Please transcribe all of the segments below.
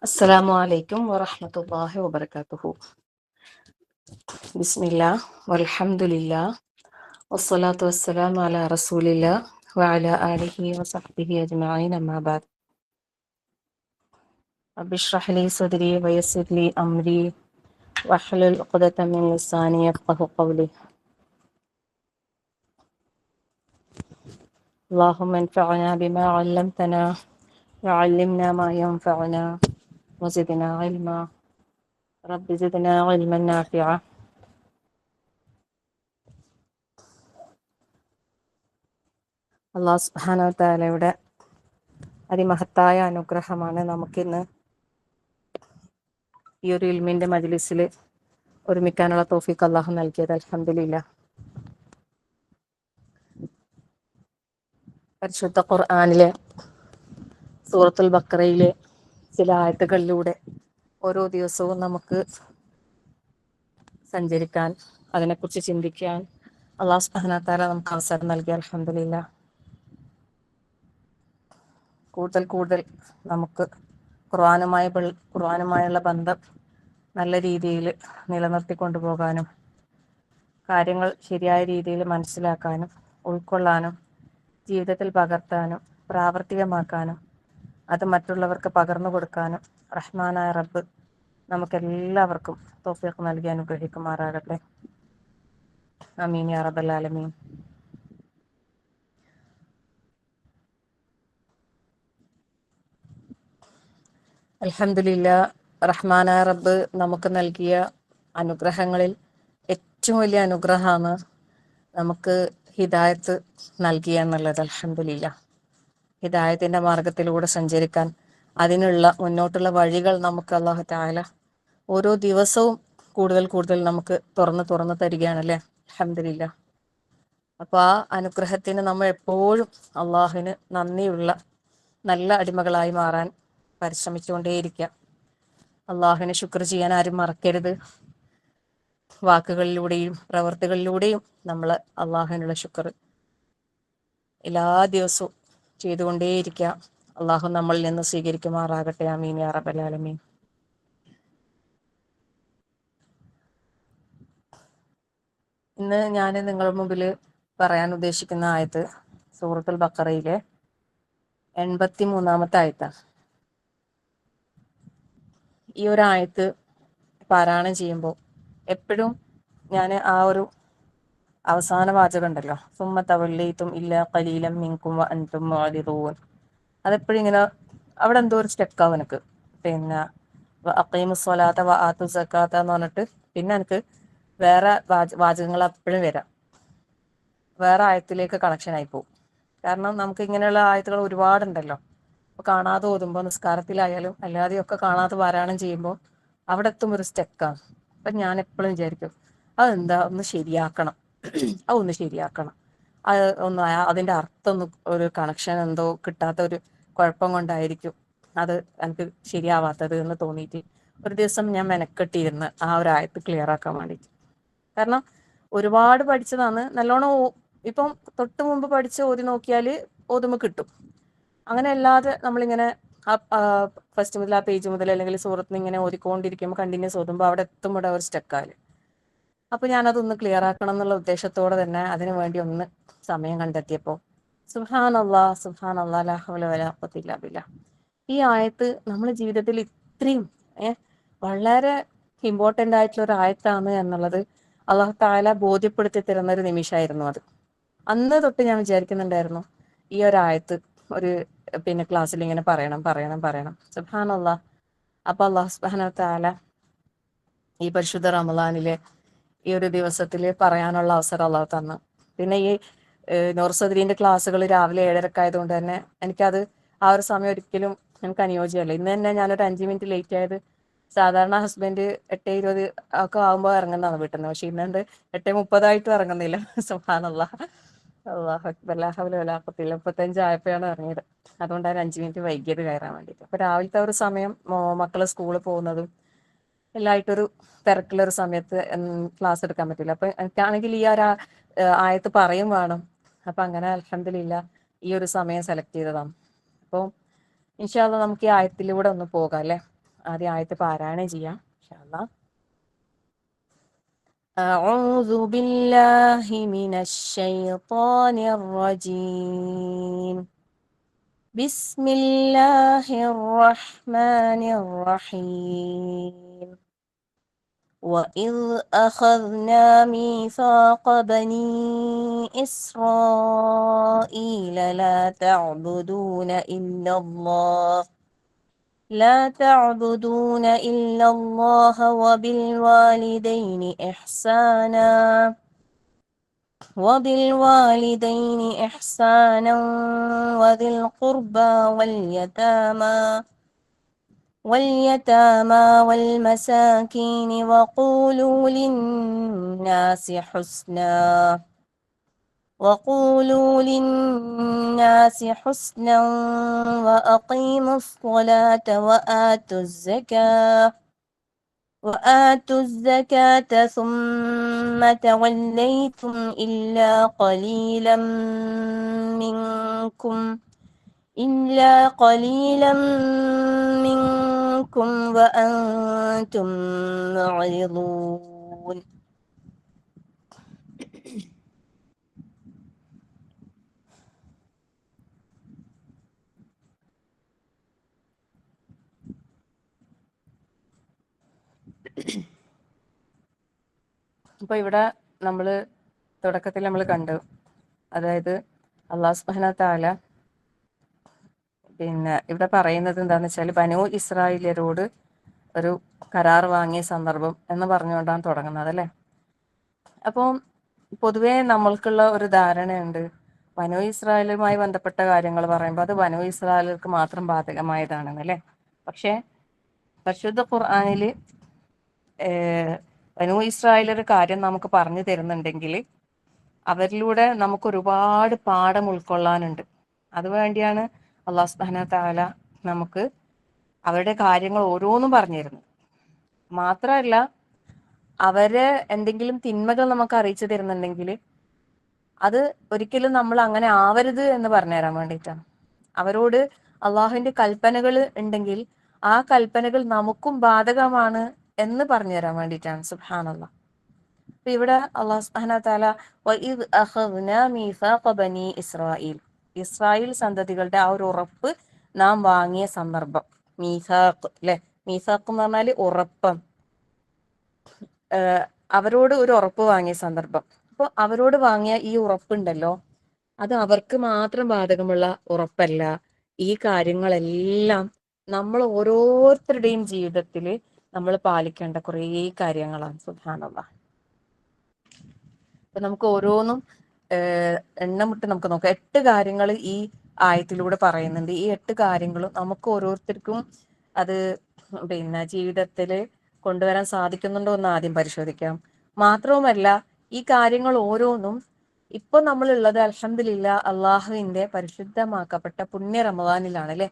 അസ്സലാമു അലൈക്കും വറഹ്മത്തുള്ളാഹി വബറകാതുഹു. ബിസ്മില്ലാ വൽഹംദുലില്ലാ വസ്സലാത്തു വസ്സലാമു അലാ റസൂലില്ലാ വഅലാ ആലിഹി വസഹ്ബിഹി അജ്മഈൻ അമ്മാ ബഅദ്. റബ്ബി ഇശ്റഹ് ലി സദ്രി വയസ്സിർ ലി അംരി വഹ്ലുൽ ഉഖ്ദത മിൻ ലിസാനി യഫ്ഖഹു ഖൗലി. അല്ലാഹുമ്മ അൻഫഅനാ ബിമാ അല്ലംതനാ വഅല്ലിംനാ മാ യൻഫഉനാ വസിദ്നാ ഇൽമാ റബ്ബി സിദ്നാ ഇൽമൻ നാഫിഅ. അല്ലാഹു സുബ്ഹാനഹു വ തആലയുടെ അതിമഹത്തായ അനുഗ്രഹമാണ് നമുക്കിന്ന് ഈ ഒരു ഇൽമിന്റെ മജ്ലിസിൽ ഒരുമിക്കാനുള്ള തൗഫീഖ് അല്ലാഹു നൽകിയത്. അൽഹംദുലില്ലാഹ്. പരിശുദ്ധ ഖുർആനിലെ സൂറത്തുൽ ബഖറയിലെ ചില ആയത്തുകളിലൂടെ ഓരോ ദിവസവും നമുക്ക് സഞ്ചരിക്കാൻ, അതിനെക്കുറിച്ച് ചിന്തിക്കാൻ അല്ലാഹു സുബ്ഹാനഹു വ തആല നമുക്ക് അവസരം നൽകി. അൽഹംദുലില്ലാഹ്. കൂടുതൽ നമുക്ക് ഖുർആനുമായുള്ള ബന്ധം നല്ല രീതിയിൽ നിലനിർത്തിക്കൊണ്ടു പോകാനും കാര്യങ്ങൾ ശരിയായ രീതിയിൽ മനസ്സിലാക്കാനും ഉൾക്കൊള്ളാനും ജീവിതത്തിൽ പകർത്താനും പ്രാവർത്തികമാക്കാനും അത് മറ്റുള്ളവർക്ക് പകർന്നു കൊടുക്കാനും റഹ്മാനായ റബ്ബ് നമുക്കെല്ലാവർക്കും തൗഫീഖ് നൽകി അനുഗ്രഹിക്കുമാറാകട്ടെ. ആമീൻ യാ റബ്ബൽ ആലമീൻ. അൽഹംദുലില്ലാ. റഹ്മാനായ റബ്ബ് നമുക്ക് നൽകിയ അനുഗ്രഹങ്ങളിൽ ഏറ്റവും വലിയ അനുഗ്രഹമാണ് നമുക്ക് ഹിദായത്ത് നൽകിയ എന്നുള്ളത്. അൽഹംദുലില്ലാ. ഹിദായത്തിന്റെ മാർഗത്തിലൂടെ സഞ്ചരിക്കാൻ അതിനുള്ള മുന്നോട്ടുള്ള വഴികൾ നമുക്ക് അല്ലാഹു തആല ഓരോ ദിവസവും കൂടുതൽ നമുക്ക് തുറന്നു തരികയാണല്ലേ. അൽഹംദുലില്ലാ. അപ്പൊ ആ അനുഗ്രഹത്തിന് നമ്മൾ എപ്പോഴും അള്ളാഹുവിന് നന്ദിയുള്ള നല്ല അടിമകളായി മാറാൻ പരിശ്രമിച്ചുകൊണ്ടേയിരിക്കുക. അള്ളാഹുവിനെ ശുക്ർ ചെയ്യാൻ ആരും മറക്കരുത്. വാക്കുകളിലൂടെയും പ്രവർത്തികളിലൂടെയും നമ്മൾ അള്ളാഹുവിനുള്ള ശുക്ർ എല്ലാ ദിവസവും ചെയ്തുകൊണ്ടേയിരിക്കുക. അള്ളാഹു നമ്മളിൽ നിന്ന് സ്വീകരിക്കുമാറാകട്ടെ. ആമീൻ യാ റബ്ബൽ ആലമീൻ. ഇന്ന് ഞാൻ നിങ്ങളുടെ മുമ്പിൽ പറയാൻ ഉദ്ദേശിക്കുന്ന ആയത്ത് സൂറത്തുൽ ബഖറയിലെ 83-ാമത്തെ ആയത്താണ്. ഈ ഒരു ആയത്ത് പാരായണം ചെയ്യുമ്പോൾ എപ്പോഴും ഞാൻ ആ ഒരു അവസാന വാചകം ഉണ്ടല്ലോ, സുമ്മ തവല്ലൈതും ഇല്ലാ ഖലീലം മിൻകും വഅൻതും മുഅ്രിദൂൻ, അതെപ്പോഴും ഇങ്ങനെ അവിടെ എന്തോ ഒരു സ്റ്റെക്കാവും എനിക്ക്. പിന്നെ അഖീമുസ്സലാത്ത വആതു സക്കാത്ത എന്ന് പറഞ്ഞിട്ട് പിന്നെ എനിക്ക് വേറെ വാചകങ്ങൾ എപ്പോഴും വരാം, വേറെ ആയത്തിലേക്ക് കണക്ഷൻ ആയി പോകും. കാരണം നമുക്ക് ഇങ്ങനെയുള്ള ആയത്തുകൾ ഒരുപാടുണ്ടല്ലോ. അപ്പോൾ കാണാതെ ഓതുമ്പോൾ നിസ്കാരത്തിലായാലും അല്ലാതെയൊക്കെ കാണാതെ പാരായണം ചെയ്യുമ്പോൾ അവിടെ എത്തും ഒരു സ്റ്റെക്കാണ്. അപ്പം ഞാൻ എപ്പോഴും വിചാരിക്കും അതെന്താ ഒന്ന് ശരിയാക്കണം, അതൊന്ന് ശരിയാക്കണം, അത് ഒന്ന് അതിൻ്റെ അർത്ഥം ഒന്ന് ഒരു കണക്ഷൻ എന്തോ കിട്ടാത്ത ഒരു കുഴപ്പം കൊണ്ടായിരിക്കും അത് എനിക്ക് ശരിയാവാത്തത് എന്ന് തോന്നിയിട്ട് ഒരു ദിവസം ഞാൻ മെനക്കെട്ടിരുന്ന് ആ ഒരു ആയത്ത് ക്ലിയർ ആക്കാൻ വേണ്ടിയിട്ട്. കാരണം ഒരുപാട് പഠിച്ചതാണ് നല്ലോണം. ഇപ്പം തൊട്ട് മുമ്പ് പഠിച്ച് ഓതി നോക്കിയാൽ ഓതുമ്പോൾ കിട്ടും. അങ്ങനെ അല്ലാതെ നമ്മളിങ്ങനെ ഫസ്റ്റ് മുതൽ ആ പേജ് മുതൽ അല്ലെങ്കിൽ സൂറത്തിന് ഇങ്ങനെ ഓതിക്കൊണ്ടിരിക്കുമ്പോൾ കണ്ടിന്യൂസ് ഓതുമ്പോൾ അവിടെ എത്തുമ്പോൾ ഒരു സ്റ്റെക്കാല്. അപ്പോൾ ഞാനതൊന്ന് ക്ലിയർ ആക്കണം എന്നുള്ള ഉദ്ദേശത്തോടെ തന്നെ അതിനു വേണ്ടി ഒന്ന് സമയം കണ്ടെത്തിയപ്പോൾ സുബ്ഹാനല്ലാഹ് ലാ ഹൗല വലാ ഖുവത ഇല്ലാ ബില്ലാഹ്, ഈ ആയത്ത് നമ്മുടെ ജീവിതത്തിൽ ഇത്രയും വളരെ ഇമ്പോർട്ടൻ്റ് ആയിട്ടുള്ള ഒരു ആയത്താണ് എന്നുള്ളത് അല്ലാഹു തആല ബോധ്യപ്പെടുത്തി തരുന്ന ഒരു നിമിഷമായിരുന്നു അത്. അന്ന് തൊട്ട് ഞാൻ വിചാരിക്കുന്നുണ്ടായിരുന്നു ഈ ഒരു ആയത്ത് ഒരു ക്ലാസ്സിൽ ഇങ്ങനെ പറയണം. സുബ്ഹാനല്ലാഹ്. അപ്പോൾ അല്ലാഹു സുബ്ഹാനഹു വ തആല ഈ പരിശുദ്ധ റമളാനിലെ ഈ ഒരു ദിവസത്തിൽ പറയാനുള്ള അവസരം അല്ലാഹു തന്നു. പിന്നെ ഈ നൂർ സദരീന്റെ ക്ലാസ്സുകൾ രാവിലെ 7:30 ആയതുകൊണ്ട് തന്നെ എനിക്കത് ആ ഒരു സമയം ഒരിക്കലും എനിക്ക് അനുയോജ്യമല്ല. ഇന്ന് തന്നെ ഞാനൊരു 5 മിനിറ്റ് ലേറ്റ് ആയത്. സാധാരണ ഹസ്ബൻഡ് 8:20 ഒക്കെ ആകുമ്പോൾ ഇറങ്ങുന്നതാണ് വീട്ടിൽ നിന്ന്. പക്ഷെ ഇന്നുണ്ട് 8:30 ഇറങ്ങുന്നില്ല. സുബ്ഹാനല്ലാഹ്. അല്ലാഹു അക്ബർ ലാ ഹൗല വലാ ഖുവത ഇല്ലാ ബില്ലാഹ്. 35 ആയപ്പോഴാണ് ഇറങ്ങിയത്. അതുകൊണ്ടാണ് 5 മിനിറ്റ് വൈകിയത് കയറാൻ വേണ്ടിയിട്ട്. അപ്പോൾ രാവിലത്തെ ഒരു സമയം മക്കള് സ്കൂളിൽ പോകുന്നതും എല്ലായിട്ടൊരു തിരക്കുള്ളൊരു സമയത്ത് ക്ലാസ് എടുക്കാൻ പറ്റില്ല. അപ്പൊ എനിക്കാണെങ്കിൽ ഈ ഒരു ആയത്ത് പറയും വേണം. അപ്പൊ അങ്ങനെ അൽഹംദുലില്ലാഹ് ഈ ഒരു സമയം സെലക്ട് ചെയ്തതാണ്. അപ്പോൾ ഇൻഷാ അല്ലാഹ് നമുക്ക് ഈ ആയത്തിലൂടെ ഒന്ന് പോകാം അല്ലേ. ആദ്യം ആയത്ത് പാരായണം ചെയ്യാം ഇൻഷാ അല്ലാഹ്. أعوذ بالله من الشيطان الرجيم. بسم الله الرحمن الرحيم. وإذ أخذنا ميثاق بني إسرائيل لا تعبدون إلا الله وبالوالدين إحسانا وذي القربى واليتامى والمساكين وقولوا للناس حسنا وأقيموا الصلاة وآتوا الزكاة ثم توليتم إلا قليلا منكم وأنتم معرضون. അപ്പോൾ ഇവിടെ നമ്മൾ തുടക്കത്തിൽ നമ്മൾ കണ്ടു, അതായത് അല്ലാഹു സുബ്ഹാനഹു വ തആല ഇവിടെ പറയുന്നത് എന്താണെന്ന് വെച്ചാൽ ബനൂ ഇസ്രായേലിയരോട് ഒരു കരാർ വാങ്ങിയ സന്ദർഭം എന്ന് പറഞ്ഞുകൊണ്ടാണ് തുടങ്ങുന്നത് അല്ലേ. അപ്പോൾ പൊതുവേ നമ്മൾക്കുള്ള ഒരു ധാരണയുണ്ട്, ബനൂ ഇസ്രായേലുമായി ബന്ധപ്പെട്ട കാര്യങ്ങൾ പറയുമ്പോൾ അത് ബനൂ ഇസ്രായേലിർക്ക് മാത്രം ബാധകമായതാണെന്ന് അല്ലേ. പക്ഷേ പരിശുദ്ധ ഖുർആനിൽ ബനൂ ഇസ്രായേൽ ഒരു കാര്യം നമുക്ക് പറഞ്ഞു തരുന്നുണ്ടെങ്കിൽ അവരിലൂടെ നമുക്ക് ഒരുപാട് പാഠം ഉൾക്കൊള്ളാനുണ്ട്. അതുവേണ്ടിയാണ് അല്ലാഹു സുബ്ഹാനഹു വ തആല നമുക്ക് അവരുടെ കാര്യങ്ങൾ ഓരോന്നും പറഞ്ഞു തരുന്നത്. മാത്രമല്ല, അവര് എന്തെങ്കിലും തിന്മകൾ നമുക്ക് അറിയിച്ചു തരുന്നുണ്ടെങ്കിൽ അത് ഒരിക്കലും നമ്മൾ അങ്ങനെ ആവരുത് എന്ന് പറഞ്ഞു തരാൻ വേണ്ടിയിട്ടാണ്. അവരോട് അള്ളാഹുവിന്റെ കൽപ്പനകൾ ഉണ്ടെങ്കിൽ ആ കൽപ്പനകൾ നമുക്കും ബാധകമാണ് എന്ന് പറഞ്ഞു തരാൻ വേണ്ടിയിട്ടാണ്. സുബ്ഹാനല്ലാഹ്. അപ്പൊ ഇവിടെ അല്ലാഹു സുബ്ഹാനഹു വ തആല വഇദ് അഖദ്നാ മീസാഖ ബനീ ഇസ്രായീൽ, ഇസ്രായേൽ സന്തതികളുടെ ആ ഒരു ഉറപ്പ് നാം വാങ്ങിയ സന്ദർഭം. മീസാഖ് അല്ലെ, മീസാഖ് എന്ന് പറഞ്ഞാൽ ഉറപ്പം. അവരോട് ഒരു ഉറപ്പ് വാങ്ങിയ സന്ദർഭം. അപ്പോൾ അവരോട് വാങ്ങിയ ഈ ഉറപ്പുണ്ടല്ലോ, അത് അവർക്ക് മാത്രം ബാധകമുള്ള ഉറപ്പല്ല. ഈ കാര്യങ്ങളെല്ലാം നമ്മൾ ഓരോരുത്തരുടെയും ജീവിതത്തിൽ നമ്മൾ പാലിക്കേണ്ട കുറേ കാര്യങ്ങളാണ്. സുബ്ഹാനല്ലാഹ്. അപ്പൊ നമുക്ക് ഓരോന്നും എണ്ണമിട്ട് നമുക്ക് നോക്കാം. 8 കാര്യങ്ങൾ ഈ ആയത്തിലൂടെ പറയുന്നുണ്ട്. ഈ 8 കാര്യങ്ങളും നമുക്ക് ഓരോരുത്തർക്കും അത് ജീവിതത്തിൽ കൊണ്ടുവരാൻ സാധിക്കുന്നുണ്ടോ എന്ന് ആദ്യം പരിശോധിക്കാം. മാത്രവുമല്ല, ഈ കാര്യങ്ങൾ ഓരോന്നും ഇപ്പൊ നമ്മളുള്ളത് അൽഹംദുലില്ലാ അള്ളാഹുവിന്റെ പരിശുദ്ധമാക്കപ്പെട്ട പുണ്യ റമദാനിലാണ് അല്ലെ.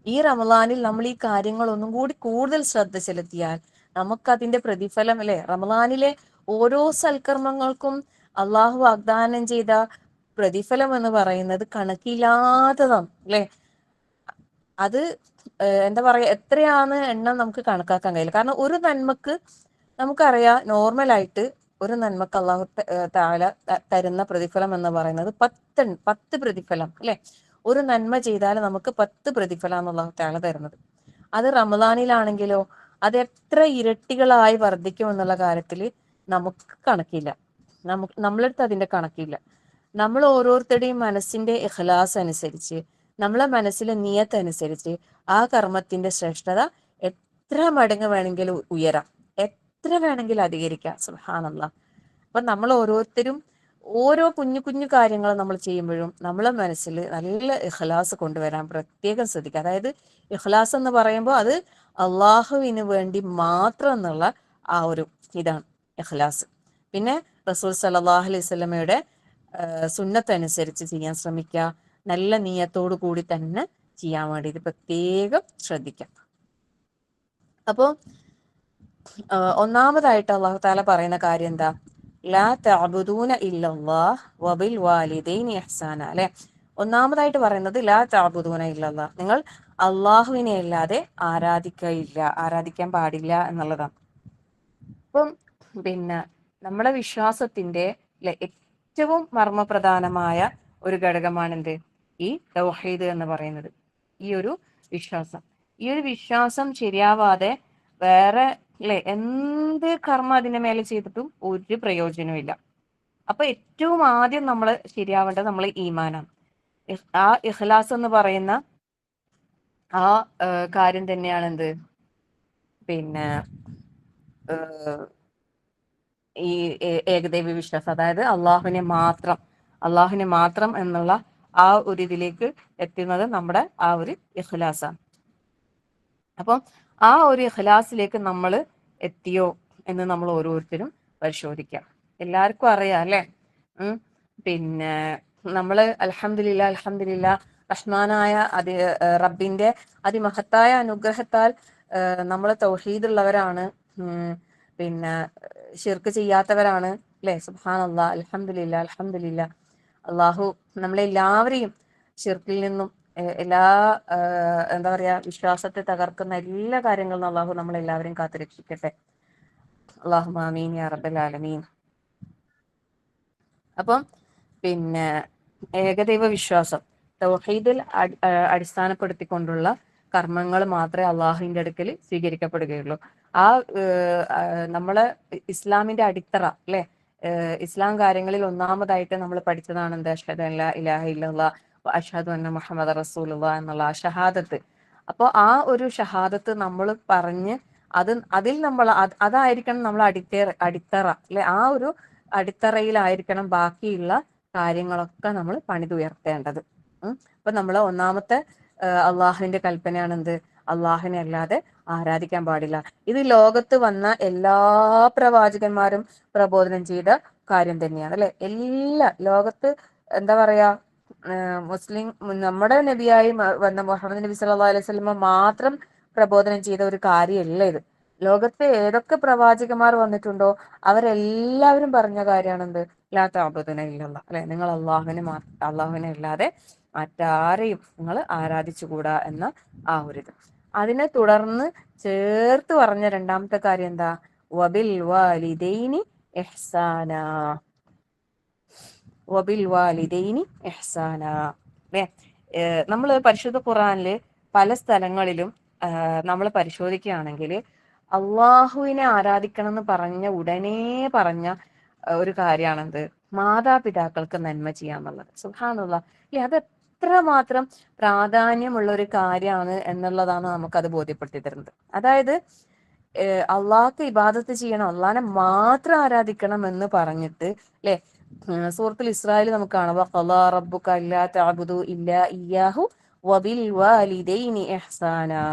ഈ റമദാനിൽ നമ്മൾ ഈ കാര്യങ്ങൾ ഒന്നും കൂടി കൂടുതൽ ശ്രദ്ധ ചെലുത്തിയാൽ നമുക്കതിന്റെ പ്രതിഫലം അല്ലെ, റമദാനിലെ ഓരോ സൽക്കർമ്മങ്ങൾക്കും അള്ളാഹു വാഗ്ദാനം ചെയ്ത പ്രതിഫലം എന്ന് പറയുന്നത് കണക്കില്ലാത്തതാണ് അല്ലെ. അത് എന്താ പറയാ, എത്രയാണ് എണ്ണം നമുക്ക് കണക്കാക്കാൻ കഴിയില്ല. കാരണം ഒരു നന്മക്ക് നമുക്കറിയാം, നോർമലായിട്ട് ഒരു നന്മക്ക് അള്ളാഹു തആല തരുന്ന പ്രതിഫലം എന്ന് പറയുന്നത് 10 പ്രതിഫലം അല്ലെ. ഒരു നന്മ ചെയ്താൽ നമുക്ക് 10 പ്രതിഫലം അള്ളാഹു തആല തരുന്നത്. അത് റമദാനിലാണെങ്കിലോ അത് എത്ര ഇരട്ടികളായി വർദ്ധിക്കും എന്നുള്ള കാര്യത്തിൽ നമുക്ക് കണക്കില്ല. നമ്മളടുത്ത് അതിന്റെ കണക്കില്ല. നമ്മൾ ഓരോരുത്തരുടെയും മനസ്സിന്റെ ഇഖ്ലാസ് അനുസരിച്ച്, നമ്മളെ മനസ്സിലെ നിയത്ത് അനുസരിച്ച് ആ കർമ്മത്തിന്റെ ശ്രേഷ്ഠത എത്ര മടങ്ങ് വേണമെങ്കിലും ഉയരാം, എത്ര വേണമെങ്കിലും അധികരിക്കാം. സുബ്ഹാനല്ലാഹ്. അപ്പൊ നമ്മൾ ഓരോരുത്തരും ഓരോ കുഞ്ഞു കുഞ്ഞു കാര്യങ്ങൾ നമ്മൾ ചെയ്യുമ്പോഴും നമ്മളെ മനസ്സിൽ നല്ല ഇഖ്ലാസ് കൊണ്ടുവരാൻ പ്രത്യേകം ശ്രദ്ധിക്കുക. അതായത് ഇഖ്ലാസ് എന്ന് പറയുമ്പോൾ അത് അള്ളാഹുവിന് വേണ്ടി മാത്രം എന്നുള്ള ആ ഒരു ഇതാണ് ഇഖ്ലാസ്. പിന്നെ റസൂൽ സല്ലല്ലാഹു അലൈഹി വസല്ലമയുടെ സുന്നത്ത് അനുസരിച്ച് ചെയ്യാൻ ശ്രമിക്കുക. നല്ല നിയത്തോടു കൂടി തന്നെ ചെയ്യാൻ വേണ്ടിയിട്ട് പ്രത്യേകം ശ്രദ്ധിക്കാം. അപ്പോ ഒന്നാമതായിട്ട് അല്ലാഹു തആല പറയുന്ന കാര്യം എന്താ? ലാ തഅബുദൂന ഇല്ലല്ലാഹ് വബിൽ വാലിദൈനി ഇഹ്സാന അല്ലെ. ഒന്നാമതായിട്ട് പറയുന്നത് ലാ തഅബുദൂന ഇല്ലല്ലാഹ്, നിങ്ങൾ അള്ളാഹുവിനെ അല്ലാതെ ആരാധിക്കാൻ പാടില്ല എന്നുള്ളതാണ്. അപ്പം പിന്നെ നമ്മുടെ വിശ്വാസത്തിന്റെ ഏറ്റവും മർമ്മപ്രധാനമായ ഒരു ഘടകമാണ് എന്ത്? ഈ തൗഹീദ് എന്ന് പറയുന്നത്, ഈ ഒരു വിശ്വാസം. ഈ ഒരു വിശ്വാസം ശരിയാവാതെ വേറെ എന്ത് കർമ്മം അതിന്റെ മേലെ ചെയ്തിട്ടും ഒരു പ്രയോജനവും ഇല്ല. അപ്പൊ ഏറ്റവും ആദ്യം നമ്മൾ ശരിയാവേണ്ടത് നമ്മൾ ഈമാനാണ്. ആ ഇഖ്ലാസ് എന്ന് പറയുന്ന ആ കാര്യം തന്നെയാണ് എന്ത്? പിന്നെ ഈ ഏകദൈവ വിശ്വാസം, അതായത് അള്ളാഹുവിനെ മാത്രം എന്നുള്ള ആ ഒരു ഇതിലേക്ക് എത്തുന്നത് നമ്മുടെ ആ ഒരു ഇഖ്ലാസാണ്. അപ്പം ആ ഒരു ഇഖ്ലാസിലേക്ക് നമ്മൾ എത്തിയോ എന്ന് നമ്മൾ ഓരോരുത്തരും പരിശോധിക്കാം. എല്ലാവർക്കും അറിയാം അല്ലെ? പിന്നെ നമ്മള് അൽഹംദുലില്ലാ റഹ്മാനായ റബ്ബിന്റെ അതിമഹത്തായ അനുഗ്രഹത്താൽ നമ്മൾ തൗഹീദുള്ളവരാണ്, പിന്നെ ശിർക്ക് ചെയ്യാത്തവരാണ് അല്ലെ? സുബ്ഹാനല്ലാഹ്, അൽഹംദുലില്ലാ. അള്ളാഹു നമ്മളെല്ലാവരെയും ശിർക്കിൽ നിന്നും എല്ലാ എന്താ പറയാ വിശ്വാസത്തെ തകർക്കുന്ന എല്ലാ കാര്യങ്ങളും അള്ളാഹു നമ്മളെല്ലാവരെയും കാത്തുരക്ഷിക്കട്ടെ. അല്ലാഹുമ്മ ആമീൻ യാ റബ്ബൽ ആലമീൻ. അപ്പം പിന്നെ ഏകദൈവ വിശ്വാസം, തൗഹീദിൽ അടിസ്ഥാനപ്പെടുത്തിക്കൊണ്ടുള്ള കർമ്മങ്ങൾ മാത്രമേ അള്ളാഹുവിന്റെ അടുക്കൽ സ്വീകരിക്കപ്പെടുകയുള്ളൂ. ആ നമ്മളെ ഇസ്ലാമിന്റെ അടിത്തറ അല്ലെ, ഇസ്ലാം കാര്യങ്ങളിൽ ഒന്നാമതായിട്ട് നമ്മൾ പഠിച്ചതാണ് എന്ത്? അഷ്ഹദു അൻ ലാ ഇലാഹ ഇല്ലല്ലാഹ് വ അഷ്ഹദു അന്ന മുഹമ്മദ റസൂലുള്ളാഹ് എന്നുള്ള ആ ഷഹാദത്ത്. അപ്പോൾ ആ ഒരു ഷഹാദത്ത് നമ്മൾ പറഞ്ഞ് അതിൽ നമ്മൾ അതായിരിക്കണം നമ്മൾ അടിത്തറ അല്ലെ. ആ ഒരു അടിത്തറയിലായിരിക്കണം ബാക്കിയുള്ള കാര്യങ്ങളൊക്കെ നമ്മൾ പണിതുയർത്തേണ്ടത്. അപ്പൊ നമ്മൾ ഒന്നാമത്തെ അള്ളാഹുവിന്റെ കൽപ്പനയാണ് എന്ത്? അള്ളാഹുവിനെ അല്ലാതെ ആരാധിക്കാൻ പാടില്ല. ഇത് ലോകത്ത് വന്ന എല്ലാ പ്രവാചകന്മാരും പ്രബോധനം ചെയ്ത കാര്യം തന്നെയാണ് അല്ലെ. എല്ലാ ലോകത്ത് എന്താ പറയാ, മുസ്ലിം നമ്മുടെ നബിയായി വന്ന മുഹമ്മദ് നബി സല്ലല്ലാഹു അലൈഹി വസല്ലം മാത്രം പ്രബോധനം ചെയ്ത ഒരു കാര്യമല്ല ഇത്. ലോകത്തെ ഏതൊക്കെ പ്രവാചകന്മാർ വന്നിട്ടുണ്ടോ അവരെല്ലാവരും പറഞ്ഞ കാര്യമാണ് എന്ത്? ലാ തഅബുദൂന ഇല്ലല്ലാഹ് അല്ലെ, നിങ്ങൾ അള്ളാഹുവിനെ അല്ലാതെ മറ്റാരെയും നിങ്ങൾ ആരാധിച്ചുകൂടാ എന്ന ആ ഒരു ഇത്. അതിനെ തുടർന്ന് ചേർത്ത് പറഞ്ഞ രണ്ടാമത്തെ കാര്യം എന്താ? വബിൽ വാലിദൈനി ഇഹ്സാനാ, വബിൽ വാലിദൈനി ഇഹ്സാനാ അല്ലേ. നമ്മൾ പരിശുദ്ധ ഖുർആനില് പല സ്ഥലങ്ങളിലും നമ്മൾ പരിശോധിക്കുകയാണെങ്കിൽ അള്ളാഹുവിനെ ആരാധിക്കണം എന്ന് പറഞ്ഞ ഉടനെ പറഞ്ഞ ഒരു കാര്യമാണെന്ത്? മാതാപിതാക്കൾക്ക് നന്മ ചെയ്യാന്നുള്ളത്. സുബ്ഹാനല്ലാഹ് അല്ലെ, അത് എത്രമാത്രം പ്രാധാന്യമുള്ള ഒരു കാര്യമാണ് എന്നുള്ളതാണ് നമുക്കത് ബോധ്യപ്പെടുത്തി തരുന്നത്. അതായത് അള്ളാഹ്ക്ക് ഇബാദത്ത് ചെയ്യണം, അള്ളാഹിനെ മാത്രം ആരാധിക്കണം എന്ന് പറഞ്ഞിട്ട് അല്ലെ, സൂറത്തുൽ ഇസ്രായിൽ നമുക്ക് കാണാം വഖളാ റബ്ബുക അല്ലാ തഅബുദു ഇല്ലാ ഇയ്യാഹു വബിൽ വാലിദൈനി ഇഹ്സാനാ.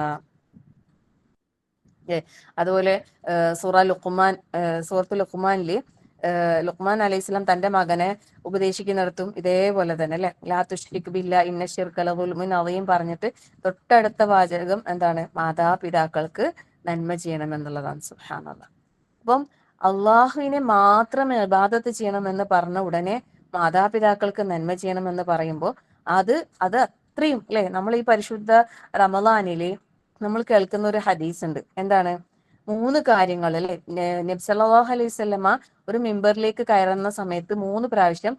അതുപോലെ സൂറത്തുൽ ലുഖ്മാനില് ലുഖ്മാൻ അലൈഹിസ്സലാം തന്റെ മകനെ ഉപദേശിക്കുന്നിടത്തും ഇതേപോലെ തന്നെ അല്ലെ, ലാ തുശ്രിക് ബില്ലാഹി ഇന്ന ശിർക ലദുൽമുൻ അദീം പറഞ്ഞിട്ട് തൊട്ടടുത്ത വാചകം എന്താണ്? മാതാപിതാക്കൾക്ക് നന്മ ചെയ്യണം എന്നുള്ളതാണ്. സുബ്ഹാനല്ലാഹ്. അപ്പം അള്ളാഹുവിനെ മാത്രം ഇബാദത്ത് ചെയ്യണമെന്ന് പറഞ്ഞ ഉടനെ മാതാപിതാക്കൾക്ക് നന്മ ചെയ്യണമെന്ന് പറയുമ്പോൾ അത് അത്രയും അല്ലെ. നമ്മൾ ഈ പരിശുദ്ധ റമളാനില് നമ്മൾ കേൾക്കുന്ന ഒരു ഹദീസ് ഉണ്ട്. എന്താണ്? 3 കാര്യങ്ങൾ അല്ലെ. നബി സല്ലല്ലാഹു അലൈഹി വസല്ലമ ഒരു മിമ്പറിലേക്ക് കയറുന്ന സമയത്ത് 3 പ്രാവശ്യം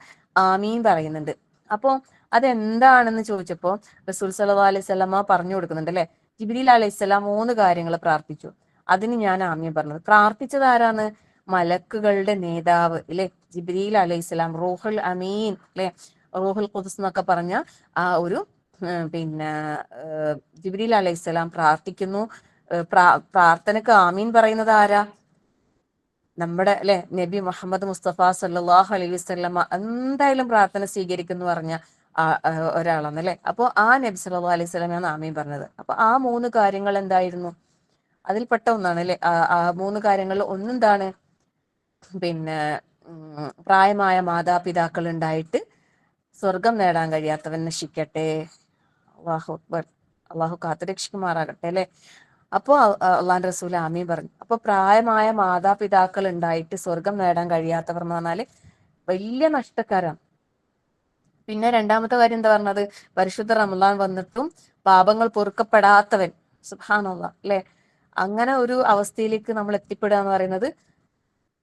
ആമീൻ പറയുന്നുണ്ട്. അപ്പൊ അതെന്താണെന്ന് ചോദിച്ചപ്പോ റസൂൽ സല്ലല്ലാഹു അലൈഹി വസല്ലമ പറഞ്ഞു കൊടുക്കുന്നുണ്ട് അല്ലെ. ജിബ്രീൽ അലൈഹിസ്സലാം 3 കാര്യങ്ങൾ പ്രാർത്ഥിച്ചു, അതിന് ഞാൻ ആമീൻ പറഞ്ഞത്. പ്രാർത്ഥിച്ചത് ആരാണ്? മലക്കുകളുടെ നേതാവ് അല്ലെ, ജിബ്രീൽ അലൈഹിസ്സലാം, റൂഹുൽ അമീൻ അല്ലെ, റൂഹുൽ ഖുദ്സ് എന്നൊക്കെ പറഞ്ഞ ആ ഒരു പിന്നെ ജിബ്രീൽ അലൈഹിസ്സലാം പ്രാർത്ഥിക്കുന്നു. പ്രാർത്ഥനക്ക് ആമീൻ പറയുന്നത് ആരാ? നമ്മുടെ അല്ലെ നബി മുഹമ്മദ് മുസ്തഫ സല്ലല്ലാഹു അലൈഹി വസല്ലമ എന്തായാലും പ്രാർത്ഥന സ്വീകരിക്കുന്നു പറഞ്ഞ ഒരാളാണ് അല്ലെ. അപ്പോൾ ആ നബി സല്ലല്ലാഹു അലൈഹി വസല്ലമയാണ് ആമീൻ പറഞ്ഞത്. അപ്പൊ ആ 3 കാര്യങ്ങൾ എന്തായിരുന്നു? അതിൽപ്പെട്ട ഒന്നാണ് അല്ലെ. ആ 3 കാര്യങ്ങളിൽ ഒന്നെന്താണ്? പിന്നെ പ്രായമായ മാതാപിതാക്കൾ ഉണ്ടായിട്ട് സ്വർഗം നേടാൻ കഴിയാത്തവൻ നശിക്കട്ടെ. അല്ലാഹു അക്ബർ. അള്ളാഹു കാത്തുരക്ഷിക്കുമാറാകട്ടെ അല്ലെ. അപ്പോ അള്ളാന്റെ റസൂൽ ആമീൻ പറഞ്ഞു. അപ്പൊ പ്രായമായ മാതാപിതാക്കൾ ഉണ്ടായിട്ട് സ്വർഗം നേടാൻ കഴിയാത്തവർ എന്ന് പറഞ്ഞാല് വലിയ നഷ്ടക്കാരാണ്. പിന്നെ രണ്ടാമത്തെ കാര്യം എന്താ പറഞ്ഞത്? പരിശുദ്ധ റമദാൻ വന്നിട്ടും പാപങ്ങൾ പൊറുക്കപ്പെടാത്തവൻ, സുബ്ഹാനല്ലാഹ് അല്ലെ, അങ്ങനെ ഒരു അവസ്ഥയിലേക്ക് നമ്മൾ എത്തിപ്പെടുക എന്ന് പറയുന്നത്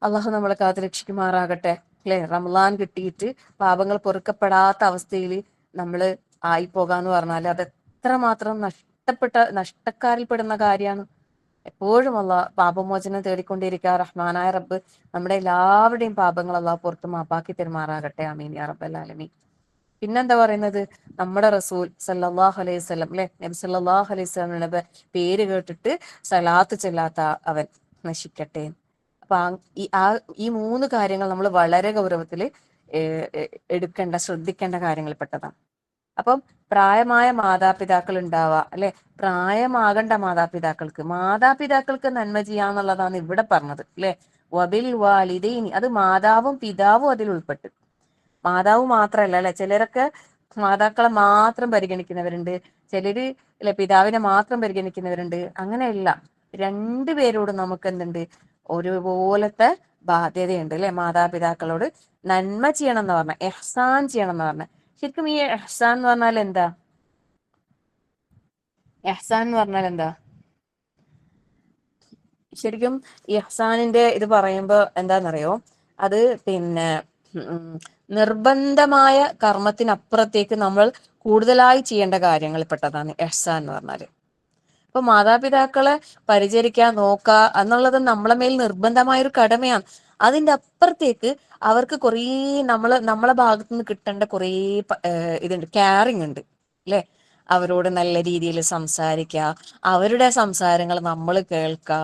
അള്ളാഹു നമ്മളെ കാത്ത് രക്ഷിക്കുമാറാകട്ടെ അല്ലെ. റമദാൻ കിട്ടിയിട്ട് പാപങ്ങൾ പൊറുക്കപ്പെടാത്ത അവസ്ഥയിൽ നമ്മൾ ആയി പോകാന്ന് പറഞ്ഞാൽ അത് എത്രമാത്രം നഷ്ടക്കാരിൽ പെടുന്ന കാര്യമാണ്. എപ്പോഴും അള്ളാഹ് പാപമോചനം തേടിക്കൊണ്ടിരിക്കുക. റഹ്മാനായ റബ്ബ് നമ്മുടെ എല്ലാവരുടെയും പാപങ്ങൾ അള്ളാഹ് പുറത്ത് മാപ്പാക്കി തെരുമാറാകട്ടെ. ആമീൻ യാ റബ്ബൽ ആലമീൻ. പിന്നെന്താ പറയുന്നത്? നമ്മുടെ റസൂൽ സല്ലല്ലാഹു അലൈഹി വസല്ലം അല്ലെ, നബി സല്ലല്ലാഹു അലൈഹി വസല്ലമയുടെ പേര് കേട്ടിട്ട് സലാത്ത് ചെല്ലാത്ത അവൻ നശിക്കട്ടെ. അപ്പൊ ഈ മൂന്ന് കാര്യങ്ങൾ നമ്മൾ വളരെ ഗൗരവത്തിൽ ശ്രദ്ധിക്കേണ്ട കാര്യങ്ങളിൽ പെട്ടതാണ്. അപ്പം പ്രായമായ മാതാപിതാക്കൾ ഉണ്ടാവുക അല്ലെ, പ്രായമാകേണ്ട മാതാപിതാക്കൾക്ക് നന്മ ചെയ്യാന്നുള്ളതാണ് ഇവിടെ പറഞ്ഞത് അല്ലെ. വബിൽ വാലിദൈനി, അത് മാതാവും പിതാവും അതിൽ ഉൾപ്പെട്ട്. മാതാവ് മാത്രല്ല അല്ലെ, ചിലരൊക്കെ മാതാക്കളെ മാത്രം പരിഗണിക്കുന്നവരുണ്ട്, ചിലര് അല്ലെ പിതാവിനെ മാത്രം പരിഗണിക്കുന്നവരുണ്ട്. അങ്ങനെയല്ല, രണ്ടുപേരോടും നമുക്ക് എന്തുണ്ട്, ഒരുപോലത്തെ ബാധ്യതയുണ്ട് അല്ലെ. മാതാപിതാക്കളോട് നന്മ ചെയ്യണം എന്ന് പറഞ്ഞ, ഇഹ്സാൻ ചെയ്യണം എന്ന് പറഞ്ഞ. ശരിക്കും ഈ ഇഹ്സാൻ എന്ന് പറഞ്ഞാൽ എന്താ? ഇഹ്സാൻ എന്ന് പറഞ്ഞാൽ എന്താ? ശരിക്കും ഇഹ്സാനിന്റെ ഇത് പറയുമ്പോ എന്താണെന്നറിയോ, അത് പിന്നെ നിർബന്ധമായ കർമ്മത്തിനപ്പുറത്തേക്ക് നമ്മൾ കൂടുതലായി ചെയ്യേണ്ട കാര്യങ്ങളിൽ പെട്ടതാണ് ഇഹ്സാൻ എന്ന് പറഞ്ഞാല്. ഇപ്പൊ മാതാപിതാക്കളെ പരിചരിക്കാൻ നോക്കുക എന്നുള്ളത് നമ്മളെ മേൽ നിർബന്ധമായ ഒരു കടമയാണ്. അതിന്റെ അപ്പുറത്തേക്ക് അവർക്ക് കുറേ നമ്മളെ ഭാഗത്തു നിന്ന് കിട്ടേണ്ട കുറേ ഇതുണ്ട്, കെയറിങ് ഉണ്ട് അല്ലെ. അവരോട് നല്ല രീതിയിൽ സംസാരിക്കുക, അവരുടെ സംസാരങ്ങൾ നമ്മൾ കേൾക്കുക,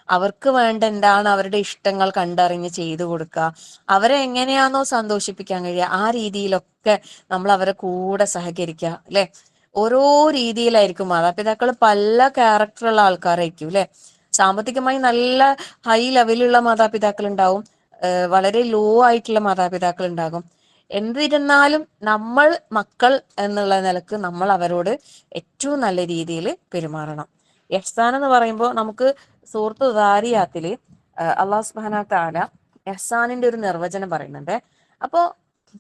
അവർക്ക് വേണ്ട എന്താണ് അവരുടെ ഇഷ്ടങ്ങൾ കണ്ടറിഞ്ഞ് ചെയ്തു കൊടുക്കുക, അവരെ എങ്ങനെയാണോ സന്തോഷിപ്പിക്കാൻ കഴിയുക ആ രീതിയിലൊക്കെ നമ്മൾ അവരെ കൂടെ സഹകരിക്കുക അല്ലെ. ഓരോ രീതിയിലായിരിക്കും. മാതാപിതാക്കൾ പല ക്യാരക്ടറുള്ള ആൾക്കാരായിരിക്കും അല്ലെ. സാമ്പത്തികമായി നല്ല ഹൈ ലെവലുള്ള മാതാപിതാക്കൾ ഉണ്ടാവും, വളരെ ലോ ആയിട്ടുള്ള മാതാപിതാക്കൾ ഉണ്ടാകും. എന്നിരുന്നാലും നമ്മൾ മക്കൾ എന്നുള്ള നിലക്ക് നമ്മൾ അവരോട് ഏറ്റവും നല്ല രീതിയിൽ പെരുമാറണം. ഇഹ്സാൻ എന്ന് പറയുമ്പോൾ നമുക്ക് സൂറത്ത് ദാരിയാത്തില് അള്ളാഹു സുബ്ഹാനഹു വ തആല ഇഹ്സാനിന്റെ ഒരു നിർവചനം പറയുന്നുണ്ട്. അപ്പോ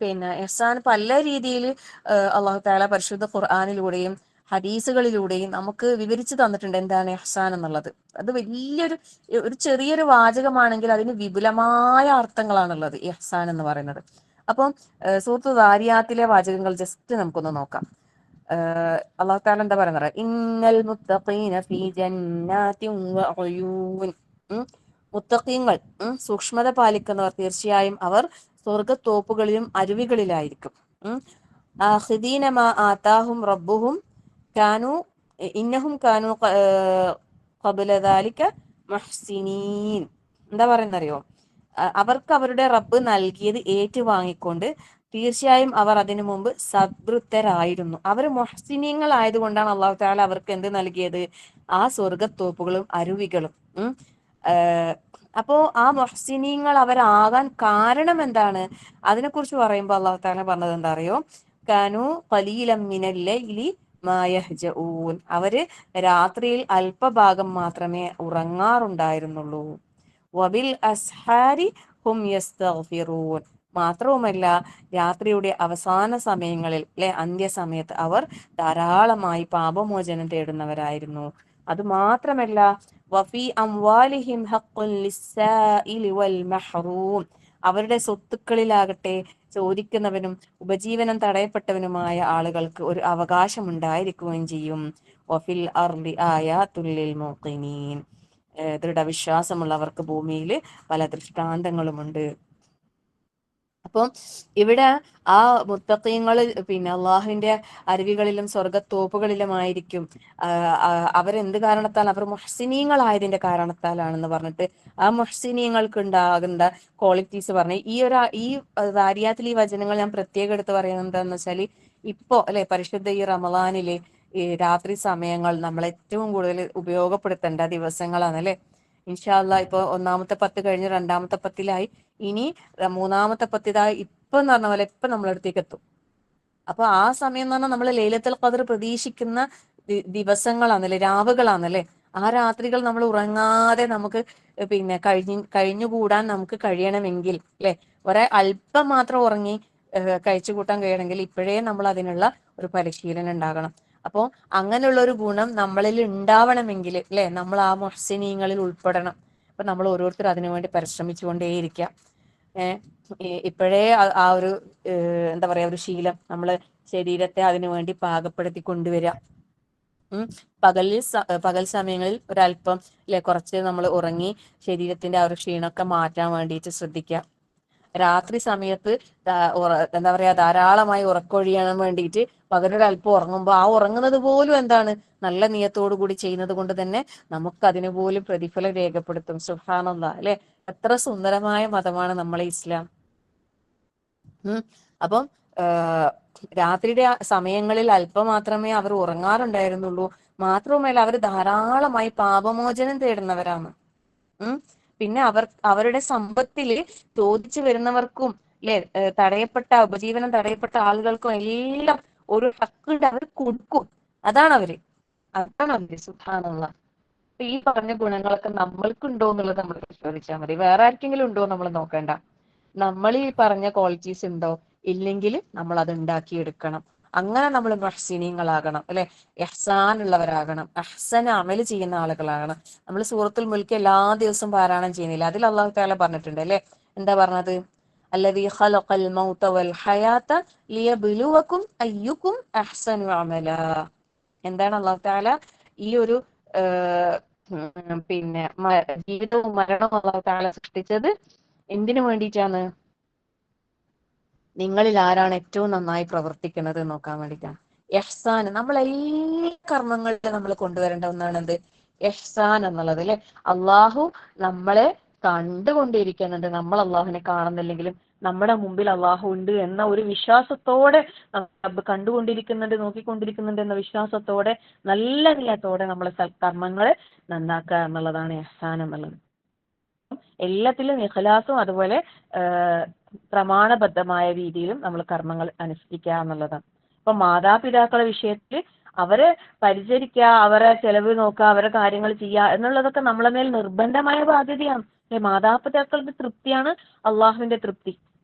പിന്നെ ഇഹ്സാൻ പല രീതിയിൽ അള്ളാഹു തആല പരിശുദ്ധ ഖുർആനിലൂടെയും ഹദീസുകളിലൂടെയും നമുക്ക് വിവരിച്ചു തന്നിട്ടുണ്ട് എന്താണ് ഇഹ്സാൻ എന്നുള്ളത്. അത് ഒരു ചെറിയൊരു വാചകമാണെങ്കിൽ അതിന് വിപുലമായ അർത്ഥങ്ങളാണുള്ളത് ഇഹ്സാൻ എന്ന് പറയുന്നത്. അപ്പം സൂറത്ത് ദാരിയാത്തിലെ വാചകങ്ങൾ ജസ്റ്റ് നമുക്കൊന്ന് നോക്കാം. അള്ളാഹു തആല എന്താ പറയുന്നത്? ഇന്നൽ മുത്തഖീന ഫീ ജന്നാതിൻ വ ഉയൂൻ. മുത്തഖീങ്ങൾ, സൂക്ഷ്മത പാലിക്കുന്നവർ, തീർച്ചയായും അവർ സ്വർഗത്തോപ്പുകളിലും അരുവികളിലായിരിക്കും. ആഖിദീന മാ ആതാഹും റബ്ബുഹും കാനു ഇന്നഹും കാനു ഖബല ദാലിക മുഹ്സിനീൻ. എന്താ പറയുന്നറിയോ? അവർക്ക് അവരുടെ റബ്ബ് നൽകിയത് ഏറ്റുവാങ്ങിക്കൊണ്ട് തീർച്ചയായും അവർ അതിനു മുമ്പ് സദ്വൃത്തരായിരുന്നു. അവർ മുഹ്സിനീങ്ങൾ ആയതുകൊണ്ടാണ് അള്ളാഹു തആല അവർക്ക് എന്ത് നൽകിയത്? ആ സ്വർഗത്തോപ്പുകളും അരുവികളും. അപ്പോ ആ മുഹ്സിനീങ്ങൾ അവരാകാൻ കാരണം എന്താണ്? അതിനെക്കുറിച്ച് പറയുമ്പോൾ അള്ളാഹു തആല പറഞ്ഞത് എന്താ അറിയോ? കാനു ഖലീലം മിനൽ ലൈലി മാ യഹ്ജഊൻ. അവര് രാത്രിയിൽ അല്പഭാഗം മാത്രമേ ഉറങ്ങാറുണ്ടായിരുന്നുള്ളൂ. വബിൽ അസ്ഹാരി ഹും യസ്തഗ്ഫിറൂൻ. മാത്രവുമല്ല, രാത്രിയുടെ അവസാന സമയങ്ങളിൽ അന്ത്യസമയത്ത് അവർ ധാരാളമായി പാപമോചനം തേടുന്നവരായിരുന്നു. അത് മാത്രമല്ല, വഫി അംവാലിഹിം ഹഖ്ഖുൻ ലിസ്സാഇലി വൽ മഹ്റൂം. അവരുടെ സ്വത്തുക്കളിലാകട്ടെ ചോദിക്കുന്നവനും ഉപജീവനം തടയപ്പെട്ടവനുമായ ആളുകൾക്ക് ഒരു അവകാശം ഉണ്ടായിരിക്കുകയും ചെയ്യും. വഫിൽ അർളി ആയാതുൽ ലിൽ മുഖിനീൻ. ദൃഢവിശ്വാസമുള്ളവർക്ക് ഭൂമിയിൽ പല ദൃഷ്ടാന്തങ്ങളുമുണ്ട്. അപ്പം ഇവിടെ ആ മുത്തഖീങ്ങള് പിന്നെ അള്ളാഹുവിന്റെ അരുവികളിലും സ്വർഗത്തോപ്പുകളിലുമായിരിക്കും. അവരെന്ത് കാരണത്താൽ? അവർ മുഹ്സിനീങ്ങളായതിന്റെ കാരണത്താലാണെന്ന് പറഞ്ഞിട്ട് ആ മുഹ്സിനീങ്ങൾക്ക് ഉണ്ടാകേണ്ട ക്വാളിറ്റീസ് പറഞ്ഞ് ഈ ദാരിയാത്തിൽ ഈ വചനങ്ങൾ ഞാൻ പ്രത്യേകം എടുത്ത് പറയുന്നത് എന്താണെന്ന് വെച്ചാൽ, ഇപ്പോ അല്ലെ പരിശുദ്ധ ഈ റമളാനിലെ ഈ രാത്രി സമയങ്ങൾ നമ്മൾ ഏറ്റവും കൂടുതൽ ഉപയോഗപ്പെടുത്തേണ്ട ദിവസങ്ങളാണ് അല്ലെ. ഇൻഷാ അല്ലാഹ് ഇപ്പൊ ഒന്നാമത്തെ പത്ത് കഴിഞ്ഞ് രണ്ടാമത്തെ പത്തിലായി, ഇനി മൂന്നാമത്തെ പത്തിതായി ഇപ്പൊ എന്ന് പറഞ്ഞ പോലെ ഇപ്പൊ നമ്മളടുത്തേക്ക് എത്തും. അപ്പൊ ആ സമയം എന്ന് പറഞ്ഞാൽ നമ്മൾ ലൈലത്തുൽ ഖദ്ർ പ്രതീക്ഷിക്കുന്ന ദിവസങ്ങളാണല്ലേ, രാവുകളാണല്ലേ. ആ രാത്രികൾ നമ്മൾ ഉറങ്ങാതെ നമുക്ക് പിന്നെ കഴിഞ്ഞുകൂടാൻ നമുക്ക് കഴിയണമെങ്കിൽ അല്ലെ, അല്പം മാത്രം ഉറങ്ങി കഴിച്ചു കൂട്ടാൻ കഴിയണമെങ്കിൽ ഇപ്പോഴേ നമ്മൾ അതിനുള്ള ഒരു പരിശീലനം ഉണ്ടാകണം. അപ്പോൾ അങ്ങനെയുള്ള ഒരു ഗുണം നമ്മളിൽ ഉണ്ടാവണമെങ്കിൽ അല്ലെ, നമ്മൾ ആ മുഹ്സിനീങ്ങളിൽ ഉൾപ്പെടണം. അപ്പൊ നമ്മൾ ഓരോരുത്തർ അതിനുവേണ്ടി പരിശ്രമിച്ചുകൊണ്ടേയിരിക്കുക. ഇപ്പോഴേ ആ ഒരു എന്താ പറയാ ഒരു ശീലം നമ്മള് ശരീരത്തെ അതിനു വേണ്ടി പാകപ്പെടുത്തി കൊണ്ടുവരിക. പകൽ സമയങ്ങളിൽ ഒരല്പം അല്ലെ കുറച്ച് നമ്മൾ ഉറങ്ങി ശരീരത്തിന്റെ ആ ഒരു ക്ഷീണമൊക്കെ മാറ്റാൻ വേണ്ടിയിട്ട് ശ്രദ്ധിക്കുക. രാത്രി സമയത്ത് എന്താ പറയാ ധാരാളമായി ഉറക്കൊഴിയാൻ വേണ്ടിയിട്ട് പകലൊരല്പം ഉറങ്ങുമ്പോൾ ആ ഉറങ്ങുന്നത് പോലും എന്താണ് നല്ല നിയത്തോടു കൂടി ചെയ്യുന്നത് കൊണ്ട് തന്നെ നമുക്ക് അതിന് പോലും പ്രതിഫലം രേഖപ്പെടുത്തും. സുബ്ഹാനല്ലാഹ് അല്ലെ, എത്ര സുന്ദരമായ മതമാണ് നമ്മളെ ഇസ്ലാം. അപ്പം രാത്രിയുടെ സമയങ്ങളിൽ അല്പം മാത്രമേ അവർ ഉറങ്ങാറുണ്ടായിരുന്നുള്ളൂ. മാത്രവുമല്ല അവർ ധാരാളമായി പാപമോചനം തേടുന്നവരാണ്. പിന്നെ അവരുടെ സമ്പത്തില് ചോദിച്ചു വരുന്നവർക്കും അല്ലെ, തടയപ്പെട്ട ഉപജീവനം തടയപ്പെട്ട ആളുകൾക്കും എല്ലാം ഒരു ഹക്കുണ്ട്, അവർ കൊടുക്കും. അതാണ് അവര് സുബ്ഹാനല്ലാഹ്. അപ്പൊ ഈ പറഞ്ഞ ഗുണങ്ങളൊക്കെ നമ്മൾക്കുണ്ടോ എന്നുള്ളത് നമ്മൾ പരിശോധിച്ചാൽ മതി. വേറെ ആർക്കെങ്കിലും ഉണ്ടോ നമ്മൾ നോക്കണ്ട. നമ്മൾ ഈ പറഞ്ഞ ക്വാളിറ്റീസ് ഉണ്ടോ, ഇല്ലെങ്കിൽ നമ്മൾ അത് ഉണ്ടാക്കിയെടുക്കണം. അങ്ങനെ നമ്മൾ മുഹ്സിനീങ്ങളാകണം അല്ലെ, ഇഹ്സാൻ ഉള്ളവരാകണം, അഹ്സന അമല് ചെയ്യുന്ന ആളുകളാകണം. നമ്മൾ സൂറത്തുൽ മുൽക്ക് എല്ലാ ദിവസവും പാരായണം ചെയ്യുന്നില്ല, അതിൽ അല്ലാഹു തആല പറഞ്ഞിട്ടുണ്ട് അല്ലെ, എന്താ പറഞ്ഞത്? അല്ലദീ ഖലഖൽ മൗത വൽ ഹയാത ലിയബ്ലുവകും അയ്യുകും അഹ്സനു അമലാ. എന്താണ് അല്ലാഹു തആല ഈ ഒരു പിന്നെ ജീവിതവും മരണവും അല്ലാഹു തആല സൃഷ്ടിച്ചത് എന്തിനു വേണ്ടിയിട്ടാണ്? നിങ്ങളിൽ ആരാണ് ഏറ്റവും നന്നായി പ്രവർത്തിക്കുന്നത് നോക്കാൻ വേണ്ടിയിട്ടാണ്. ഇഹ്സാൻ നമ്മൾ എല്ലാ കർമ്മങ്ങളിലും നമ്മൾ കൊണ്ടുവരേണ്ട ഒന്നാണ് എന്ത്? ഇഹ്സാൻ എന്നുള്ളത് അല്ലെ. അള്ളാഹു നമ്മളെ കണ്ടുകൊണ്ടിരിക്കുന്നുണ്ട്. നമ്മൾ അള്ളാഹുവിനെ കാണുന്നില്ലെങ്കിലും നമ്മുടെ മുമ്പിൽ അള്ളാഹു ഉണ്ട് എന്ന ഒരു വിശ്വാസത്തോടെ, കണ്ടുകൊണ്ടിരിക്കുന്നുണ്ട്, നോക്കിക്കൊണ്ടിരിക്കുന്നുണ്ട് എന്ന വിശ്വാസത്തോടെ നല്ല നിലത്തോടെ നമ്മളെ സൽക്കർമ്മങ്ങളെ നന്നാക്കുക എന്നുള്ളതാണ് ഇഹ്സാൻ എന്നുള്ളത്. എല്ലാത്തിലും ഇഖ്ലാസും അതുപോലെ പ്രമാണബദ്ധമായ രീതിയിലും നമ്മൾ കർമ്മങ്ങൾ അനുഷ്ഠിക്കുക എന്നുള്ളതാണ്. ഇപ്പൊ മാതാപിതാക്കളുടെ വിഷയത്തിൽ അവരെ പരിചരിക്കുക, അവരെ ചെലവ് നോക്കുക, അവരെ കാര്യങ്ങൾ ചെയ്യുക എന്നുള്ളതൊക്കെ നമ്മളെ മേൽ നിർബന്ധമായ ബാധ്യതയാണ്. മാതാപിതാക്കളുടെ തൃപ്തിയാണ് അള്ളാഹുവിന്റെ തൃപ്തി.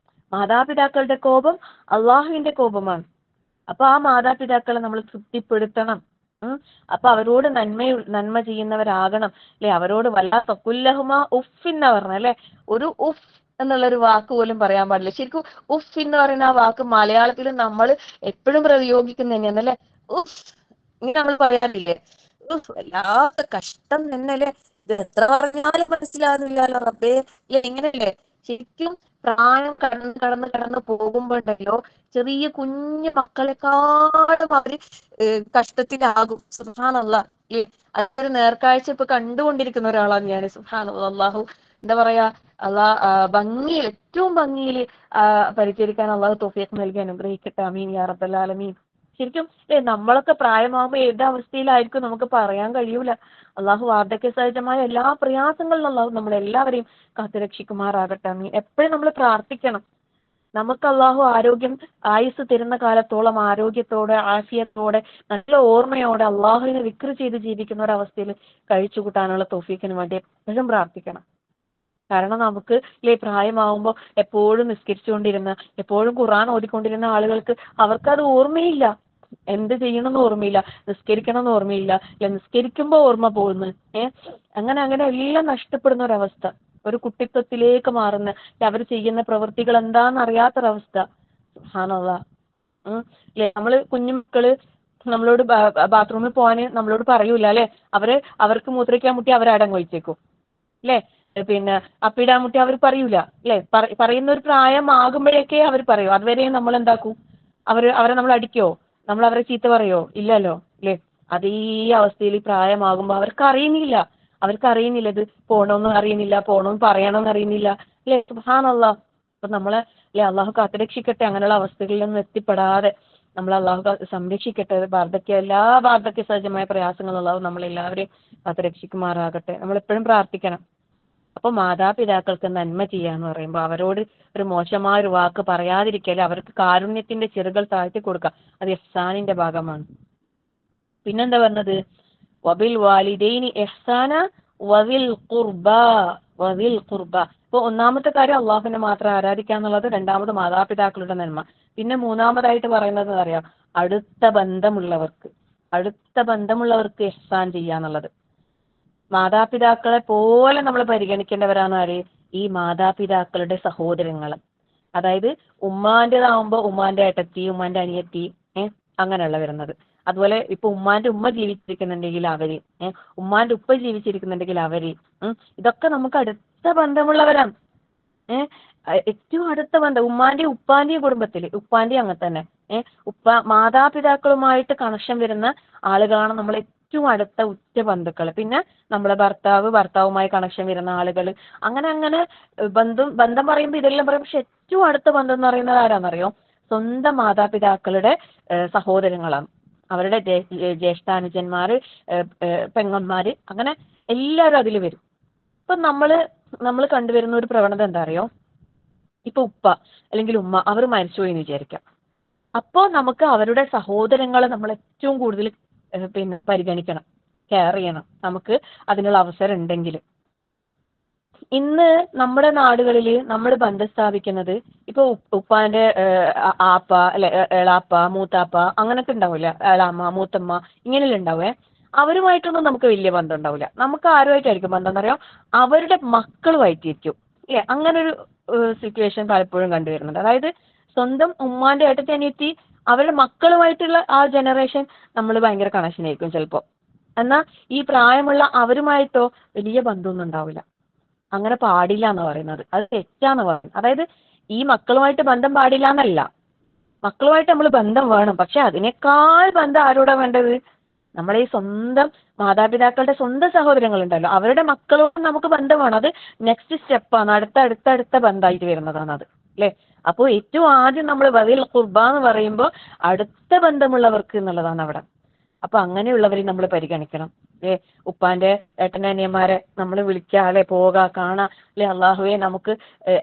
മാതാപിതാക്കളുടെ കോപം അള്ളാഹുവിന്റെ കോപമാണ്. അപ്പൊ ആ മാതാപിതാക്കളെ നമ്മൾ തൃപ്തിപ്പെടുത്തണം. അപ്പൊ അവരോട് നന്മ ചെയ്യുന്നവരാകണം അല്ലെ. അവരോട് വല്ലാത്ത കുല്ലഹുമ ഉഫ് എന്ന് പറഞ്ഞ അല്ലെ, ഒരു ഉഫ് എന്നുള്ളൊരു വാക്ക് പോലും പറയാൻ പാടില്ല. ശരിക്കും ഉഫ് എന്ന് പറയുന്ന ആ വാക്ക് മലയാളത്തിൽ നമ്മൾ എപ്പോഴും പ്രയോഗിക്കുന്ന തന്നെയാണ് അല്ലെ. ഉഫ് ഇങ്ങനെ നമ്മൾ പറയാറില്ലേ? ഉഫ്, വല്ലാത്ത കഷ്ടം തന്നെ അല്ലെ, ഇത് എത്ര പറഞ്ഞാലും മനസ്സിലാകുന്നില്ലല്ലോ റബ്ബേ അല്ലെ, ഇങ്ങനെയല്ലേ? ശരിക്കും പ്രായം കടന്ന് പോകുമ്പോണ്ടല്ലോ ചെറിയ കുഞ്ഞു മക്കളെക്കാളും അവര് കഷ്ടത്തിലാകും. സുബ്ഹാനല്ലാഹ് അല്ലേ. അതൊരു നേർക്കാഴ്ച ഇപ്പൊ കണ്ടുകൊണ്ടിരിക്കുന്ന ഒരാളാണ് ഞാൻ. സുബ്ഹാനല്ലാഹ്. അല്ലാഹു എന്താ പറയാ, ഭംഗിയിൽ ഏറ്റവും ഭംഗിയിൽ പരിചരിക്കാൻ അള്ളാഹു തൗഫീഖ് നൽകി അനുഗ്രഹിക്കട്ടെ. ആമീൻ യാ റബ്ബൽ ആലമീൻ. ശരിക്കും നമ്മളൊക്കെ പ്രായമാകുമ്പോൾ ഏത് അവസ്ഥയിലായിരിക്കും നമുക്ക് പറയാൻ കഴിയൂല. അള്ളാഹു വാർദ്ധക്യ സഹജമായ എല്ലാ പ്രയാസങ്ങളിലും അള്ളാഹു നമ്മളെല്ലാവരെയും കാത്തുരക്ഷിക്കുമാറാകട്ടെ. ആമീൻ. എപ്പോഴും നമ്മൾ പ്രാർത്ഥിക്കണം. നമുക്ക് അള്ളാഹു ആരോഗ്യം ആയുസ് തരുന്ന കാലത്തോളം ആരോഗ്യത്തോടെ ആഫിയത്തോടെ നല്ല ഓർമ്മയോടെ അള്ളാഹുവിനെ വിക്ർ ചെയ്ത് ജീവിക്കുന്ന ഒരവസ്ഥയിൽ കഴിച്ചു കൂട്ടാനുള്ള തൗഫീഖിന് വേണ്ടി എപ്പോഴും പ്രാർത്ഥിക്കണം. കാരണം നമുക്ക് പ്രായമാവുമ്പോൾ എപ്പോഴും നിസ്കരിച്ചുകൊണ്ടിരുന്ന, എപ്പോഴും ഖുർആൻ ഓതിക്കൊണ്ടിരുന്ന ആളുകൾക്ക് അവർക്കത് ഓർമ്മയില്ല. എന്ത് ചെയ്യണമെന്ന് ഓർമ്മയില്ല, നിസ്കരിക്കണമെന്ന് ഓർമ്മയില്ല, നിസ്കരിക്കുമ്പോൾ ഓർമ്മ പോകുന്നു. അങ്ങനെ എല്ലാം നഷ്ടപ്പെടുന്ന ഒരവസ്ഥ, ഒരു കുട്ടിത്വത്തിലേക്ക് മാറുന്ന, അവർ ചെയ്യുന്ന പ്രവൃത്തികൾ എന്താണെന്ന് അറിയാത്തൊരവസ്ഥ. സുബ്ഹാനല്ലാഹ്. നമ്മള് കുഞ്ഞുമക്കള് നമ്മളോട് ബാത്റൂമിൽ പോകാന് നമ്മളോട് പറയൂല അല്ലെ. അവർക്ക് മൂത്രയ്ക്കാൻ മുട്ടി അവർ അടങ്ങ് ഒഴിച്ചേക്കും അല്ലെ. പിന്നെ അപ്പിടാൻ മുട്ടി അവർ പറയൂല അല്ലെ. പറയുന്ന ഒരു പ്രായമാകുമ്പോഴേക്കേ അവർ പറയൂ. അതുവരെ നമ്മൾ എന്താക്കും? അവരെ നമ്മൾ അടിക്കോ? നമ്മൾ അവരെ ചീത്ത പറയോ? ഇല്ലല്ലോ അല്ലെ. അതേ അവസ്ഥയിൽ പ്രായമാകുമ്പോൾ അവർക്ക് അറിയുന്നില്ല ഇത് പോണോന്നും അറിയുന്നില്ല, പോണോന്ന് പറയണമെന്ന് അറിയുന്നില്ല അല്ലെ. സുബ്ഹാനല്ലാഹ്. അപ്പൊ നമ്മളെ അള്ളാഹു കാത്തുരക്ഷിക്കട്ടെ. അങ്ങനെയുള്ള അവസ്ഥകളിൽ ഒന്നും എത്തിപ്പെടാതെ നമ്മൾ അള്ളാഹു സംരക്ഷിക്കട്ടെ. എല്ലാ വാർദ്ധക്യ സഹജമായ പ്രയാസങ്ങളും അള്ളാഹു നമ്മളെല്ലാവരെയും കാത്തുരക്ഷിക്കുമാറാകട്ടെ. നമ്മൾ എപ്പോഴും പ്രാർത്ഥിക്കണം. അപ്പൊ മാതാപിതാക്കൾക്ക് നന്മ ചെയ്യാന്ന് പറയുമ്പോൾ അവരോട് ഒരു മോശമായ ഒരു വാക്ക് പറയാതിരിക്കല്, അവർക്ക് കാരുണ്യത്തിന്റെ ചിറകൾ താഴ്ത്തി കൊടുക്കുക, അത് ഇഹ്സാനിന്റെ ഭാഗമാണ്. പിന്നെന്താ പറഞ്ഞത്? വബിൽ വാലിദൈനി ഇഹ്സാന വദിൽ ഖുർബ വദിൽ ഖുർബ. ഇപ്പൊ ഒന്നാമത്തെ കാര്യം അള്ളാഹുവിനെ മാത്രം ആരാധിക്കുക എന്നുള്ളത്, രണ്ടാമത് മാതാപിതാക്കളുടെ നന്മ, പിന്നെ മൂന്നാമതായിട്ട് പറയുന്നത് അറിയാം, അടുത്ത ബന്ധമുള്ളവർക്ക് ഇഹ്സാൻ ചെയ്യാന്നുള്ളത്. മാതാപിതാക്കളെ പോലെ നമ്മൾ പരിഗണിക്കേണ്ടവരാണ് ആര്? ഈ മാതാപിതാക്കളുടെ സഹോദരങ്ങൾ. അതായത് ഉമ്മാന്റേതാവുമ്പോ ഉമ്മാന്റെ ഏട്ടത്തി, ഉമ്മാന്റെ അനിയത്തി, അങ്ങനെയുള്ള വരുന്നത്. അതുപോലെ ഇപ്പൊ ഉമ്മാന്റെ ഉമ്മ ജീവിച്ചിരിക്കുന്നുണ്ടെങ്കിൽ അവര്, ഉമ്മാന്റെ ഉപ്പ ജീവിച്ചിരിക്കുന്നുണ്ടെങ്കിൽ അവര്, ഇതൊക്കെ നമുക്ക് അടുത്ത ബന്ധമുള്ളവരാണ്. ഏറ്റവും അടുത്ത ബന്ധം ഉമ്മാന്റെയും ഉപ്പാന്റെയും കുടുംബത്തില്, ഉപ്പാന്റെയും അങ്ങനെ തന്നെ. മാതാപിതാക്കളുമായിട്ട് കണക്ഷൻ വരുന്ന ആളുകളാണ് നമ്മൾ ഏറ്റവും അടുത്ത ഉറ്റ ബന്ധുക്കൾ. പിന്നെ നമ്മളെ ഭർത്താവുമായി കണക്ഷൻ വരുന്ന ആളുകൾ, അങ്ങനെ ബന്ധം പറയുമ്പോൾ ഇതെല്ലാം പറയും. പക്ഷെ ഏറ്റവും അടുത്ത ബന്ധം എന്ന് പറയുന്നത് ആരാന്നറിയോ? സ്വന്തം മാതാപിതാക്കളുടെ സഹോദരങ്ങളാണ്. അവരുടെ ജ്യേഷ്ഠാനുജന്മാര്, പെങ്ങന്മാര്, അങ്ങനെ എല്ലാവരും അതിൽ വരും. ഇപ്പൊ നമ്മൾ കണ്ടുവരുന്ന ഒരു പ്രവണത എന്താ അറിയോ? ഇപ്പൊ ഉപ്പ അല്ലെങ്കിൽ ഉമ്മ അവർ മരിച്ചുപോയി എന്ന് വിചാരിക്കാം. അപ്പോ നമുക്ക് അവരുടെ സഹോദരങ്ങളെ നമ്മൾ ഏറ്റവും കൂടുതൽ പരിഗണിക്കണം, കെയർ ചെയ്യണം, നമുക്ക് അതിനുള്ള അവസരം ഉണ്ടെങ്കിൽ. ഇന്ന് നമ്മുടെ നാടുകളിൽ നമ്മൾ ബന്ധം സ്ഥാപിക്കുന്നത് ഇപ്പൊ ഉപ്പാന്റെ ആപ്പ അല്ലെ, എളാപ്പ, മൂത്താപ്പ, അങ്ങനൊക്കെ ഉണ്ടാവില്ല, എളാമ്മ, മൂത്തമ്മ, ഇങ്ങനെയല്ലേ ഉണ്ടാവേ. അവരുമായിട്ടൊന്നും നമുക്ക് വലിയ ബന്ധം ഉണ്ടാവില്ല. നമുക്ക് ആരുമായിട്ടായിരിക്കും ബന്ധം എന്നറിയോ? അവരുടെ മക്കളുമായിട്ടിരിക്കും. അങ്ങനൊരു സിറ്റുവേഷൻ പലപ്പോഴും കണ്ടുവരുന്നുണ്ട്. അതായത് സ്വന്തം ഉമ്മാന്റെ ഏട്ടത്തി, അനിയത്തി, അവരുടെ മക്കളുമായിട്ടുള്ള ആ ജനറേഷൻ നമ്മൾ ഭയങ്കര കണക്ഷൻ ആയിരിക്കും ചിലപ്പോൾ. എന്നാൽ ഈ പ്രായമുള്ള അവരുമായിട്ടോ വലിയ ബന്ധമൊന്നും ഉണ്ടാവില്ല. അങ്ങനെ പാടില്ല എന്ന് പറയുന്നത്, അത് തെറ്റാന്ന് പറയുന്നത്. അതായത് ഈ മക്കളുമായിട്ട് ബന്ധം പാടില്ല എന്നല്ല, മക്കളുമായിട്ട് നമ്മൾ ബന്ധം വേണം. പക്ഷെ അതിനേക്കാൾ ബന്ധം ആരോടാ വേണ്ടത്? നമ്മളെ ഈ സ്വന്തം മാതാപിതാക്കളുടെ സ്വന്തം സഹോദരങ്ങൾ ഉണ്ടല്ലോ, അവരുടെ മക്കളോട് നമുക്ക് ബന്ധം വേണം. അത് നെക്സ്റ്റ് സ്റ്റെപ്പാണ്, അടുത്ത ബന്ധമായിട്ട് വരുന്നതാണ് അത്, അല്ലേ? അപ്പോൾ ഏറ്റവും ആദ്യം നമ്മൾ വദിൽ ഖുർബ എന്ന് പറയുമ്പോൾ അടുത്ത ബന്ധമുള്ളവർക്ക് എന്നുള്ളതാണ് അവിടെ. അപ്പൊ അങ്ങനെയുള്ളവരെ നമ്മൾ പരിഗണിക്കണം. ഉപ്പാന്റെ ഏട്ടന്റെ അനിയന്മാരെ നമ്മൾ വിളിക്കുക, അല്ലെ, പോകാ, കാണാ, അല്ലെ. അള്ളാഹുവെ നമുക്ക്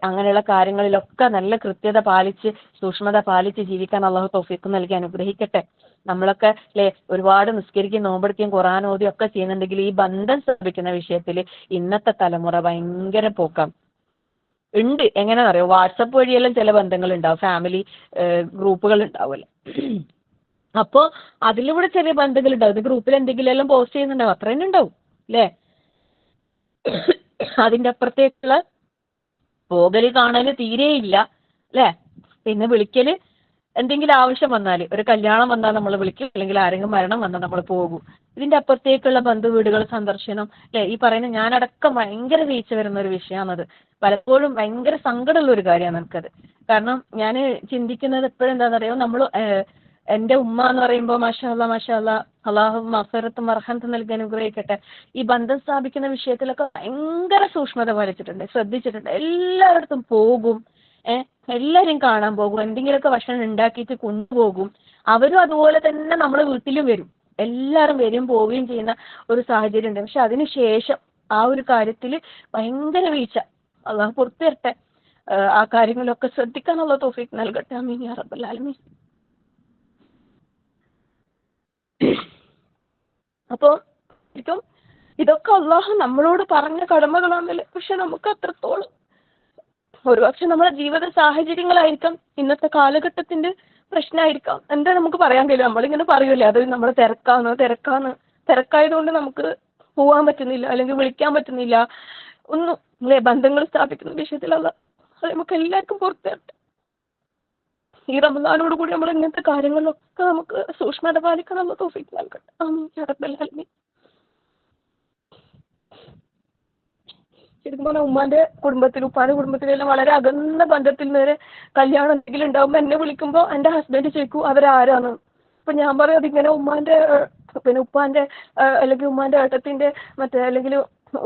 അങ്ങനെയുള്ള കാര്യങ്ങളിലൊക്കെ നല്ല കൃത്യത പാലിച്ച്, സൂക്ഷ്മത പാലിച്ച് ജീവിക്കാൻ അള്ളാഹു തൗഫീഖ് നൽകി അനുഗ്രഹിക്കട്ടെ. നമ്മളൊക്കെ അല്ലെ ഒരുപാട് നിസ്കരിക്കുകയും നോമ്പെടുക്കുകയും ഖുർആൻ ഓതുകയും ഒക്കെ ചെയ്യുന്നുണ്ടെങ്കിൽ ഈ ബന്ധം സ്ഥാപിക്കുന്ന വിഷയത്തിൽ ഇന്നത്തെ തലമുറ ഭയങ്കര പോക്കാം ഉണ്ട്. എങ്ങനെയാണെന്ന് അറിയോ? വാട്സപ്പ് വഴിയെല്ലാം ചില ബന്ധങ്ങൾ ഉണ്ടാവും, ഫാമിലി ഗ്രൂപ്പുകൾ ഉണ്ടാവുമല്ലോ. അപ്പോ അതിലൂടെ ചെറിയ ബന്ധങ്ങൾ ഉണ്ടാവും. ഇത് ഗ്രൂപ്പിൽ എന്തെങ്കിലും എല്ലാം പോസ്റ്റ് ചെയ്യുന്നുണ്ടാവും, അത്ര തന്നെ ഉണ്ടാവും, അല്ലേ? അതിന്റെ അപ്പുറത്തേക്കുള്ള പോകല് കാണല് തീരെയില്ല, അല്ലേ? പിന്നെ വിളിക്കല് എന്തെങ്കിലും ആവശ്യം വന്നാൽ, ഒരു കല്യാണം വന്നാൽ നമ്മൾ വിളിക്കും, അല്ലെങ്കിൽ ആരെങ്കിലും മരണം വന്നാൽ നമ്മൾ പോകും. ഇതിന്റെ അപ്പുറത്തേക്കുള്ള ബന്ധുവീടുകൾ സന്ദർശനം, അല്ലെ, ഈ പറയുന്ന ഞാനടക്കം ഭയങ്കര വീഴ്ച വരുന്ന ഒരു വിഷയമാണത്. പലപ്പോഴും ഭയങ്കര സങ്കടമുള്ള ഒരു കാര്യമാണ് എനിക്കത്. കാരണം ഞാൻ ചിന്തിക്കുന്നത് എപ്പോഴും എന്താണെന്നറിയോ, നമ്മൾ എന്റെ ഉമ്മ എന്ന് പറയുമ്പോൾ മാഷാ അല്ലാ അള്ളാഹു മഗ്ഫിറത്തും മർഹമത്തും നൽകി അനുഗ്രഹിക്കട്ടെ, ഈ ബന്ധം സ്ഥാപിക്കുന്ന വിഷയത്തിലൊക്കെ ഭയങ്കര സൂക്ഷ്മത പാലിച്ചിട്ടുണ്ട്, ശ്രദ്ധിച്ചിട്ടുണ്ട്. എല്ലായിടത്തും പോകും, എല്ലാവരും കാണാൻ പോകും, എന്തെങ്കിലുമൊക്കെ ഭക്ഷണം ഉണ്ടാക്കിയിട്ട് കൊണ്ടുപോകും. അവരും അതുപോലെ തന്നെ നമ്മളെ വീട്ടിലും വരും, എല്ലാവരും വരും പോവുകയും ചെയ്യുന്ന ഒരു സാഹചര്യം ഉണ്ട്. പക്ഷെ അതിനുശേഷം ആ ഒരു കാര്യത്തിൽ ഭയങ്കര വീഴ്ച. അള്ളാഹു പുറത്തു തരട്ടെ, ആ കാര്യങ്ങളൊക്കെ ശ്രദ്ധിക്കാനുള്ള തൗഫീഖ് നൽകട്ടെ. ആമീൻ യാ റബ്ബൽ ആലമീൻ. അപ്പോൾ ഇതൊക്കെ അള്ളാഹു നമ്മളോട് പറഞ്ഞ കടമകളാണല്ലേ. പക്ഷെ നമുക്ക് അത്രത്തോളം ഒരുപക്ഷെ നമ്മുടെ ജീവിത സാഹചര്യങ്ങളായിരിക്കാം, ഇന്നത്തെ കാലഘട്ടത്തിന്റെ പ്രശ്നമായിരിക്കാം, എന്താ നമുക്ക് പറയാൻ കഴിയും. നമ്മളിങ്ങനെ പറയൂലേ, അത് നമ്മൾ തിരക്കായതുകൊണ്ട് നമുക്ക് പോകാൻ പറ്റുന്നില്ല, അല്ലെങ്കിൽ വിളിക്കാൻ പറ്റുന്നില്ല, ഒന്നും, അല്ലേ? ബന്ധങ്ങൾ സ്ഥാപിക്കുന്ന വിഷയത്തിലല്ല, അത് നമുക്ക് എല്ലാവർക്കും പുറത്തു തരട്ടെ. ഈ റമദാനോട് കൂടി നമ്മൾ ഇങ്ങനത്തെ കാര്യങ്ങളിലൊക്കെ നമുക്ക് സൂക്ഷ്മത പാലിക്കണം, തൗഫീഖ് നൽകട്ടെ. ആമീൻ യാ റബ്ബൽ ആലമീൻ. ശരിക്കും പറഞ്ഞാൽ ഉമ്മാന്റെ കുടുംബത്തിലും ഉപ്പാന്റെ കുടുംബത്തിലെല്ലാം വളരെ അകന്ന ബന്ധത്തിൽ നേരെ കല്യാണം എന്തെങ്കിലും ഉണ്ടാകുമ്പോൾ എന്നെ വിളിക്കുമ്പോൾ എൻ്റെ ഹസ്ബൻഡ് ചോദിക്കും അവരാരാണ്. അപ്പൊ ഞാൻ പറയും അതിങ്ങനെ ഉമ്മാന്റെ പിന്നെ ഉപ്പാന്റെ അല്ലെങ്കിൽ ഉമ്മാന്റെ ഏട്ടത്തിന്റെ അല്ലെങ്കിൽ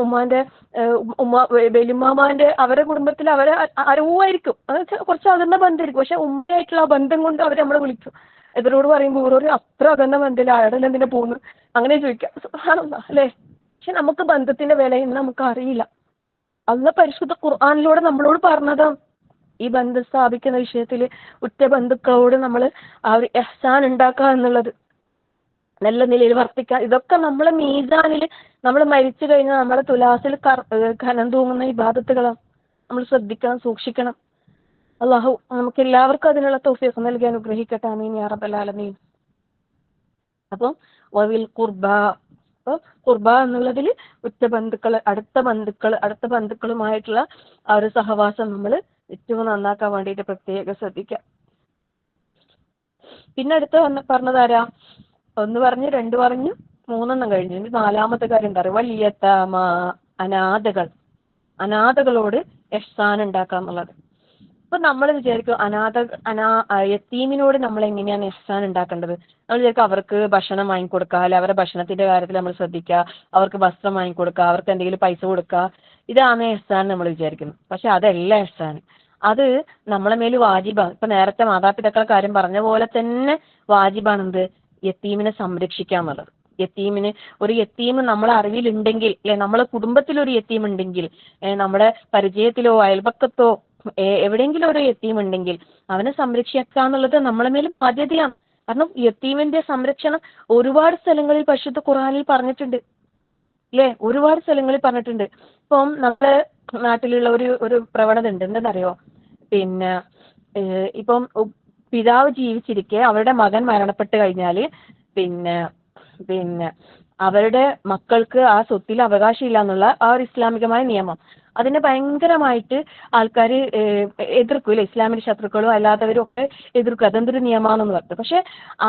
ഉമ്മാന്റെ വലിയമ്മാമാന്റെ അവരെ കുടുംബത്തിൽ അവരെ ആരോ ആയിരിക്കും, അത് കുറച്ച് അകന്ന ബന്ധമായിരിക്കും. പക്ഷെ ഉമ്മയായിട്ടുള്ള ആ ബന്ധം കൊണ്ട് അവർ നമ്മളെ വിളിക്കും. ഇവരോട് പറയുമ്പോൾ ഓരോ അത്ര അകന്ന ബന്ധമില്ല, അയാളെല്ലാം എന്തിനാ പോകുന്നു, അങ്ങനെ ചോദിക്കാം. സുബ്ഹാനല്ലാഹ്, അല്ലേ? പക്ഷെ നമുക്ക് ബന്ധത്തിന്റെ വില ഇന്ന് നമുക്ക് അറിയില്ല. അള്ളാഹ് പരിശുദ്ധ ഖുർആനിലൂടെ നമ്മളോട് പറഞ്ഞതാ ഈ ബന്ധം സ്ഥാപിക്കുന്ന വിഷയത്തിൽ ഉറ്റ ബന്ധുക്കളോട് നമ്മൾ ആ ഒരു ഇഹ്സാൻ ഉണ്ടാക്കുക എന്നുള്ളത്. നല്ല നിലയിൽ വർത്തിക്കാൻ, ഇതൊക്കെ നമ്മളെ മീസാനിൽ നമ്മൾ മരിച്ചു കഴിഞ്ഞാൽ നമ്മളെ തുലാസിൽ ഖനം തൂങ്ങുന്ന ഇബാദത്തുകളാണ്. നമ്മൾ ശ്രദ്ധിക്കണം, സൂക്ഷിക്കണം. അള്ളാഹു നമുക്ക് എല്ലാവർക്കും അതിനുള്ള തൗഫീഖ് നൽകി അനുഗ്രഹിക്കട്ടെ. ആമീൻ യാ റബ്ബൽ ആലമീൻ. അപ്പം വവിൽ ഖുർബ, അപ്പോൾ ഖുർബ എന്നുള്ളതിൽ ഉറ്റ ബന്ധുക്കൾ, അടുത്ത ബന്ധുക്കളുമായിട്ടുള്ള ആ ഒരു സഹവാസം നമ്മൾ ഏറ്റവും നന്നാക്കാൻ വേണ്ടിയിട്ട് പ്രത്യേകം ശ്രദ്ധിക്കാം. പിന്നെ അടുത്ത പറഞ്ഞതാരാ? 1 പറഞ്ഞു, 2 പറഞ്ഞു, 3 കഴിഞ്ഞു. ഇനി 4ാമത്തെ കാര്യം എന്താ പറയുക? വലിയത്താമ, അനാഥകളോട് ഇഹ്സാൻ ഉണ്ടാക്കുക എന്നുള്ളത്. അപ്പൊ നമ്മൾ വിചാരിക്കും യത്തീമിനോട് നമ്മൾ എങ്ങനെയാണ് ഇഹ്സാൻ ഉണ്ടാക്കേണ്ടത്? നമ്മൾ വിചാരിക്കും അവർക്ക് ഭക്ഷണം വാങ്ങിക്കൊടുക്കുക, അല്ലെ അവരുടെ ഭക്ഷണത്തിന്റെ കാര്യത്തിൽ നമ്മൾ ശ്രദ്ധിക്കുക, അവർക്ക് വസ്ത്രം വാങ്ങിക്കൊടുക്കുക, അവർക്ക് എന്തെങ്കിലും പൈസ കൊടുക്കുക, ഇതാണ് ഇഹ്സാൻ നമ്മൾ വിചാരിക്കുന്നു. പക്ഷെ അതല്ല ഇഹ്സാൻ. അത് നമ്മളെ മേൽ വാജിബാണ്. ഇപ്പൊ നേരത്തെ മാതാപിതാക്കളെ കാര്യം പറഞ്ഞ പോലെ തന്നെ വാജിബാണ് എന്ത്? യത്തീമിനെ സംരക്ഷിക്കുക എന്നുള്ളത്. ഒരു യത്തീം നമ്മളെ അറിവിലുണ്ടെങ്കിൽ, അല്ലെ നമ്മളെ കുടുംബത്തിലൊരു യത്തീം ഉണ്ടെങ്കിൽ, നമ്മുടെ പരിചയത്തിലോ അയൽപക്കത്തോ എവിടെയെങ്കിലും ഒരു യത്തീം ഉണ്ടെങ്കിൽ അവനെ സംരക്ഷിക്കുക എന്നുള്ളത് നമ്മളെ മേലും ബാധ്യതയാണ്. കാരണം യത്തീമിന്റെ സംരക്ഷണം ഒരുപാട് സ്ഥലങ്ങളിൽ പരിശുദ്ധ ഖുർആനിൽ പറഞ്ഞിട്ടുണ്ട്, അല്ലേ? ഒരുപാട് സ്ഥലങ്ങളിൽ പറഞ്ഞിട്ടുണ്ട്. ഇപ്പം നമ്മുടെ നാട്ടിലുള്ള ഒരു പ്രവണത ഉണ്ട്. എന്തെന്നറിയോ? പിന്നെ ഇപ്പം പിതാവ് ജീവിച്ചിരിക്കെ അവരുടെ മകൻ മരണപ്പെട്ട് കഴിഞ്ഞാല് പിന്നെ അവരുടെ മക്കൾക്ക് ആ സ്വത്തിൽ അവകാശമില്ല എന്നുള്ള ആ ഒരു ഇസ്ലാമികമായ നിയമം, അതിനെ ഭയങ്കരമായിട്ട് ആൾക്കാർ എതിർക്കും, അല്ലെ? ഇസ്ലാമിന്റെ ശത്രുക്കളും അല്ലാത്തവരും ഒക്കെ എതിർക്കും. അതെന്തൊരു നിയമമാണെന്ന് പറഞ്ഞു. പക്ഷെ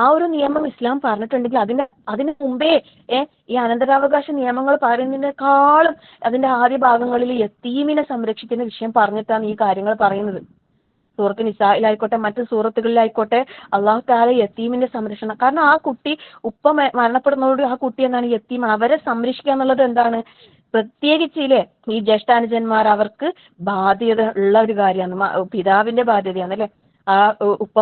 ആ ഒരു നിയമം ഇസ്ലാം പറഞ്ഞിട്ടുണ്ടെങ്കിൽ അതിന് മുമ്പേ ഈ അനന്തരാവകാശ നിയമങ്ങൾ പറയുന്നതിനേക്കാളും അതിന്റെ ആദ്യ ഭാഗങ്ങളിൽ യത്തീമിനെ സംരക്ഷിക്കുന്ന വിഷയം പറഞ്ഞിട്ടാണ് ഈ കാര്യങ്ങൾ പറയുന്നത്. സൂറത്ത് നിസായിലായിക്കോട്ടെ, മറ്റു സൂറത്തുകളിലായിക്കോട്ടെ, അള്ളാഹു തആല യത്തീമിന്റെ സംരക്ഷണം. കാരണം ആ കുട്ടി മരണപ്പെടുന്നതോട് ആ കുട്ടി എന്താണ്? യത്തീം. അവരെ സംരക്ഷിക്കുക എന്നുള്ളത് എന്താണ്? പ്രത്യേകിച്ചില്ലേ ഈ ജ്യേഷ്ഠാനുജന്മാർ, അവർക്ക് ബാധ്യത ഉള്ള ഒരു കാര്യമാണ്, പിതാവിന്റെ ബാധ്യതയാണ്, അല്ലെ? ആ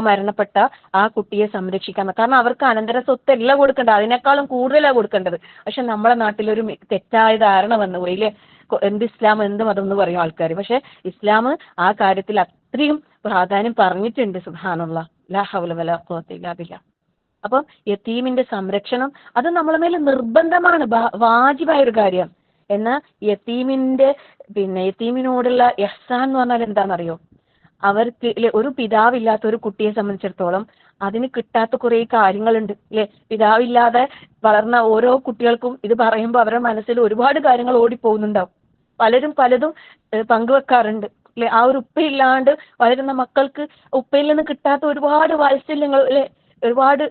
മരണപ്പെട്ട ആ കുട്ടിയെ സംരക്ഷിക്കാൻ. കാരണം അവർക്ക് അനന്തര സ്വത്ത് എല്ലാം കൊടുക്കേണ്ടത്, അതിനേക്കാളും കൂടുതലാണ് കൊടുക്കേണ്ടത്. പക്ഷെ നമ്മളെ നാട്ടിലൊരു തെറ്റായ ധാരണ വന്നു പോയി, അല്ലേ? എന്ത് ഇസ്ലാം, എന്ത് മതം എന്ന് പറയും ആൾക്കാർ. പക്ഷെ ഇസ്ലാം ആ കാര്യത്തിൽ അത്രയും പ്രാധാന്യം പറഞ്ഞിട്ടുണ്ട്. സുബ്ഹാനല്ലാഹ്, ലാ ഹൗല വലാ ഖുവത ഇല്ലാ ബില്ലാഹ്. അപ്പം യത്തീമിന്റെ സംരക്ഷണം അത് നമ്മളെ മേൽ നിർബന്ധമാണ്, വാജിബായ ഒരു കാര്യമാണ്. എന്നാൽ യത്തീമിനോടുള്ള ഇഹ്സാൻ എന്ന് പറഞ്ഞാൽ എന്താണെന്നറിയോ? അവർക്ക് ഒരു പിതാവില്ലാത്ത ഒരു കുട്ടിയെ സംബന്ധിച്ചിടത്തോളം അതിന് കിട്ടാത്ത കുറെ കാര്യങ്ങളുണ്ട്, അല്ലെ? പിതാവില്ലാതെ വളർന്ന ഓരോ കുട്ടികൾക്കും ഇത് പറയുമ്പോൾ അവരുടെ മനസ്സിൽ ഒരുപാട് കാര്യങ്ങൾ ഓടിപ്പോകുന്നുണ്ടാവും. പലതും പങ്കുവെക്കാറുണ്ട്, അല്ലെ? ആ ഒരു ഉപ്പയില്ലാണ്ട് വളരുന്ന മക്കൾക്ക് ഉപ്പയിൽ നിന്ന് കിട്ടാത്ത ഒരുപാട് വാത്സല്യങ്ങൾ, അല്ലെ? ഒരുപാട്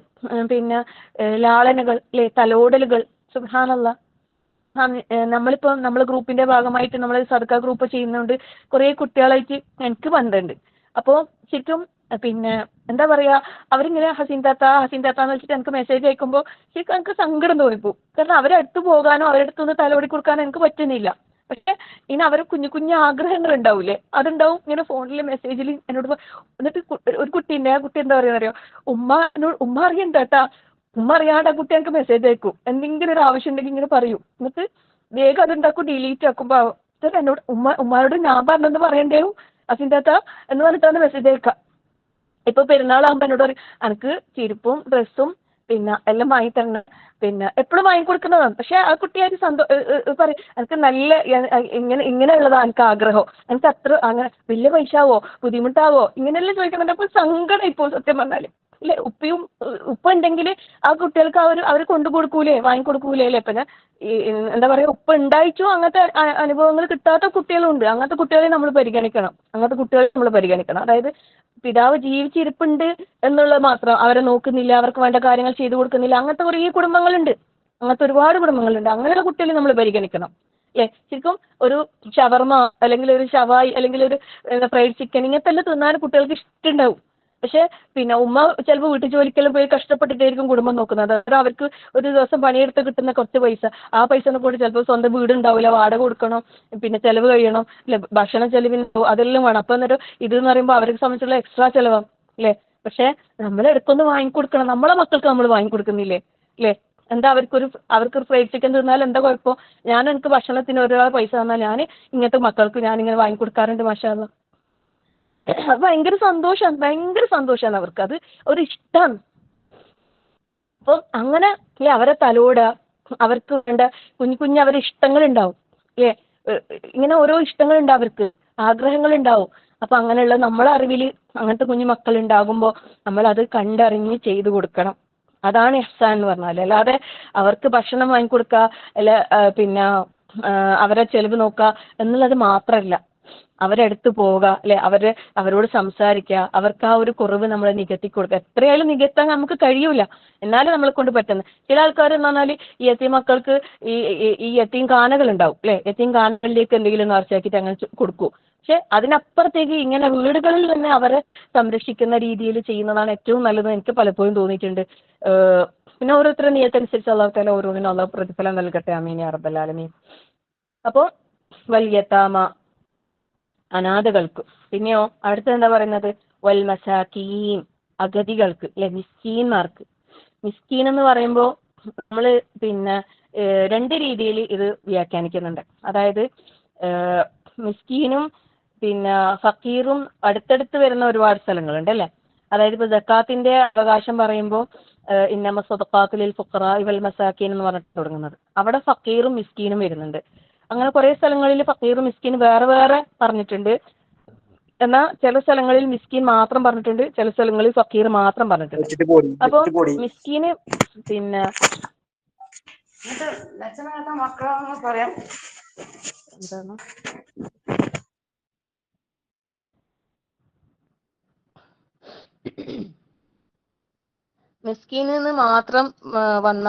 ലാളനകൾ, അല്ലെ? തലോടലുകൾ. സുബ്ഹാനല്ലാഹ്. നമ്മളിപ്പോ നമ്മളെ ഗ്രൂപ്പിന്റെ ഭാഗമായിട്ട് നമ്മൾ സദഖ ഗ്രൂപ്പ് ചെയ്യുന്നതുകൊണ്ട് കുറെ കുട്ടികളായിട്ട് എനിക്ക് ബന്ധമുണ്ട്. അപ്പോൾ ശരിക്കും എന്താ പറയാ, അവരിങ്ങനെ ഹസീൻ താത്ത എന്ന് വെച്ചിട്ട് എനിക്ക് മെസ്സേജ് അയക്കുമ്പോൾ ശരിക്കും എനിക്ക് സങ്കടം തോന്നിപ്പോ. കാരണം അവരടുത്ത് പോകാനോ അവരടുത്ത് ഒന്ന് തലോടി കൊടുക്കാനോ എനിക്ക് പറ്റുന്നില്ല. പക്ഷെ ഇനി അവർ കുഞ്ഞു ആഗ്രഹങ്ങൾ ഉണ്ടാവൂലേ, അതുണ്ടാവും. ഇങ്ങനെ ഫോണിൽ മെസ്സേജിൽ എന്നോട് എന്നിട്ട് ഒരു കുട്ടീൻ്റെ, ആ കുട്ടി എന്താ പറയുക, ഉമ്മ അറിയണ്ടാ, ഉമ്മ അറിയാണ്ട് ആ കുട്ടി എനിക്ക് മെസ്സേജ് അയക്കും. എന്തെങ്കിലും ഒരു ആവശ്യം ഉണ്ടെങ്കിൽ ഇങ്ങനെ പറയും. എന്നിട്ട് വേഗം അതുണ്ടാക്കും, ഡിലീറ്റ് ആക്കുമ്പോ എന്നോട് ഉമ്മാരോട് ഞാൻ പറഞ്ഞെന്ന് പറയണ്ടേവും അസിൻ്റെത്ത എന്ന് പറഞ്ഞിട്ടാണ് മെസ്സേജ് അയക്കുക. ഇപ്പൊ പെരുന്നാളാകുമ്പോൾ എന്നോട് പറയും, എനിക്ക് ചെരുപ്പും ഡ്രസ്സും എല്ലാം വാങ്ങി തരണം, എപ്പോഴും വാങ്ങിക്കൊടുക്കുന്നതാണ്. പക്ഷെ ആ കുട്ടി ആയിട്ട് പറയും, എനിക്ക് നല്ല ഇങ്ങനെയുള്ളതാ എനിക്ക് ആഗ്രഹം, എനിക്ക് അത്ര അങ്ങനെ വലിയ പൈസ ആവോ, ബുദ്ധിമുട്ടാവോ, ഇങ്ങനെയെല്ലാം ചോദിക്കുന്നുണ്ട്. അപ്പൊ സങ്കടം ഇപ്പോൾ സത്യം പറഞ്ഞാല്, ഇല്ലേ? ഉപ്പ ഉണ്ടെങ്കിൽ ആ കുട്ടികൾക്ക് അവർ കൊണ്ടു കൊടുക്കൂലേ, വാങ്ങിക്കൊടുക്കൂലേ, അല്ലേ? ഇപ്പൊ എന്താ പറയാ, ഉപ്പ ഉണ്ടായിട്ടോ അങ്ങനത്തെ അനുഭവങ്ങൾ കിട്ടാത്ത കുട്ടികളും ഉണ്ട്. അങ്ങനത്തെ കുട്ടികളെ നമ്മൾ പരിഗണിക്കണം. അതായത് പിതാവ് ജീവിച്ചിരിപ്പുണ്ട് എന്നുള്ളത് മാത്രം, അവരെ നോക്കുന്നില്ല, അവർക്ക് വേണ്ട കാര്യങ്ങൾ ചെയ്തു കൊടുക്കുന്നില്ല, അങ്ങനത്തെ കുറേ കുടുംബങ്ങളുണ്ട്. അങ്ങനത്തെ ഒരുപാട് കുടുംബങ്ങളുണ്ട്. അങ്ങനെയുള്ള കുട്ടികളെ നമ്മൾ പരിഗണിക്കണം, അല്ലേ? ശരിക്കും ഒരു ഷവർമ അല്ലെങ്കിൽ ഒരു ഷവായി അല്ലെങ്കിൽ ഒരു ഫ്രൈഡ് ചിക്കൻ ഇങ്ങനത്തെ എല്ലാം തിന്നാൻ കുട്ടികൾക്ക് ഇഷ്ടമുണ്ടാവും. പക്ഷെ ഉമ്മ ചിലപ്പോൾ വീട്ടു ജോലിക്കെല്ലാം പോയി കഷ്ടപ്പെട്ടിട്ടായിരിക്കും കുടുംബം നോക്കുന്നത്. അത് അവർക്ക് ഒരു ദിവസം പണിയെടുത്ത് കിട്ടുന്ന കുറച്ച് പൈസ, ആ പൈസ കൂടി ചിലപ്പോൾ സ്വന്തം വീടുണ്ടാവില്ല, വാടക കൊടുക്കണം, ചെലവ് കഴിയണം, അല്ലെ? ഭക്ഷണ ചെലവിന് അതെല്ലാം വേണം. അപ്പൊ എന്നിട്ട് ഇതെന്ന് പറയുമ്പോൾ അവർക്ക് സംബന്ധിച്ചുള്ള എക്സ്ട്രാ ചെലവാണ്, അല്ലേ? പക്ഷെ നമ്മൾ ഇടയ്ക്കൊന്ന് വാങ്ങിക്കൊടുക്കണം. നമ്മളെ മക്കൾക്ക് നമ്മൾ വാങ്ങിക്കൊടുക്കുന്നില്ലേ, അല്ലേ? എന്താ അവർക്കൊരു ഫ്രൈഡ് ചിക്കൻ തിന്നാൽ എന്താ കുഴപ്പം? എനിക്ക് ഭക്ഷണത്തിന് ഒരാൾ പൈസ തന്നാൽ ഞാൻ ഇങ്ങനത്തെ മക്കൾക്ക് ഞാനിങ്ങനെ വാങ്ങിക്കൊടുക്കാറുണ്ട്. മാഷാ അല്ലാഹ്. ഭയങ്കര സന്തോഷമാണ് അവർക്ക്, അത് ഒരു ഇഷ്ടമാണ്. അപ്പം അങ്ങനെ അല്ലെ അവരെ തലോടുക, അവർക്ക് വേണ്ട കുഞ്ഞു കുഞ്ഞു അവരുടെ ഇഷ്ടങ്ങൾ ഉണ്ടാവും അല്ലെ, ഇങ്ങനെ ഓരോ ഇഷ്ടങ്ങൾ ഉണ്ടാവും, അവർക്ക് ആഗ്രഹങ്ങൾ ഉണ്ടാവും. അപ്പൊ അങ്ങനെയുള്ള നമ്മളെ അറിവിൽ അങ്ങനത്തെ കുഞ്ഞു മക്കൾ ഉണ്ടാകുമ്പോൾ നമ്മൾ അത് കണ്ടറിഞ്ഞ് ചെയ്തു കൊടുക്കണം. അതാണ് ഇഹ്സാൻ എന്ന് പറഞ്ഞാൽ. അല്ലാതെ അവർക്ക് ഭക്ഷണം വാങ്ങിക്കൊടുക്കുക, അല്ല പിന്നെ അവരെ ചെലവ് നോക്കുക എന്നുള്ളത് മാത്രമല്ല. അവരെടുത്ത് പോവുക അല്ലെ, അവരോട് സംസാരിക്കുക, അവർക്ക് ആ ഒരു കുറവ് നമ്മൾ നികത്തി കൊടുക്കുക. എത്രയായാലും നികത്താൻ നമുക്ക് കഴിയൂല, എന്നാലും നമ്മളെ കൊണ്ട് പറ്റുന്നത്. ചില ആൾക്കാർ എന്ന് പറഞ്ഞാൽ ഈ യത്തീം മക്കൾക്ക് ഈ യത്തീം ഖാനകൾ ഉണ്ടാവും അല്ലെ, യത്തീം ഖാനകളിലേക്ക് എന്തെങ്കിലും നേർച്ചയാക്കിയിട്ട് അങ്ങനെ കൊടുക്കും. പക്ഷെ അതിനപ്പുറത്തേക്ക് ഇങ്ങനെ വീടുകളിൽ തന്നെ അവരെ സംരക്ഷിക്കുന്ന രീതിയിൽ ചെയ്യുന്നതാണ് ഏറ്റവും നല്ലത് എനിക്ക് പലപ്പോഴും തോന്നിയിട്ടുണ്ട്. പിന്നെ ഓരോരുത്തരുടെ നിയത്തനുസരിച്ച് അള്ളാഹു തആല ഓരോന്നിനും അള്ളാഹു പ്രതിഫലം നൽകട്ടെ. ആമീൻ യാ റബ്ബൽ ആലമീൻ. അപ്പോൾ വൽയതാമ അനാഥകൾക്ക്, പിന്നെയോ അടുത്ത എന്താ പറയുന്നത്, വൽ മസാക്കീൻ അഗതികൾക്ക് അല്ലെ, മിസ്കീന്മാർക്ക്. മിസ്കീൻ എന്ന് പറയുമ്പോൾ നമ്മൾ പിന്നെ രണ്ട് രീതിയിൽ ഇത് വ്യാഖ്യാനിക്കുന്നുണ്ട്. അതായത് മിസ്കീനും പിന്നെ ഫക്കീറും അടുത്തടുത്ത് വരുന്ന ഒരുപാട് സ്ഥലങ്ങളുണ്ട് അല്ലെ. അതായത് ഇപ്പൊ സക്കാത്തിന്റെ അവകാശം പറയുമ്പോൾ ഇന്നമ സ്വദഖാത്തു ലിൽ ഫുഖറാഇ വൽ മസാക്കീൻ എന്ന് പറഞ്ഞിട്ട് തുടങ്ങുന്നത്. അവിടെ ഫക്കീറും മിസ്കീനും വരുന്നുണ്ട്. അങ്ങനെ കുറെ സ്ഥലങ്ങളിൽ ഫക്കീറും മിസ്കീനും വേറെ വേറെ പറഞ്ഞിട്ടുണ്ട്. എന്നാൽ ചില സ്ഥലങ്ങളിൽ മിസ്കീൻ മാത്രം പറഞ്ഞിട്ടുണ്ട്, ചില സ്ഥലങ്ങളിൽ ഫക്കീർ മാത്രം പറഞ്ഞിട്ടുണ്ട്. അപ്പൊ മിസ്കീന് പിന്നെ മക്കളാണെന്ന് പറയാം എന്താണ് മിസ്കീനിൽ നിന്ന് മാത്രം വന്ന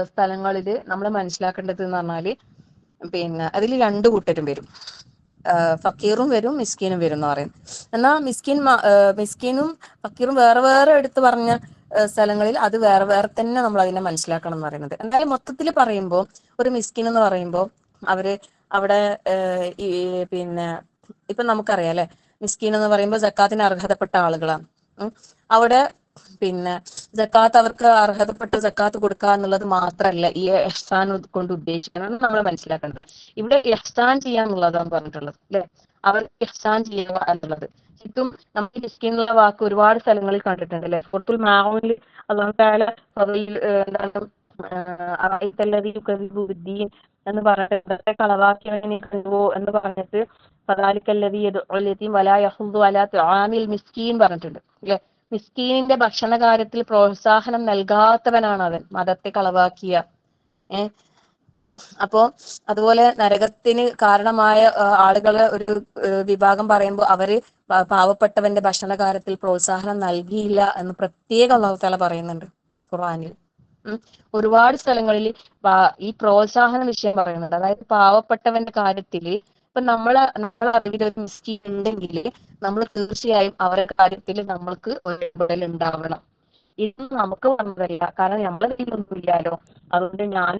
സ്ഥലങ്ങളിൽ നമ്മൾ മനസ്സിലാക്കേണ്ടത് എന്ന് പറഞ്ഞാല് പിന്നെ അതിൽ രണ്ടു കൂട്ടരും വരും, ഫക്കീറും വരും മിസ്കീനും വരും എന്ന് പറയും. എന്നാൽ മിസ്കീനും ഫക്കീറും വേറെ വേറെ എടുത്ത് പറഞ്ഞ സ്ഥലങ്ങളിൽ അത് വേറെ വേറെ തന്നെ നമ്മൾ അതിനെ മനസ്സിലാക്കണം എന്ന് പറയുന്നത്. എന്തായാലും മൊത്തത്തിൽ പറയുമ്പോൾ ഒരു മിസ്കീൻ എന്ന് പറയുമ്പോൾ അവര് അവിടെ ഈ പിന്നെ ഇപ്പൊ നമുക്കറിയാം അല്ലെ, മിസ്കീൻ എന്ന് പറയുമ്പോൾ സക്കാത്തിന് അർഹതപ്പെട്ട ആളുകളാണ്. അവിടെ പിന്നെ സക്കാത്ത് അവർക്ക് അർഹതപ്പെട്ട സക്കാത്ത് കൊടുക്കുക എന്നുള്ളത് മാത്രമല്ല ഈ ഇഹ്സാൻ കൊണ്ട് ഉദ്ദേശിക്കണം നമ്മൾ മനസ്സിലാക്കേണ്ടത്. ഇവിടെ ഇഹ്സാൻ ചെയ്യാന്നുള്ളതാണ് പറഞ്ഞിട്ടുള്ളത് അല്ലെ, അവർ ഇഹ്സാൻ ചെയ്യുക എന്നുള്ളത്. ശരിക്കും നമുക്ക് മിസ്കീൻ എന്നുള്ള വാക്ക് ഒരുപാട് സ്ഥലങ്ങളിൽ കണ്ടിട്ടുണ്ട് അല്ലെ. സൂറത്തുൽ മാഊനിൽ അല്ലാഹു തആല എന്താണ് എന്ന് പറഞ്ഞിട്ട് കളവാക്കിയവനെ കണ്ടുവോ എന്ന് പറഞ്ഞിട്ട് ഫദാലിക്കല്ലദീ യദ്ഉൽ യതീം വലാ യഹുദ്ദു അലാ തുആമിൽ മിസ്കീൻ പറഞ്ഞിട്ടുണ്ട് അല്ലെ. മിസ്കീനിന്റെ ഭക്ഷണ കാര്യത്തിൽ പ്രോത്സാഹനം നൽകാത്തവനാണ് അവൻ, മതത്തെ കളവാക്കിയ. അപ്പോ അതുപോലെ നരകത്തിന് കാരണമായ ആളുകളെ ഒരു വിഭാഗം പറയുമ്പോൾ അവര് പാവപ്പെട്ടവന്റെ ഭക്ഷണ കാര്യത്തിൽ പ്രോത്സാഹനം നൽകിയില്ല എന്ന് പ്രത്യേകം അല്ലാഹു തആല പറയുന്നുണ്ട് ഖുർആനിൽ. ഒരുപാട് സ്ഥലങ്ങളിൽ ഈ പ്രോത്സാഹന വിഷയം പറയുന്നുണ്ട്. അതായത് പാവപ്പെട്ടവന്റെ കാര്യത്തിൽ ഇപ്പൊ നമ്മളെ അറിവിൽ ഒരു മിസ്കീൻ ഉണ്ടെങ്കിൽ നമ്മൾ തീർച്ചയായും അവരുടെ കാര്യത്തിൽ നമ്മൾക്ക് ഒരു ഇടപെടൽ ഉണ്ടാവണം. ഇത് നമുക്ക് വന്നതല്ല, കാരണം നമ്മളെ ഇതിലൊന്നും ഇല്ലല്ലോ, അതുകൊണ്ട് ഞാൻ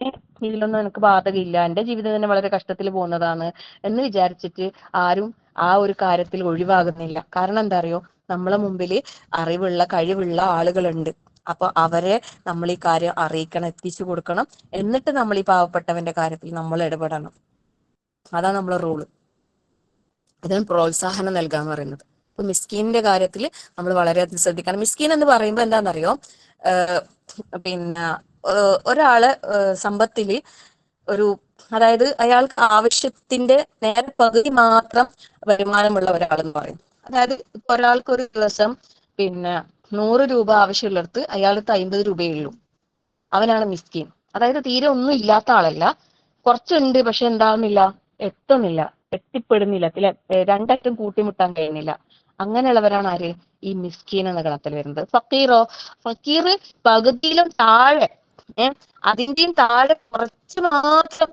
ഇതിലൊന്നും എനിക്ക് ബാധകയില്ല, എന്റെ ജീവിതം തന്നെ വളരെ കഷ്ടത്തിൽ പോകുന്നതാണ് എന്ന് വിചാരിച്ചിട്ട് ആരും ആ ഒരു കാര്യത്തിൽ ഒഴിവാകുന്നില്ല. കാരണം എന്താ അറിയോ, നമ്മളെ മുമ്പിൽ അറിവുള്ള കഴിവുള്ള ആളുകളുണ്ട്. അപ്പൊ അവരെ നമ്മൾ ഈ കാര്യം അറിയിക്കണം, എത്തിച്ചു കൊടുക്കണം. എന്നിട്ട് നമ്മൾ ഈ പാവപ്പെട്ടവന്റെ കാര്യത്തിൽ നമ്മൾ ഇടപെടണം. അതാണ് നമ്മളെ റൂള്. ഇതിന് പ്രോത്സാഹനം നൽകാന്ന് പറയുന്നത്. ഇപ്പൊ മിസ്കീനിന്റെ കാര്യത്തിൽ നമ്മൾ വളരെയധികം ശ്രദ്ധിക്കണം. മിസ്കീൻ എന്ന് പറയുമ്പോൾ എന്താണെന്നറിയോ, പിന്നെ ഒരാള് സമ്പത്തില് ഒരു, അതായത് അയാൾക്ക് ആവശ്യത്തിന്റെ നേരെ പകുതി മാത്രം വരുമാനമുള്ള ഒരാളെന്ന് പറയും. അതായത് ഇപ്പൊ ഒരാൾക്ക് ഒരു ദിവസം പിന്നെ 100 രൂപ ആവശ്യമുള്ളിടത്ത് അയാൾക്ക് 50 രൂപയേ ഉള്ളൂ. അവനാണ് മിസ്കീൻ. അതായത് തീരെ ഒന്നും ഇല്ലാത്ത ആളല്ല, കുറച്ചുണ്ട് പക്ഷെ എന്താവുന്നില്ല, എത്തിപ്പെടുന്നില്ല, രണ്ടറ്റം കൂട്ടിമുട്ടാൻ കഴിയുന്നില്ല. അങ്ങനെയുള്ളവരാണ് ആര്, ഈ മിസ്കീൻ എന്ന ഗണത്തിൽ വരുന്നത്. ഫക്കീർ പകുതിയിലും താഴെ, അതിന്റെയും താഴെ കുറച്ച് മാത്രം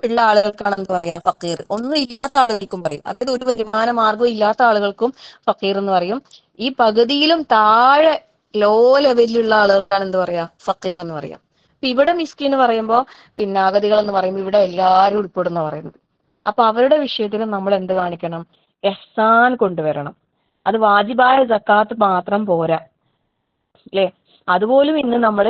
ഉള്ള ആളുകൾക്കാണ് എന്ത് പറയാ ഫക്കീർ. ഒന്നും ഇല്ലാത്ത ആളുകൾക്കും പറയും. അതായത് ഒരു വരുമാന മാർഗം ഇല്ലാത്ത ആളുകൾക്കും ഫക്കീർ എന്ന് പറയും. ഈ പകുതിയിലും താഴെ ലോ ലെവലിലുള്ള ആളുകൾക്കാണ് എന്ത് പറയാ ഫക്കീർ എന്ന് പറയാം. അപ്പൊ ഇവിടെ മിസ്കീൻ എന്ന് പറയുമ്പോൾ പിന്നെ അഗതികൾ എന്ന് പറയുമ്പോൾ ഇവിടെ എല്ലാവരും ഉൾപ്പെടുന്ന പറയുന്നത്. അപ്പൊ അവരുടെ വിഷയത്തിൽ നമ്മൾ എന്ത് കാണിക്കണം, ഇഹ്സാൻ കൊണ്ടുവരണം. അത് വാജിബായ സക്കാത്ത് മാത്രം പോരാ അല്ലെ, അതുപോലും ഇന്ന് നമ്മൾ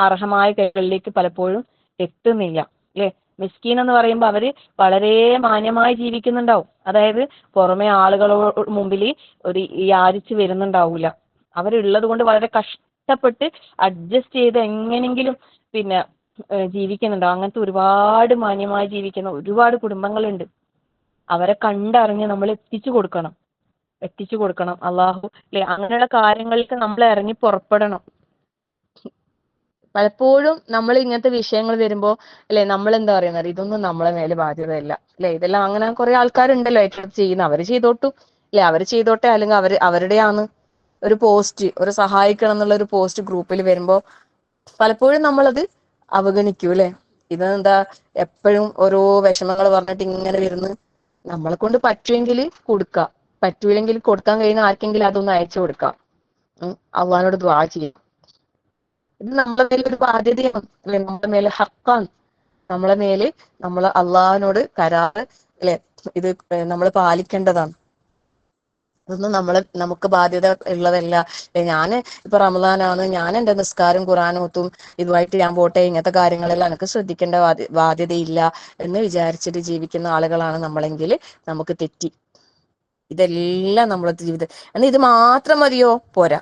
അർഹമായ കൈകളിലേക്ക് പലപ്പോഴും എത്തുന്നില്ല അല്ലെ. മിസ്കീൻ എന്ന് പറയുമ്പോൾ അവര് വളരെ മാന്യമായി ജീവിക്കുന്നുണ്ടാവും. അതായത് പുറമെ ആളുകളോട് മുമ്പിൽ ഒരു യാചിച്ച് വരുന്നുണ്ടാവൂല. അവരുള്ളത് കൊണ്ട് വളരെ കഷ്ടപ്പെട്ട് അഡ്ജസ്റ്റ് ചെയ്ത് എങ്ങനെങ്കിലും പിന്നെ ജീവിക്കുന്നുണ്ടോ? അങ്ങനത്തെ ഒരുപാട് മാന്യമായി ജീവിക്കുന്ന ഒരുപാട് കുടുംബങ്ങളുണ്ട്. അവരെ കണ്ടറിഞ്ഞ് നമ്മൾ എത്തിച്ചു കൊടുക്കണം. അള്ളാഹു അല്ലെ, അങ്ങനെയുള്ള കാര്യങ്ങൾക്ക് നമ്മൾ ഇറങ്ങി പുറപ്പെടണം. പലപ്പോഴും നമ്മൾ ഇങ്ങനത്തെ വിഷയങ്ങൾ വരുമ്പോ അല്ലെ, നമ്മൾ എന്താ പറയുന്നത്, ഇതൊന്നും നമ്മളെ മേലെ ബാധ്യതയല്ല അല്ലെ, ഇതെല്ലാം അങ്ങനെ കുറെ ആൾക്കാരുണ്ടല്ലോ ഏറ്റെടുത്ത് ചെയ്യുന്ന, അവര് ചെയ്തോട്ടു അല്ലെ, അവര് ചെയ്തോട്ടെ, അല്ലെങ്കിൽ അവരുടെയാണ് ഒരു പോസ്റ്റ്, ഒരു സഹായിക്കണം എന്നുള്ള ഒരു പോസ്റ്റ് ഗ്രൂപ്പിൽ വരുമ്പോ പലപ്പോഴും നമ്മളത് അവഗണിക്കൂ അല്ലെ. ഇതെന്താ എപ്പോഴും ഓരോ വിഷമങ്ങൾ പറഞ്ഞിട്ട് ഇങ്ങനെ വരുന്നു. നമ്മളെ കൊണ്ട് പറ്റുമെങ്കിൽ കൊടുക്കാം, പറ്റൂലെങ്കിൽ കൊടുക്കാൻ കഴിയുന്ന ആർക്കെങ്കിലും അതൊന്ന് അയച്ചു കൊടുക്കാം. അള്ളാഹിനോട് ദുആ ചെയ്യും. ഇത് നമ്മുടെ മേലെ ഒരു ബാധ്യതയാണ് അല്ലെ, നമ്മുടെ മേലെ ഹക്കാണ്. നമ്മളെ മേല് നമ്മൾ അള്ളാഹിനോട് കരാറ് അല്ലെ, ഇത് നമ്മൾ പാലിക്കേണ്ടതാണ്. ഇതൊന്നും നമുക്ക് ബാധ്യത ഉള്ളതല്ല. ഞാന് ഇപ്പൊ റമദാനാണ്, ഞാൻ എന്റെ നിസ്കാരം ഖുർആനോത്തും ഇതുമായിട്ട് ഞാൻ പോട്ടെ, ഇങ്ങനത്തെ കാര്യങ്ങളെല്ലാം എനിക്ക് ശ്രദ്ധിക്കേണ്ട ബാധ്യതയില്ല എന്ന് വിചാരിച്ചിട്ട് ജീവിക്കുന്ന ആളുകളാണ് നമ്മളെങ്കിൽ നമുക്ക് തെറ്റി. ഇതെല്ലാം നമ്മളെ ജീവിതം എന്നാൽ ഇത് മാത്രം മതിയോ? പോരാ.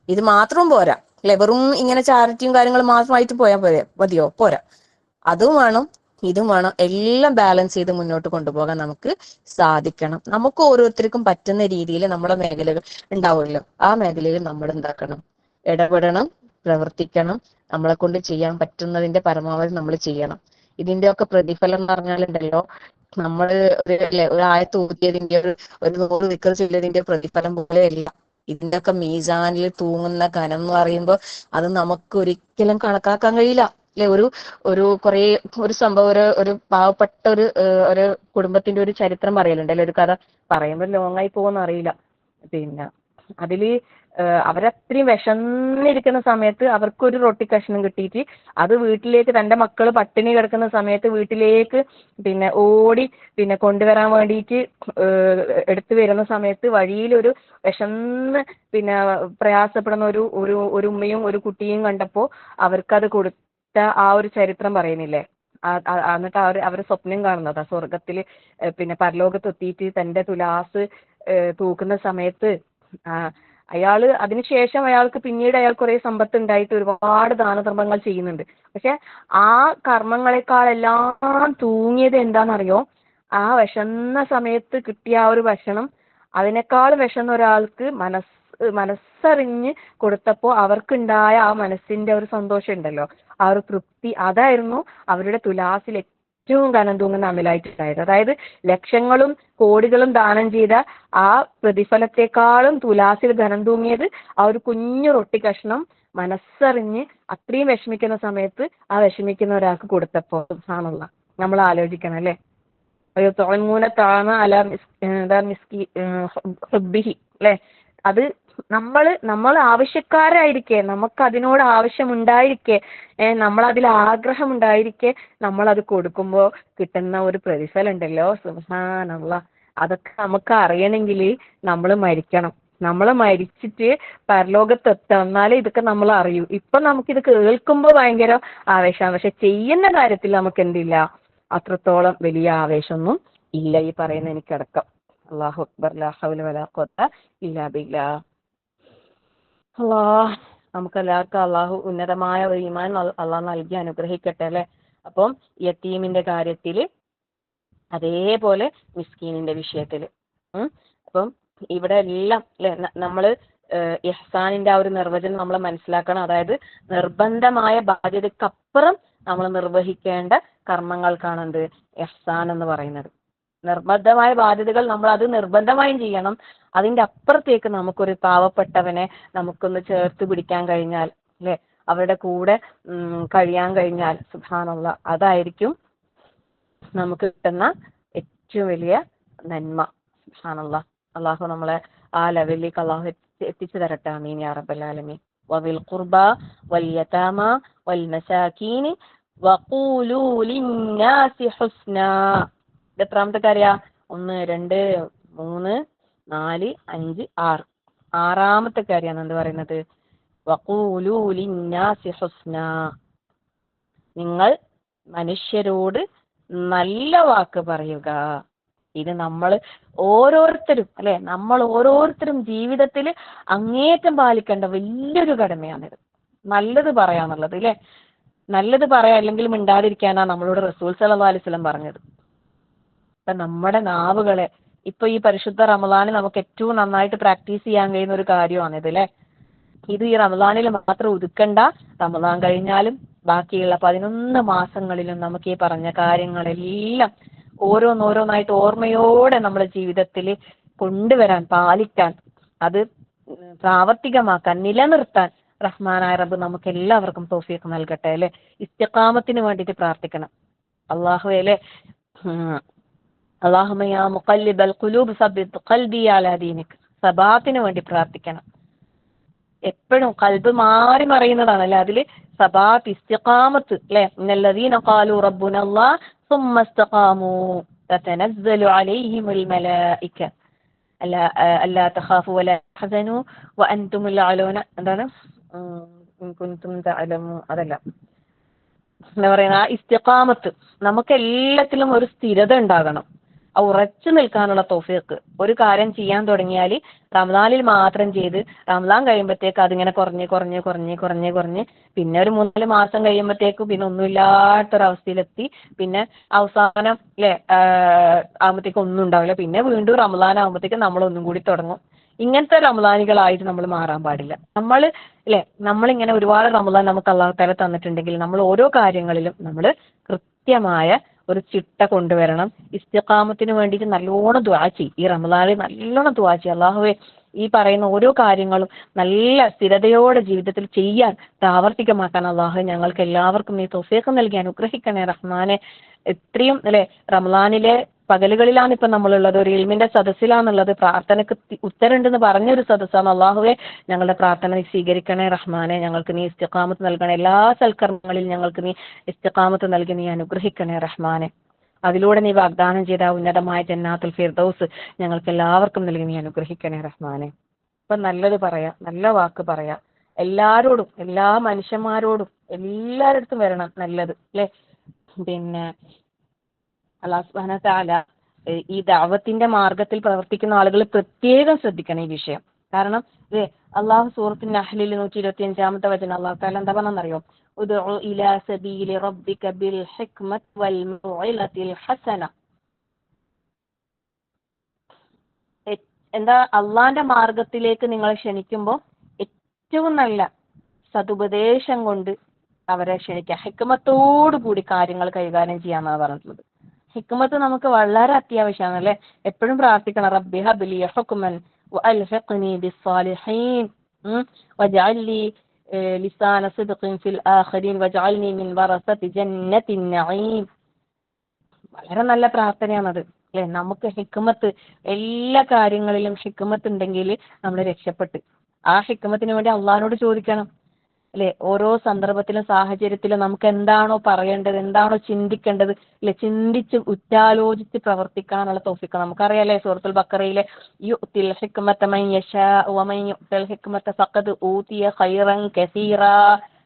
ഇത് മാത്രവും പോരാ അല്ലെ, വെറും ഇങ്ങനെ ചാരിറ്റിയും കാര്യങ്ങളും മാത്രമായിട്ട് മതിയോ? പോരാ. അതും വേണം, ഇതും വേണം. എല്ലാം ബാലൻസ് ചെയ്ത് മുന്നോട്ട് കൊണ്ടുപോകാൻ നമുക്ക് സാധിക്കണം. നമുക്ക് ഓരോരുത്തർക്കും പറ്റുന്ന രീതിയിൽ നമ്മുടെ മേഖലകൾ ഉണ്ടാവുമല്ലോ, ആ മേഖലയിൽ നമ്മൾ എന്താക്കണം, ഇടപെടണം, പ്രവർത്തിക്കണം. നമ്മളെ കൊണ്ട് ചെയ്യാൻ പറ്റുന്നതിന്റെ പരമാവധി നമ്മൾ ചെയ്യണം. ഇതിന്റെ ഒക്കെ പ്രതിഫലം എന്ന് പറഞ്ഞാലുണ്ടല്ലോ, നമ്മള് ഒരു ആയത്ത് ഊതിയതിന്റെ ഒരു 100 ദിക്ർ ചൊല്ലിയതിന്റെ പ്രതിഫലം പോലെയല്ല. ഇതിന്റെ ഒക്കെ മീസാനിൽ തൂങ്ങുന്ന കനം എന്ന് പറയുമ്പോൾ അത് നമുക്ക് ഒരിക്കലും കണക്കാക്കാൻ കഴിയില്ല അല്ലെ. ഒരു സംഭവം, ഒരു പാവപ്പെട്ട ഒരു കുടുംബത്തിന്റെ ഒരു ചരിത്രം പറയലുണ്ടല്ലോ, ഒരു കഥ പറയുമ്പോൾ ലോങ് ആയി പോകുമെന്ന് അറിയില്ല. പിന്നെ അതില് അവരത്രയും വിശന്നിരിക്കുന്ന സമയത്ത് അവർക്കൊരു റൊട്ടി കഷ്ണം കിട്ടിയിട്ട് അത് വീട്ടിലേക്ക്, തന്റെ മക്കള് പട്ടിണി കിടക്കുന്ന സമയത്ത് വീട്ടിലേക്ക് പിന്നെ ഓടി പിന്നെ കൊണ്ടുവരാൻ വേണ്ടിയിട്ട് എടുത്തു വരുന്ന സമയത്ത് വഴിയിൽ ഒരു വിശന്ന് പിന്നെ പ്രയാസപ്പെടുന്ന ഒരു ഉമ്മയും ഒരു കുട്ടിയും കണ്ടപ്പോ അവർക്കത് കൊടുത്ത ആ ഒരു ചരിത്രം പറയുന്നില്ലേ. എന്നിട്ട് അവർ സ്വപ്നം കാണുന്നതാ, സ്വർഗത്തില് പിന്നെ പരലോകത്ത് എത്തിയിട്ട് തന്റെ തുലാസ് തൂക്കുന്ന സമയത്ത് അയാള് അതിനുശേഷം അയാൾക്ക് പിന്നീട് കുറെ സമ്പത്ത് ഉണ്ടായിട്ട് ഒരുപാട് ദാനധർമ്മങ്ങൾ ചെയ്യുന്നുണ്ട്. പക്ഷെ ആ കർമ്മങ്ങളെക്കാളെല്ലാം തൂങ്ങിയത് എന്താണെന്നറിയോ? ആ വിശന്ന സമയത്ത് കിട്ടിയ ആ ഒരു ഭക്ഷണം, അതിനേക്കാൾ വിശന്ന ഒരാൾക്ക് മനസ്സറിഞ്ഞ് കൊടുത്തപ്പോ അവർക്കുണ്ടായ ആ മനസ്സിന്റെ ഒരു സന്തോഷം ഉണ്ടല്ലോ, ആ ഒരു തൃപ്തി, അതായിരുന്നു അവരുടെ തുലാസിൽ ഏറ്റവും കനം തൂങ്ങുന്ന അമലായിട്ടുണ്ടായത്. അതായത് ലക്ഷങ്ങളും കോടികളും ദാനം ചെയ്ത ആ പ്രതിഫലത്തെക്കാളും തുലാസിൽ ഘനം തൂങ്ങിയത് ആ ഒരു കുഞ്ഞു റൊട്ടി കഷ്ണം മനസ്സറിഞ്ഞ് അത്രയും വിഷമിക്കുന്ന സമയത്ത് ആ വിഷമിക്കുന്ന ഒരാൾക്ക് കൊടുത്തപ്പോ. സുബ്ഹാനല്ലാഹ്, നമ്മൾ ആലോചിക്കണം അല്ലെ. അല്ലെ, അത് നമ്മൾ ആവശ്യക്കാരായിരിക്കെ, നമുക്ക് അതിനോട് ആവശ്യമുണ്ടായിരിക്കെ, നമ്മൾ അതിൽ ആഗ്രഹം ഉണ്ടായിരിക്കെ നമ്മൾ അത് കൊടുക്കുമ്പോ കിട്ടുന്ന ഒരു പ്രതിഫലം ഉണ്ടല്ലോ, സുബ്ഹാനല്ലാഹ്. അതൊക്കെ നമുക്ക് അറിയണമെങ്കിൽ നമ്മൾ മരിക്കണം. നമ്മൾ മരിച്ചിട്ട് പരലോകത്തെത്തണം, എന്നാലേ ഇതൊക്കെ നമ്മൾ അറിയൂ. ഇപ്പൊ നമുക്കിത് കേൾക്കുമ്പോ ഭയങ്കര ആവേശമാണ്, പക്ഷെ ചെയ്യുന്ന കാര്യത്തിൽ നമുക്ക് എന്തില്ല, അത്രത്തോളം വലിയ ആവേശമൊന്നും ഇല്ല. ഈ പറയുന്ന എനിക്കടക്കം. അല്ലാഹു അക്ബർ, ലാ ഹൗല വലാ ഖുവത ഇല്ലാ ബില്ലാഹ്. അല്ലാഹ്, നമുക്കെല്ലാവർക്കും അള്ളാഹു ഉന്നതമായ ഒരു ഈമാൻ അള്ളാഹ് നൽകി അനുഗ്രഹിക്കട്ടെ അല്ലെ. അപ്പം യതീമിന്റെ കാര്യത്തില്, അതേപോലെ മിസ്കീനിന്റെ വിഷയത്തില്. അപ്പം ഇവിടെ എല്ലാം അല്ലെ, നമ്മള് ഇഹ്സാനിന്റെ ആ ഒരു നിർവചനം നമ്മൾ മനസ്സിലാക്കണം. അതായത് നിർബന്ധമായ ബാധ്യതക്കപ്പുറം നമ്മൾ നിർവഹിക്കേണ്ട കർമ്മങ്ങൾക്കാണ് എന്ത്, ഇഹ്സാൻ എന്ന് പറയുന്നത്. നിർബന്ധമായ ബാധ്യതകൾ നമ്മൾ അത് നിർബന്ധമായും ചെയ്യണം. അതിന്റെ അപ്പുറത്തേക്ക് നമുക്കൊരു പാവപ്പെട്ടവനെ നമുക്കൊന്ന് ചേർത്ത് പിടിക്കാൻ കഴിഞ്ഞാൽ അല്ലെ, അവരുടെ കൂടെ കഴിയാൻ കഴിഞ്ഞാൽ, സുബ്ഹാനല്ലാഹ്, അതായിരിക്കും നമുക്ക് കിട്ടുന്ന ഏറ്റവും വലിയ നന്മ. സുബ്ഹാനല്ലാഹ്, അള്ളാഹു നമ്മളെ ആ ലെവലിലേക്ക് അള്ളാഹു എത്തിച്ചു തരട്ടെ. ആമീൻ യാ റബ്ബൽ ആലമീൻ. വദിൽ ഖുർബ വൽ യതാമ വൽ മസാകീൻ വഖൂലൂ ലിന്നാസി ഹുസ്നാ. എത്രാമത്തെ കാര്യ? 1 2 3 4 5 6. ആറാമത്തെ കാര്യമാണ് എന്ത് പറയുന്നത്? വഖൂലൂ ലിന്നാസി ഹുസ്നാ. നിങ്ങൾ മനുഷ്യരോട് നല്ല വാക്ക് പറയുക. ഇത് നമ്മൾ ഓരോരുത്തരും അല്ലെ, നമ്മൾ ഓരോരുത്തരും ജീവിതത്തിൽ അങ്ങേറ്റം പാലിക്കേണ്ട വലിയൊരു കടമയാണിത്. നല്ലത് പറയാന്നുള്ളത് അല്ലെ. നല്ലത് പറയാ അല്ലെങ്കിൽ മിണ്ടാതിരിക്കാനാ നമ്മളോട് റസൂൽ സല്ലല്ലാഹു അലൈഹി വസല്ലം പറഞ്ഞത്. അപ്പൊ നമ്മുടെ നാവുകളെ ഇപ്പൊ ഈ പരിശുദ്ധ റമദാന് നമുക്ക് ഏറ്റവും നന്നായിട്ട് പ്രാക്ടീസ് ചെയ്യാൻ കഴിയുന്ന ഒരു കാര്യമാണിത് അല്ലെ. ഇത് ഈ റമദാനിൽ മാത്രം ഒതുക്കണ്ട, റമദാൻ കഴിഞ്ഞാലും ബാക്കിയുള്ള 11 മാസങ്ങളിലും നമുക്ക് ഈ പറഞ്ഞ കാര്യങ്ങളെല്ലാം ഓരോന്നോരോന്നായിട്ട് ഓർമ്മയോടെ നമ്മുടെ ജീവിതത്തിൽ കൊണ്ടുവരാൻ, പാലിക്കാൻ, അത് പ്രാവർത്തികമാക്കാൻ, നിലനിർത്താൻ റഹ്മാനായ റബ്ബ് നമുക്ക് എല്ലാവർക്കും തൗഫീഖ് നൽകട്ടെ അല്ലെ. ഇസ്തിഖാമത്തിന് വേണ്ടിയിട്ട് പ്രാർത്ഥിക്കണം. അള്ളാഹുവേ അല്ലെ, അല്ലാഹുമ്മ യാ മുഖല്ലിബൽ ഖുലൂബ് സബ്ബിത് ഖൽബി അലാ ദീനിക്, സബാത്തിന് വേണ്ടി പ്രാർത്ഥിക്കണം. എപ്പോഴും കൽബ് മാറി മറിയുന്നതാണ് അല്ലെ. അതില് സബാത്ത്, ഇസ്തിഖാമത്ത് അല്ലെ. ഇന്നല്ലദീന ഖാലു റബ്ബുനല്ലാഹ് സുമ്മ ഇസ്തഖാമു തതനസ്സലു അലൈഹിമുൽ മലായിക അല്ലാ തഖാഫു വലാ തഹ്സനു വഅൻതുമുൽ അലൂന. എന്താണ് കുൻതും തഅലമു, അതല്ല എന്താ പറയുന്ന ആ ഇസ്തിഖാമത്ത്. നമുക്ക് എല്ലാത്തിലും ഒരു സ്ഥിരത ഉണ്ടാകണം, ഉറച്ചു നിൽക്കാനുള്ള തൗഫീഖ്. ഒരു കാര്യം ചെയ്യാൻ തുടങ്ങിയാൽ റമദാനിൽ മാത്രം ചെയ്ത് റമദാൻ കഴിയുമ്പോഴത്തേക്ക് അതിങ്ങനെ കുറഞ്ഞ് പിന്നെ ഒരു 3-4 മാസം കഴിയുമ്പോഴത്തേക്ക് പിന്നെ ഒന്നുമില്ലാത്തൊരവസ്ഥയിലെത്തി. പിന്നെ അവസാനം അല്ലെ ആകുമ്പോഴത്തേക്ക് ഒന്നും ഉണ്ടാവില്ല. പിന്നെ വീണ്ടും റമദാൻ ആകുമ്പോഴത്തേക്ക് നമ്മൾ ഒന്നും കൂടി തുടങ്ങും. ഇങ്ങനത്തെ റമദാനികളായിട്ട് നമ്മൾ മാറാൻ പാടില്ല. നമ്മൾ അല്ലെ, നമ്മളിങ്ങനെ ഒരുപാട് റമദാൻ നമുക്ക് അല്ലാഹു തആല തന്നിട്ടുണ്ടെങ്കിൽ നമ്മൾ ഓരോ കാര്യങ്ങളിലും നമ്മൾ കൃത്യമായ ഒരു ചിട്ട കൊണ്ടുവരണം. ഇസ്തിഖാമത്തിന് വേണ്ടിയിട്ട് നല്ലോണം ദുആ ചെയ്യും. ഈ റമദാനിൽ നല്ലോണം ദുആ ചെയ്യും. അല്ലാഹുവേ, ഈ പറയുന്ന ഓരോ കാര്യങ്ങളും നല്ല സ്ഥിരതയോടെ ജീവിതത്തിൽ ചെയ്യാൻ, പ്രാവർത്തികമാക്കാൻ അല്ലാഹു ഞങ്ങൾക്ക് എല്ലാവർക്കും നീ തൗഫീഖ് നൽകി അനുഗ്രഹിക്കണേ റഹ്മാനെ. എത്രയും അല്ലെ റമദാനിലെ പകലുകളിലാണ് ഇപ്പൊ നമ്മളുള്ളത്, ഒരു ഇൽമിന്റെ സദസ്സിലാണുള്ളത്, പ്രാർത്ഥനക്ക് ഉത്തരമുണ്ടെന്ന് പറഞ്ഞൊരു സദസ്സാണ്. അല്ലാഹുവേ, ഞങ്ങളുടെ പ്രാർത്ഥന സ്വീകരിക്കണേ റഹ്മാനെ. ഞങ്ങൾക്ക് നീ ഇസ്തിഖാമത്ത് നൽകണേ. എല്ലാ സൽക്കർമ്മങ്ങളിൽ ഞങ്ങൾക്ക് നീ ഇസ്തിഖാമത്ത് നൽകി നീ അനുഗ്രഹിക്കണേ റഹ്മാനെ. അതിലൂടെ നീ വാഗ്ദാനം ചെയ്ത ഉന്നതമായ ജന്നാത്തുൽ ഫിർദൗസ് ഞങ്ങൾക്ക് എല്ലാവർക്കും നൽകി നീ അനുഗ്രഹിക്കണേ റഹ്മാനെ. ഇപ്പൊ നല്ലത് പറയാ, നല്ല വാക്ക് പറയാ, എല്ലാരോടും, എല്ലാ മനുഷ്യന്മാരോടും എല്ലാരടുത്തും വരണം നല്ലത് അല്ലെ. പിന്നെ അല്ലാഹു സുബ്ഹാനഹു തആല ഈ ദഅവത്തിന്റെ മാർഗത്തിൽ പ്രവർത്തിക്കുന്ന ആളുകൾ പ്രത്യേകം ശ്രദ്ധിക്കണം ഈ വിഷയം. കാരണം അള്ളാഹു സൂറത്തുൻ നഹ്ലിൽ 125-ാമത്തെ വചനം അല്ലാഹു തആല എന്താ പറഞ്ഞറിയോ? ഉദ്ഉ ഇലാ സബീലി റബ്ബിക ബിൽ ഹിക്മത്തി വൽ മൗഇലത്തിൽ ഹസന. എന്താ, അള്ളാന്റെ മാർഗത്തിലേക്ക് നിങ്ങളെ ക്ഷണിക്കുമ്പോൾ ഏറ്റവും നല്ല സതുപദേശം കൊണ്ട് അവരെ ക്ഷണിക്കുക. ഹിക്മത്തോടു കൂടി കാര്യങ്ങൾ കൈകാര്യം ചെയ്യാന്നാണ് പറഞ്ഞിട്ടുള്ളത്. ഹിക്മത്ത് നമുക്ക് വളരെ അത്യാവശ്യമാണ് അല്ലെ. എപ്പോഴും പ്രാർത്ഥിക്കണം, റബ്ബി ഹബ്ലി ഹുക്മൻ വഅൽഹിഖ്നി ബിസ്സാലിഹീൻ വജഅൽനി ലിസാന സിദ്ഖിൻ ഫിൽ ആഖിരീൻ വജഅൽനി മിൻ വറസതി ജന്നത്തിൻ നഈം. വളരെ നല്ല പ്രാർത്ഥനയാണത് അല്ലെ. നമുക്ക് ഹിക്മത്ത്, എല്ലാ കാര്യങ്ങളിലും ഹിക്മത്ത് ഉണ്ടെങ്കിൽ നമ്മൾ രക്ഷപ്പെട്ട്. ആ ഹിക്മത്തിന് വേണ്ടി അള്ളാഹിനോട് ചോദിക്കണം അല്ലെ. ഓരോ സന്ദർഭത്തിലും സാഹചര്യത്തിലും നമുക്ക് എന്താണോ പറയേണ്ടത്, എന്താണോ ചിന്തിക്കേണ്ടത് അല്ലെ, ചിന്തിച്ച് ഉറ്റാലോചിച്ച് പ്രവർത്തിക്കാനുള്ള തൗഫീഖ് നമുക്കറിയാലേ. സൂറത്തുൽ ബഖറയിലെ യുഅ്തിൽ ഹിക്മത മൻ യശാ വമൻ യുഅ്തൽ ഹിക്മത ഫഖദ് ഊതിയ ഖൈറൻ കസീറാ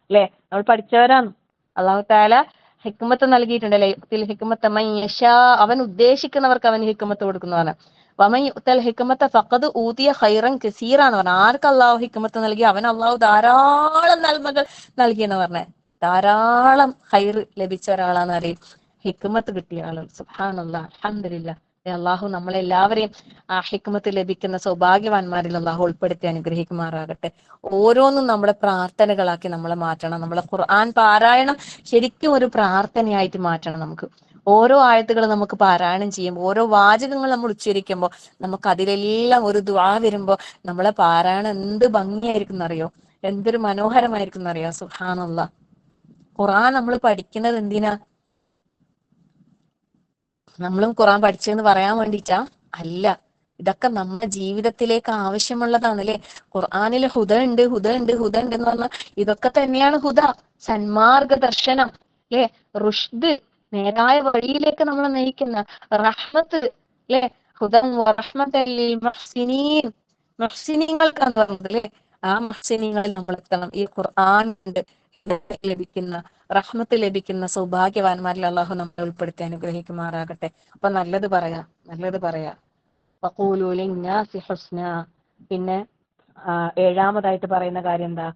അല്ലെ. നമ്മൾ പഠിച്ചവരാണ്. അല്ലാഹു തആല ഹിക്മത്ത് നൽകിയിട്ടുണ്ടല്ലേ. യുഅ്തിൽ ഹിക്മത മൻ യശാ, അവൻ ഉദ്ദേശിക്കുന്നവർക്ക് അവൻ ഹിക്മത്ത് കൊടുക്കുന്നതാണ്. വമൻ യുഅ്തൽ ഹിക്മത ഫഖദ് ഊതിയ ഖൈറൻ കസീറ എന്ന് പറഞ്ഞാൽ ആർക്ക് അല്ലാഹു ഹിക്മത്ത് നൽകി അവൻ അല്ലാഹു ധാരാളം നന്മകൾ നൽകി എന്ന് പറഞ്ഞേ. ധാരാളം ഖൈർ ലഭിച്ച ഒരാളാണ് അറിയും ഹിക്മത്ത് കിട്ടിയ ആള്. സുബ്ഹാനല്ലാഹ്, അൽഹംദുലില്ലാഹ്. അല്ലാഹു നമ്മളെല്ലാവരെയും ആ ഹിക്മത്ത് ലഭിക്കുന്ന സൗഭാഗ്യവാന്മാരിൽ അല്ലാഹു ഉൾപ്പെടുത്തി അനുഗ്രഹിക്കുമാറാകട്ടെ. ഓരോന്നും നമ്മുടെ പ്രാർത്ഥനകളാക്കി നമ്മളെ മാറ്റണം. നമ്മളെ ഖുർആൻ പാരായണം ശരിക്കും ഒരു പ്രാർത്ഥനയായിട്ട് മാറ്റണം. നമുക്ക് ഓരോ ആയത്തുകൾ നമുക്ക് പാരായണം ചെയ്യുമ്പോൾ, ഓരോ വാചകങ്ങൾ നമ്മൾ ഉച്ചരിക്കുമ്പോൾ, നമുക്ക് അതിലെല്ലാം ഒരു ദുആ വരുമ്പോൾ നമ്മളെ പാരായണം എന്ത് ഭംഗിയായിരിക്കും എന്നറിയോ, എന്തൊരു മനോഹരമായിരിക്കും എന്നറിയോ. സുബ്ഹാനല്ലാഹ്. ഖുർആൻ നമ്മൾ പഠിക്കുന്നത് എന്തിനാ? നമ്മളും ഖുർആൻ പഠിച്ചെന്ന് പറയാൻ വേണ്ടിയിട്ടാ? അല്ല, ഇതൊക്കെ നമ്മുടെ ജീവിതത്തിലേക്ക് ആവശ്യമുള്ളതാണ് അല്ലെ. ഖുർആനിൽ ഹുദ ഉണ്ട് എന്ന് പറഞ്ഞാൽ ഇതൊക്കെ തന്നെയാണ് ഹുദ, സന്മാർഗ ദർശനം അല്ലെ. റുഷ്ദ്, നേരായ വഴിയിലേക്ക് നമ്മളെ നയിക്കുന്ന റഹ്മത്ത് അല്ലെ. ഹുദൻ വറഹ്മത്തൻ ലിൽ മുഹ്സിനീൻ, മുഹ്സിനീങ്ങൾക്കാന്ന് പറഞ്ഞത് അല്ലെ. ആ മുഹ്സിനീങ്ങളിൽ നമ്മൾ എത്തണം. ഈ ഖുർആൻ കൊണ്ട് ലഭിക്കുന്ന റഹ്മത്ത് ലഭിക്കുന്ന സൗഭാഗ്യവാന്മാരിൽ അള്ളാഹു നമ്മളെ ഉൾപ്പെടുത്തി അനുഗ്രഹിക്കുമാറാകട്ടെ. അപ്പൊ നല്ലത് പറയാ, നല്ലത് പറയാ. വഖൂലു ലിന്നാസി ഹുസ്ന. പിന്നെ ഏഴാമതായിട്ട് പറയുന്ന കാര്യം എന്താ?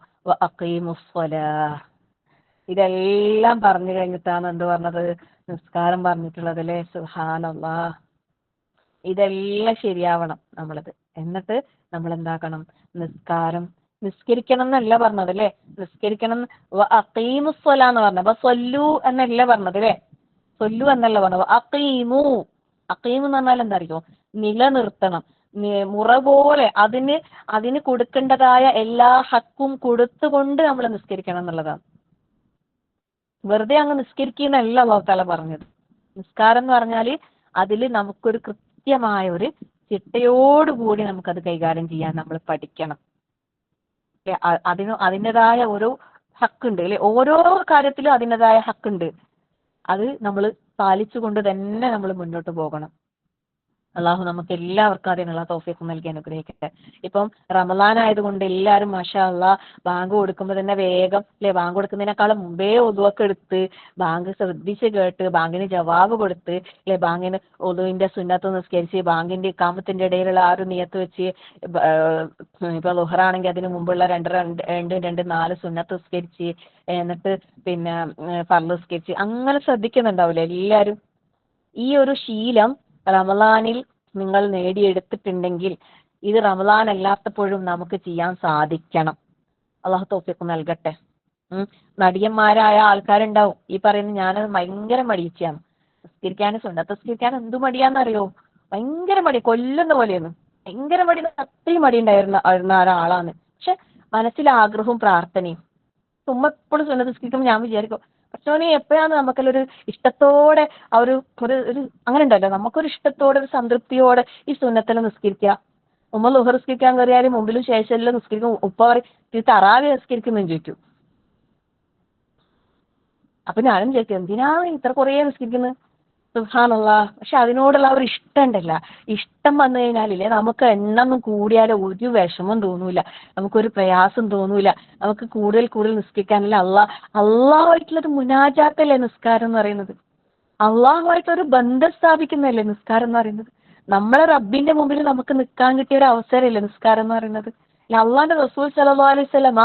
അഖീമുസ്സലാ. ഇതെല്ലാം പറഞ്ഞു കഴിഞ്ഞിട്ടാണ് എന്ത് പറഞ്ഞത്? നിസ്കാരം പറഞ്ഞിട്ടുള്ളത് അല്ലേ? സുബ്ഹാനല്ലാഹ്. ഇതെല്ലാം ശരിയാവണം നമ്മളത്. എന്നിട്ട് നമ്മൾ എന്താക്കണം? നിസ്കരിക്കണം എന്നല്ല പറഞ്ഞത് അല്ലേ? നിസ്കരിക്കണം. അഖീമുസ്സലാ എന്ന് പറഞ്ഞത്. അപ്പൊ സൊല്ലു എന്നല്ല പറഞ്ഞത് അല്ലേ? സൊല്ലു എന്നല്ല പറഞ്ഞത്. അഖീമു. അഖീമു എന്ന് പറഞ്ഞാൽ എന്താ അറിയോ? നിലനിർത്തണം. മുറ പോലെ അതിന് കൊടുക്കേണ്ടതായ എല്ലാ ഹക്കും കൊടുത്തുകൊണ്ട് നമ്മൾ നിസ്കരിക്കണം എന്നുള്ളതാണ്. വെറുതെ അങ്ങ് നിസ്കരിക്കുന്നല്ല അല്ലാഹു തആല പറഞ്ഞത്. നിസ്കാരം എന്ന് പറഞ്ഞാല് അതിൽ നമുക്കൊരു കൃത്യമായ ഒരു ചിട്ടയോടുകൂടി നമുക്കത് കൈകാര്യം ചെയ്യാൻ നമ്മൾ പഠിക്കണം. അതിൻ്റെതായ ഓരോ ഹക്കുണ്ട് അല്ലെ? ഓരോ കാര്യത്തിലും അതിൻ്റെതായ ഹക്കുണ്ട്. അത് നമ്മൾ പാലിച്ചുകൊണ്ട് തന്നെ നമ്മൾ മുന്നോട്ട് പോകണം. അള്ളാഹു നമുക്ക് എല്ലാവർക്കും അതിനുള്ള തൗഫീഖ് നൽകി അനുഗ്രഹിക്കട്ടെ. ഇപ്പം റമളാൻ ആയതുകൊണ്ട് എല്ലാവരും മാഷാ അല്ലാഹ് ബാങ്ക് കൊടുക്കുമ്പോൾ തന്നെ വേഗം അല്ലെ, ബാങ്ക് കൊടുക്കുന്നതിനേക്കാളും മുമ്പേ ഒതുവൊക്കെ എടുത്ത് ബാങ്ക് ശ്രദ്ധിച്ച് കേട്ട് ബാങ്കിന് ജവാബ് കൊടുത്ത് അല്ലെ, ബാങ്കിന് ഒതുവിന്റെ സുന്നത്ത് നിസ്കരിച്ച് ബാങ്കിന്റെ ഇഖാമത്തിന്റെ ഇടയിലുള്ള ആ ഒരു നിയത്ത് വെച്ച് ഇപ്പൊ ലുഹറാണെങ്കിൽ അതിന് മുമ്പുള്ള രണ്ട് 4 സുന്നത്ത് നിസ്കരിച്ച് എന്നിട്ട് പിന്നെ ഫർള് നിസ്കരിച്ച് അങ്ങനെ ശ്രദ്ധിക്കുന്നുണ്ടാവില്ലേ എല്ലാവരും? ഈ ഒരു ശീലം റമളാനിൽ നിങ്ങൾ നേടിയെടുത്തിട്ടുണ്ടെങ്കിൽ ഇത് റമളാൻ അല്ലാത്തപ്പോഴും നമുക്ക് ചെയ്യാൻ സാധിക്കണം. അള്ളാഹു തൗഫീഖ് നൽകട്ടെ. മടിയന്മാരായ ആൾക്കാരുണ്ടാവും. ഈ പറയുന്ന ഞാൻ ഭയങ്കര മടിയിച്ചാണ്. നിസ്കരിക്കാനും സുന്നത്ത് നിസ്കരിക്കാനും എന്തു മടിയാന്നറിയോ? ഭയങ്കര മടി, കൊല്ലുന്ന പോലെയാണ്. ഭയങ്കര മടി, അത്രയും മടി ഉണ്ടായിരുന്ന ഒരാളാണ്. പക്ഷെ മനസ്സിൽ ആഗ്രഹവും പ്രാർത്ഥനയും. ഉമ്മ എപ്പോഴും സുന്നത്ത് നിസ്കരിക്കുമ്പോൾ ഞാൻ വിചാരിക്കും, പക്ഷേ എപ്പോഴാണ് നമുക്കൊരു ഇഷ്ടത്തോടെ ആ ഒരു അങ്ങനെ ഉണ്ടല്ലോ, നമുക്കൊരു ഇഷ്ടത്തോടെ ഒരു സംതൃപ്തിയോടെ ഈ സുന്നത്തെല്ലാം നിസ്കരിക്കുക. ഉമ്മ ളുഹർ നിസ്കരിക്കാൻ കയറിയാലും മുമ്പിലും ശേഷമെല്ലാം നിസ്കരിക്കും. ഉപ്പ പറയും തറാവി നിസ്കരിക്കുന്നു ചോദിക്കും. അപ്പൊ ഞാനും ചോദിക്കും, എന്തിനാണ് ഇത്ര കുറേ നിസ്കരിക്കുന്നത്? സുബ്ഹാനല്ലാഹ്. പക്ഷെ അതിനോടുള്ള ഒരു ഇഷ്ടം ഉണ്ടല്ല, ഇഷ്ടം വന്നു കഴിഞ്ഞാലില്ലേ നമുക്ക് എണ്ണൊന്നും കൂടിയാലും ഒരു വിഷമം തോന്നൂല, നമുക്കൊരു പ്രയാസം തോന്നൂല. നമുക്ക് കൂടുതൽ നിസ്കരിക്കാനല്ല അള്ളാഹുമായിട്ടുള്ളൊരു മുനാജാത്തല്ലേ നിസ്കാരം എന്ന് പറയുന്നത്. അള്ളാഹുമായിട്ടൊരു ബന്ധം സ്ഥാപിക്കുന്നതല്ലേ നിസ്കാരം എന്ന് പറയുന്നത്. നമ്മളെ റബ്ബിന്റെ മുമ്പിൽ നമുക്ക് നിൽക്കാൻ കിട്ടിയ ഒരു അവസരമല്ലേ നിസ്കാരം എന്ന് പറയുന്നത്. അള്ളാന്റെ റസൂൽ സല്ലല്ലാഹു അലൈഹി വസല്ലമ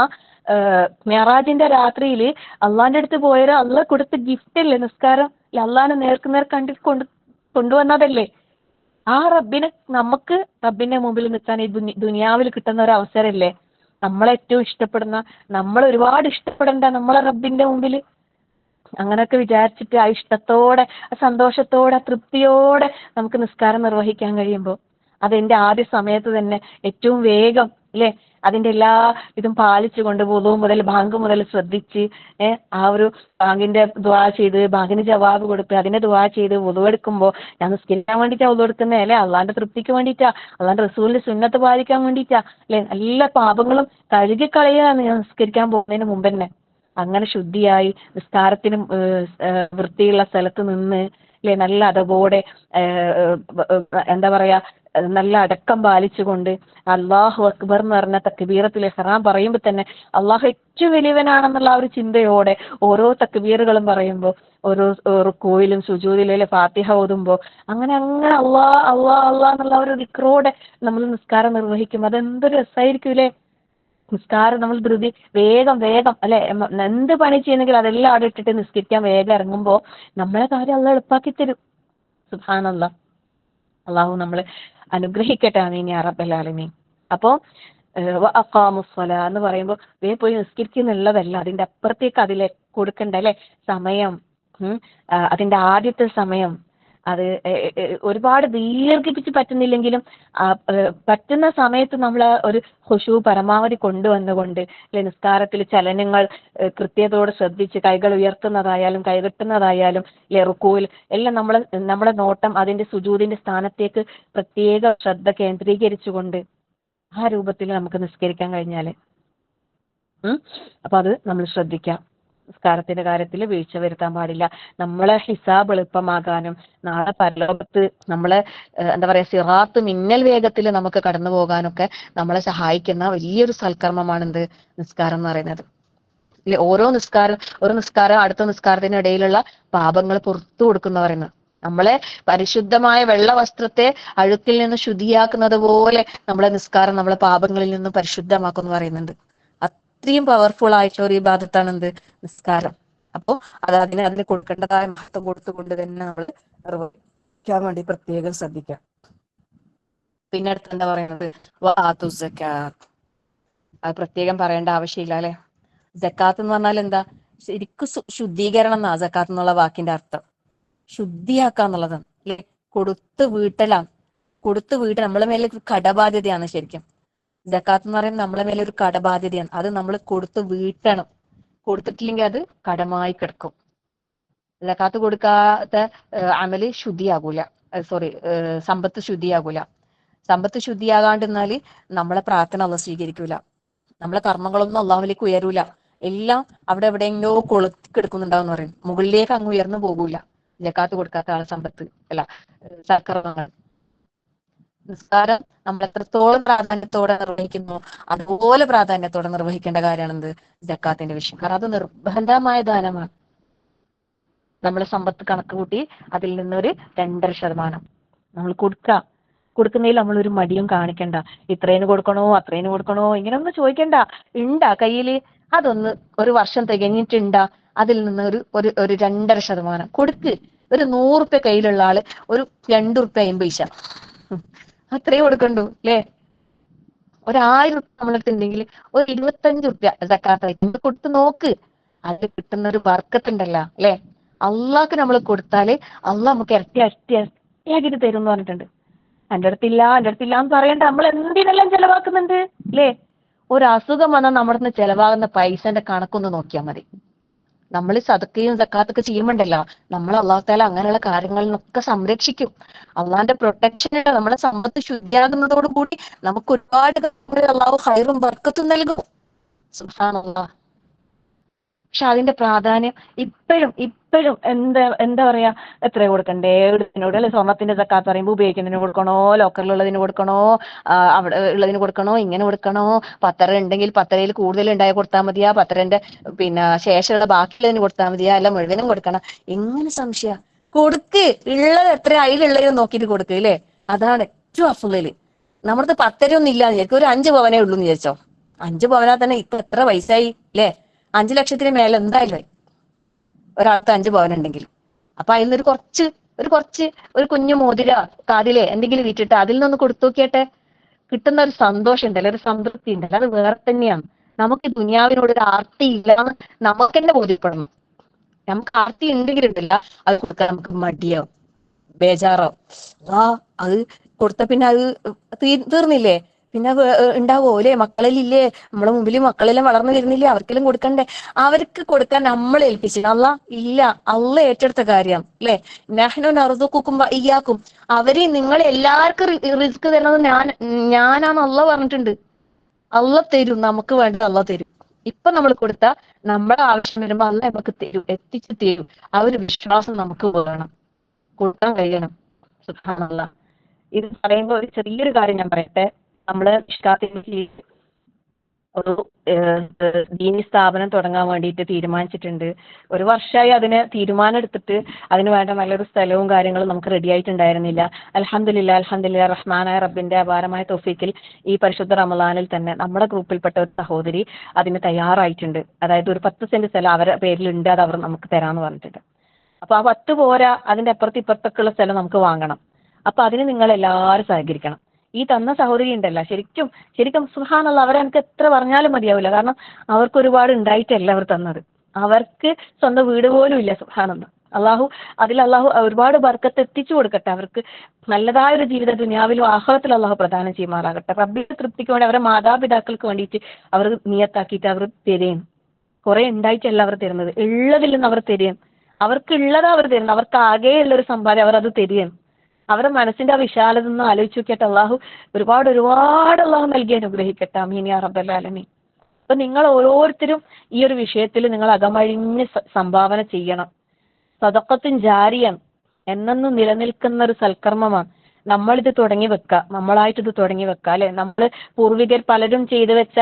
മെഹറാജിന്റെ രാത്രിയിൽ അള്ളാന്റെ അടുത്ത് പോയാൽ അള്ളാഹ് കൊടുത്ത ഗിഫ്റ്റ് അല്ലേ നിസ്കാരം. അള്ളാഹിനെ നേർക്കുനേർ കൊണ്ടുവന്നതല്ലേ. ആ നമുക്ക് റബ്ബിന്റെ മുമ്പിൽ നിൽക്കാൻ ഈ ദുനിയാവിൽ കിട്ടുന്ന ഒരു അവസരമല്ലേ. നമ്മളേറ്റവും ഇഷ്ടപ്പെടുന്ന, നമ്മൾ ഒരുപാട് ഇഷ്ടപ്പെടേണ്ട നമ്മളെ റബ്ബിന്റെ മുമ്പിൽ അങ്ങനെയൊക്കെ വിചാരിച്ചിട്ട് ആ ഇഷ്ടത്തോടെ, ആ സന്തോഷത്തോടെ, ആ തൃപ്തിയോടെ നമുക്ക് നിസ്കാരം നിർവഹിക്കാൻ കഴിയുമ്പോൾ അതെന്റെ ആദ്യ സമയത്ത് തന്നെ ഏറ്റവും വേഗം അല്ലെ അതിന്റെ എല്ലാ ഇതും പാലിച്ചുകൊണ്ട് വുളു മുതൽ ബാങ്ക് മുതൽ ശ്രദ്ധിച്ച് ആ ഒരു ബാങ്കിന്റെ ദുആ ചെയ്ത് ബാങ്കിന് ജവാബ് കൊടുത്ത് അതിന്റെ ദുആ ചെയ്ത് വുളു എടുക്കുമ്പോൾ ഞാൻ നിസ്കരിക്കാൻ വേണ്ടിയിട്ടാ വുളു എടുക്കുന്നത് അല്ലെ, അള്ളാന്റെ തൃപ്തിക്ക് വേണ്ടിയിട്ടാ, അള്ളാന്റെ റസൂലിന്റെ സുന്നത്ത് പാലിക്കാൻ വേണ്ടിയിട്ടാ അല്ലെ, എല്ലാ പാപങ്ങളും കഴുകിക്കളയാണ് ഞാൻ നിസ്കരിക്കാൻ പോകുന്നതിന് മുമ്പ് തന്നെ. അങ്ങനെ ശുദ്ധിയായി നിസ്കാരത്തിനും വൃത്തിയുള്ള സ്ഥലത്ത് നിന്ന് അല്ലെ, നല്ല അതപോടെ എന്താ പറയാ, നല്ല അടക്കം പാലിച്ചുകൊണ്ട് അല്ലാഹു അക്ബർ എന്ന് പറഞ്ഞ തക്ബീറത്തുൽ ഇഹ്റാം പറയുമ്പോൾ തന്നെ അള്ളാഹു ഏറ്റവും വലിയവനാണെന്നുള്ള ആ ഒരു ചിന്തയോടെ ഓരോ തക്ബീറുകളും പറയുമ്പോൾ, ഓരോ റുക്കൂയിലും സുജൂദിലും ഫാത്തിഹ ഓതുമ്പോൾ അങ്ങനെ അള്ളാ എന്നുള്ള ഒരു ദിക്റോടെ നമ്മൾ നിസ്കാരം നിർവഹിക്കും. അതെന്തൊരു രസമായിരിക്കൂലേ. നിസ്കാരം നമ്മൾ വേഗം അല്ലെ, എന്ത് പണി ചെയ്യുന്നെങ്കിൽ അതെല്ലാം അവിടെ ഇട്ടിട്ട് നിസ്കരിക്കാൻ വേഗം ഇറങ്ങുമ്പോ നമ്മളെ കാര്യം അള്ളാഹ് എളുപ്പാക്കി തരും. സുബ്ഹാനല്ലാഹ്. അള്ളാഹു നമ്മളെ അനുഗ്രഹിക്കട്ടെ. ആമീൻ യാ റബ്ബൽ ആലമീൻ. അപ്പോ അഖാമുസ്സലാ എന്ന് പറയുമ്പോൾ പോയി നിസ്കരിക്കുന്നുള്ളതല്ല, അതിന്റെ അപ്പുറത്തേക്ക് അതിലെ കൊടുക്കണ്ട അല്ലെ സമയം. അതിന്റെ ആദ്യത്തെ സമയം അത് ഒരുപാട് ദീർഘിപ്പിച്ച് പറ്റുന്നില്ലെങ്കിലും പറ്റുന്ന സമയത്ത് നമ്മൾ ഒരു ഖുശൂ പരമാവധി കൊണ്ടുവന്നുകൊണ്ട് അല്ലെ, നിസ്കാരത്തിൽ ചലനങ്ങൾ കൃത്യതയോടെ ശ്രദ്ധിച്ച് കൈകൾ ഉയർത്തുന്നതായാലും കൈകെട്ടുന്നതായാലും അല്ലെ, റുക്കൂയിൽ എല്ലാം നമ്മളെ നോട്ടം അതിന്റെ സുജൂദിന്റെ സ്ഥാനത്തേക്ക് പ്രത്യേക ശ്രദ്ധ കേന്ദ്രീകരിച്ചുകൊണ്ട് ആ രൂപത്തിൽ നമുക്ക് നിസ്കരിക്കാൻ കഴിഞ്ഞാല് അപ്പൊ അത് നമ്മൾ ശ്രദ്ധിക്കാം. നിസ്കാരത്തിന്റെ കാര്യത്തിൽ വീഴ്ച വരുത്താൻ പാടില്ല. നമ്മളെ ഹിസാബ് എളുപ്പമാകാനും നാളെ പരലോകത്ത് നമ്മളെ എന്താ പറയാ സിറാത്ത് മിന്നൽ വേഗത്തിൽ നമുക്ക് കടന്നു പോകാനൊക്കെ നമ്മളെ സഹായിക്കുന്ന വലിയൊരു സൽക്കർമ്മമാണ് എന്ത് നിസ്കാരം എന്ന് പറയുന്നത്. ഓരോ നിസ്കാരം അടുത്ത നിസ്കാരത്തിനിടയിലുള്ള പാപങ്ങൾ പുറത്തു കൊടുക്കുന്ന പറയുന്നത്. നമ്മളെ പരിശുദ്ധമായ വെള്ള വസ്ത്രത്തെ അഴുക്കിൽ നിന്ന് ശുദ്ധിയാക്കുന്നത് പോലെ നമ്മളെ നിസ്കാരം നമ്മളെ പാപങ്ങളിൽ നിന്ന് പരിശുദ്ധമാക്കും എന്ന് പറയുന്നുണ്ട്. അത്രയും പവർഫുൾ ആയിട്ടുള്ള ഒരു ഇബാദത്താണ് എന്ത്, നിസ്കാരം. അപ്പോ അതിന് കൊടുക്കേണ്ടതായ മഹത്വം കൊടുത്തുകൊണ്ട് തന്നെ നമ്മൾ നിർവഹിക്കാൻ വേണ്ടി പ്രത്യേകം ശ്രദ്ധിക്കാം. പിന്നെ അടുത്ത് എന്താ പറയുന്നത്, അത് പ്രത്യേകം പറയേണ്ട ആവശ്യമില്ല അല്ലെ. ജക്കാത്ത് എന്ന് പറഞ്ഞാൽ എന്താ, ശരിക്കും ശുദ്ധീകരണം എന്നാ ജക്കാത്ത് എന്നുള്ള വാക്കിന്റെ അർത്ഥം. ശുദ്ധിയാക്കാന്നുള്ളതാണ് അല്ലെ. കൊടുത്തു വീട്ടൽ നമ്മളെ മേലെ ഒരു കടബാധ്യതയാണ് ശരിക്കും. ജക്കാത്ത് എന്ന് പറയുന്നത് നമ്മളെ മേലെ ഒരു കടബാധ്യതയാണ്. അത് നമ്മൾ കൊടുത്തു വീട്ടണം. കൊടുത്തിട്ടില്ലെങ്കിൽ അത് കടമായി കിടക്കും. ജക്കാത്ത് കൊടുക്കാത്ത അമല് ശുദ്ധിയാകൂല, സമ്പത്ത് ശുദ്ധിയാകൂല. സമ്പത്ത് ശുദ്ധിയാകാണ്ടിരുന്നാല് നമ്മളെ പ്രാർത്ഥന അള്ളാഹ് സ്വീകരിക്കൂല, നമ്മളെ കർമ്മങ്ങളൊന്നും അള്ളാഹുലേക്ക് ഉയരൂല. എല്ലാം അവിടെ എവിടെയെങ്കിലോ കൊളുത്തിക്കെടുക്കുന്നുണ്ടാവും പറയും, മുകളിലേക്ക് അങ്ങ് ഉയർന്നു പോകൂല ജക്കാത്ത് കൊടുക്കാത്ത ആളെ സമ്പത്ത് അല്ല സൽക്കർമ്മങ്ങൾ. നിസ്കാരം നമ്മൾ എത്രത്തോളം പ്രാധാന്യത്തോടെ നിർവഹിക്കുന്നു അതുപോലെ പ്രാധാന്യത്തോടെ നിർവഹിക്കേണ്ട കാര്യമാണ് എന്ത്, ജക്കാത്തിന്റെ വിഷയം. കാരണം അത് നിർബന്ധമായ ദാനമാണ്. നമ്മളെ സമ്പത്ത് കണക്ക് കൂട്ടി അതിൽ നിന്നൊരു 2.5% നമ്മൾ കൊടുക്കുന്നതിൽ നമ്മൾ ഒരു മടിയും കാണിക്കണ്ട. ഇത്രേന് കൊടുക്കണോ അത്രേന് കൊടുക്കണോ ഇങ്ങനെയൊന്നും ചോദിക്കണ്ട. ഉണ്ടാ കയ്യില്, അതൊന്ന് ഒരു വർഷം തികഞ്ഞിട്ടുണ്ടാ, അതിൽ നിന്ന് ഒരു 2.5% കൊടുക്ക്. ഒരു 100 റുപ്യ കയ്യിലുള്ള ആള് ഒരു 2 റുപ്യ 50 പൈസ അത്രേ കൊടുക്കണ്ടു അല്ലേ. 1000 റുപ്യ നമ്മളെടുത്തുണ്ടെങ്കിൽ ഒരു 25 റുപ്യ സക്കാത്തായിട്ട് കൊടുത്ത് നോക്ക്. അതിൽ കിട്ടുന്ന ഒരു ബർക്കത്തുണ്ടല്ലോ അല്ലെ. അള്ളാഹ്ക്ക് നമ്മൾ കൊടുത്താല് അള്ളാഹ് നമുക്ക് ഇരട്ടിയാക്കിട്ട് തരും എന്ന് പറഞ്ഞിട്ടുണ്ട്. എൻ്റെ അടുത്തില്ല എന്ന് പറയണ്ട, നമ്മൾ എന്തിനെല്ലാം ചെലവാക്കുന്നുണ്ട് അല്ലേ. ഒരു അസുഖം വന്നാൽ നമ്മുടെ അടുത്ത് ചെലവാകുന്ന പൈസന്റെ കണക്കൊന്ന് നോക്കിയാൽ മതി. നമ്മൾ സദക്കയും സക്കാത്തൊക്കെ ചെയ്യുമ്പോണ്ടല്ലോ, നമ്മൾ അള്ളാഹു താല അങ്ങനെയുള്ള കാര്യങ്ങളിലൊക്കെ സംരക്ഷിക്കും. അള്ളാഹിന്റെ പ്രൊട്ടക്ഷൻ നമ്മളെ സമ്പത്ത് ശുദ്ധിയാകുന്നതോടുകൂടി നമുക്ക് ഒരുപാട് അള്ളാഹു ഹൈറും ബർക്കത്തും നൽകും. സുബ്ഹാനല്ലാഹ്. പക്ഷെ അതിന്റെ പ്രാധാന്യം ഇപ്പോഴും എന്താ പറയാ, എത്ര കൊടുക്കണ്ടേ ഇതിനോട് അല്ലെ. സ്വർണത്തിന്റെ സക്കാത്ത് പറയുമ്പോൾ ഉപയോഗിക്കുന്നതിന് കൊടുക്കണോ, ലോക്കറിലുള്ളതിന് കൊടുക്കണോ, അവിടെ ഉള്ളതിന് കൊടുക്കണോ, ഇങ്ങനെ കൊടുക്കണോ, 10 ഉണ്ടെങ്കിൽ 10 കൂടുതൽ ഉണ്ടായി കൊടുത്താൽ മതിയാ, 10 ശേഷമുള്ള ബാക്കിയുള്ളതിന് കൊടുത്താൽ മതിയാ, അല്ല മുഴുവനും കൊടുക്കണം. എങ്ങനെ സംശയ, കൊടുക്ക്. ഉള്ളത് എത്ര അതിലുള്ളത് നോക്കിയിട്ട് കൊടുക്ക് അല്ലേ. അതാണ് ഏറ്റവും അഫ്ളല്. നമ്മുടെ 10 ഒന്നും ഇല്ലാന്ന് വിചാരിക്കും, ഒരു 5 പവനേ ഉള്ളൂ എന്ന് വിചാരിച്ചോ. 5 പവനാ തന്നെ ഇപ്പൊ എത്ര പൈസയായി അല്ലേ. 5 ലക്ഷത്തിന് മേലെ എന്തായാലും ഒരാൾക്ക് 5 പവനുണ്ടെങ്കിൽ. അപ്പൊ അതിൽ നിന്ന് ഒരു കുഞ്ഞു മോതിര കാതിലെ എന്തെങ്കിലും വിറ്റിട്ട് അതിൽ നിന്ന് കൊടുത്തു നോക്കിയട്ടെ. കിട്ടുന്ന ഒരു സന്തോഷം ഉണ്ടല്ലോ, ഒരു സംതൃപ്തി ഉണ്ടല്ലോ, അത് വേറെ തന്നെയാണ്. നമുക്ക് ദുനിയാവിനോട് ഒരു ആർത്തി ഇല്ല എന്ന് നമുക്ക് തന്നെ ബോധ്യപ്പെടണം. നമുക്ക് ആർത്തി ഉണ്ടെങ്കിലുണ്ടല്ല അത് കൊടുക്കാൻ നമുക്ക് മടിയാവും, ബേജാറാവും. അത് കൊടുത്ത പിന്നെ അത് തീർന്നില്ലേ, പിന്നെ ഉണ്ടാവോ അല്ലെ. മക്കളിലില്ലേ, നമ്മളെ മുമ്പിൽ മക്കളെല്ലാം വളർന്നു വരുന്നില്ലേ, അവർക്കെല്ലാം കൊടുക്കണ്ടേ. അവർക്ക് കൊടുക്കാൻ നമ്മൾ ഏൽപ്പിച്ചു, അള്ളാ ഇല്ല, അള്ള ഏറ്റെടുത്ത കാര്യം അല്ലെ. നഹ്നു നർസുഖുക്കും വഇയ്യാക്കും, അവര് നിങ്ങൾ എല്ലാവർക്കും റിസ്ക് തരുന്നത് ഞാനാന്ന് അള്ള പറഞ്ഞിട്ടുണ്ട്. അള്ള തരും, നമുക്ക് വേണ്ടത് അള്ള തരും. ഇപ്പൊ നമ്മൾ കൊടുത്ത നമ്മുടെ ആവശ്യം വരുമ്പോ അള്ള നമുക്ക് തരും, എത്തിച്ചു തരും. ആ ഒരു വിശ്വാസം നമുക്ക് വേണം, കൊടുക്കാൻ കഴിയണം. സുബ്ഹാനല്ലാഹ്. ഇത് പറയുമ്പോൾ ഒരു ചെറിയൊരു കാര്യം ഞാൻ പറയട്ടെ. നമ്മള് ഇഷ്കാത്തിൽ ഒരു ദീനി സ്ഥാപനം തുടങ്ങാൻ വേണ്ടിയിട്ട് തീരുമാനിച്ചിട്ടുണ്ട്. ഒരു വർഷമായി അതിന് തീരുമാനം എടുത്തിട്ട് അതിന് വേണ്ട നല്ലൊരു സ്ഥലവും കാര്യങ്ങളും നമുക്ക് റെഡി ആയിട്ടുണ്ടായിരുന്നില്ല. അൽഹംദുലില്ലാ റഹ്മാനായ റബ്ബിന്റെ അപാരമായ തൗഫീക്കിൽ ഈ പരിശുദ്ധ റമളാനിൽ തന്നെ നമ്മുടെ ഗ്രൂപ്പിൽപ്പെട്ട ഒരു സഹോദരി അതിന് തയ്യാറായിട്ടുണ്ട്. അതായത് ഒരു 10 സെന്റ് സ്ഥലം അവരുടെ പേരിലുണ്ട്, അത് അവർ നമുക്ക് തരാമെന്ന് പറഞ്ഞിട്ടുണ്ട്. അപ്പൊ ആ 10 പോരാ, അതിന്റെ ഇപ്പുറത്തൊക്കെയുള്ള സ്ഥലം നമുക്ക് വാങ്ങണം. അപ്പൊ അതിന് നിങ്ങൾ എല്ലാവരും സഹകരിക്കണം. ഈ തന്ന സഹോദരി ഉണ്ടല്ലോ, ശരിക്കും സുബ്ഹാനല്ലാഹ്, അവരെ എനിക്ക് എത്ര പറഞ്ഞാലും മതിയാവില്ല. കാരണം അവർക്ക് ഒരുപാട് ഉണ്ടായിട്ടല്ല അവർ തന്നത്. അവർക്ക് സ്വന്തം വീട് പോലും ഇല്ല. സുബ്ഹാനല്ലാഹ്. അള്ളാഹു ഒരുപാട് ബർക്കത്ത് എത്തിച്ചു കൊടുക്കട്ടെ. അവർക്ക് നല്ലതായ ഒരു ജീവിത ദുനിയാവിലും ആഖിറത്തിലും അള്ളാഹു പ്രദാനം ചെയ്യുമാറാകട്ടെ. റബ്ബിന്റെ തൃപ്തിക്ക് വേണ്ടി അവരുടെ മാതാപിതാക്കൾക്ക് വേണ്ടിയിട്ട് അവർ നിയത്താക്കിയിട്ട് അവർ തരുകയും, കുറെ ഉണ്ടായിട്ടല്ല അവർ തരുന്നത്, ഉള്ളതിൽ നിന്ന് അവർ തരുകയും, അവർക്ക് ഉള്ളതാ അവർ തരുന്നത്, അവർക്ക് ആകെയുള്ള ഒരു സമ്പാദ്യം അവർ അത് തരുകയും. അവരുടെ മനസ്സിന്റെ ആ വിശാലത ഒന്ന് ആലോചിച്ച് നോക്കിയിട്ട് അള്ളാഹു ഒരുപാട് അള്ളാഹു നൽകി അനുഗ്രഹിക്കട്ടെ. ആമീൻ യാ റബ്ബൽ ആലമീൻ. അപ്പൊ നിങ്ങൾ ഓരോരുത്തരും ഈ ഒരു വിഷയത്തിൽ നിങ്ങൾ അകമഴിഞ്ഞ് സംഭാവന ചെയ്യണം. സദഖത്തുൻ ജാരിയ എന്നെന്നും നിലനിൽക്കുന്ന ഒരു സൽക്കർമ്മമാണ്. നമ്മളിത് തുടങ്ങി വെക്കുക, നമ്മളായിട്ട് ഇത് തുടങ്ങി വെക്കുക അല്ലെ. നമ്മൾ പൂർവികർ പലരും ചെയ്തു വെച്ച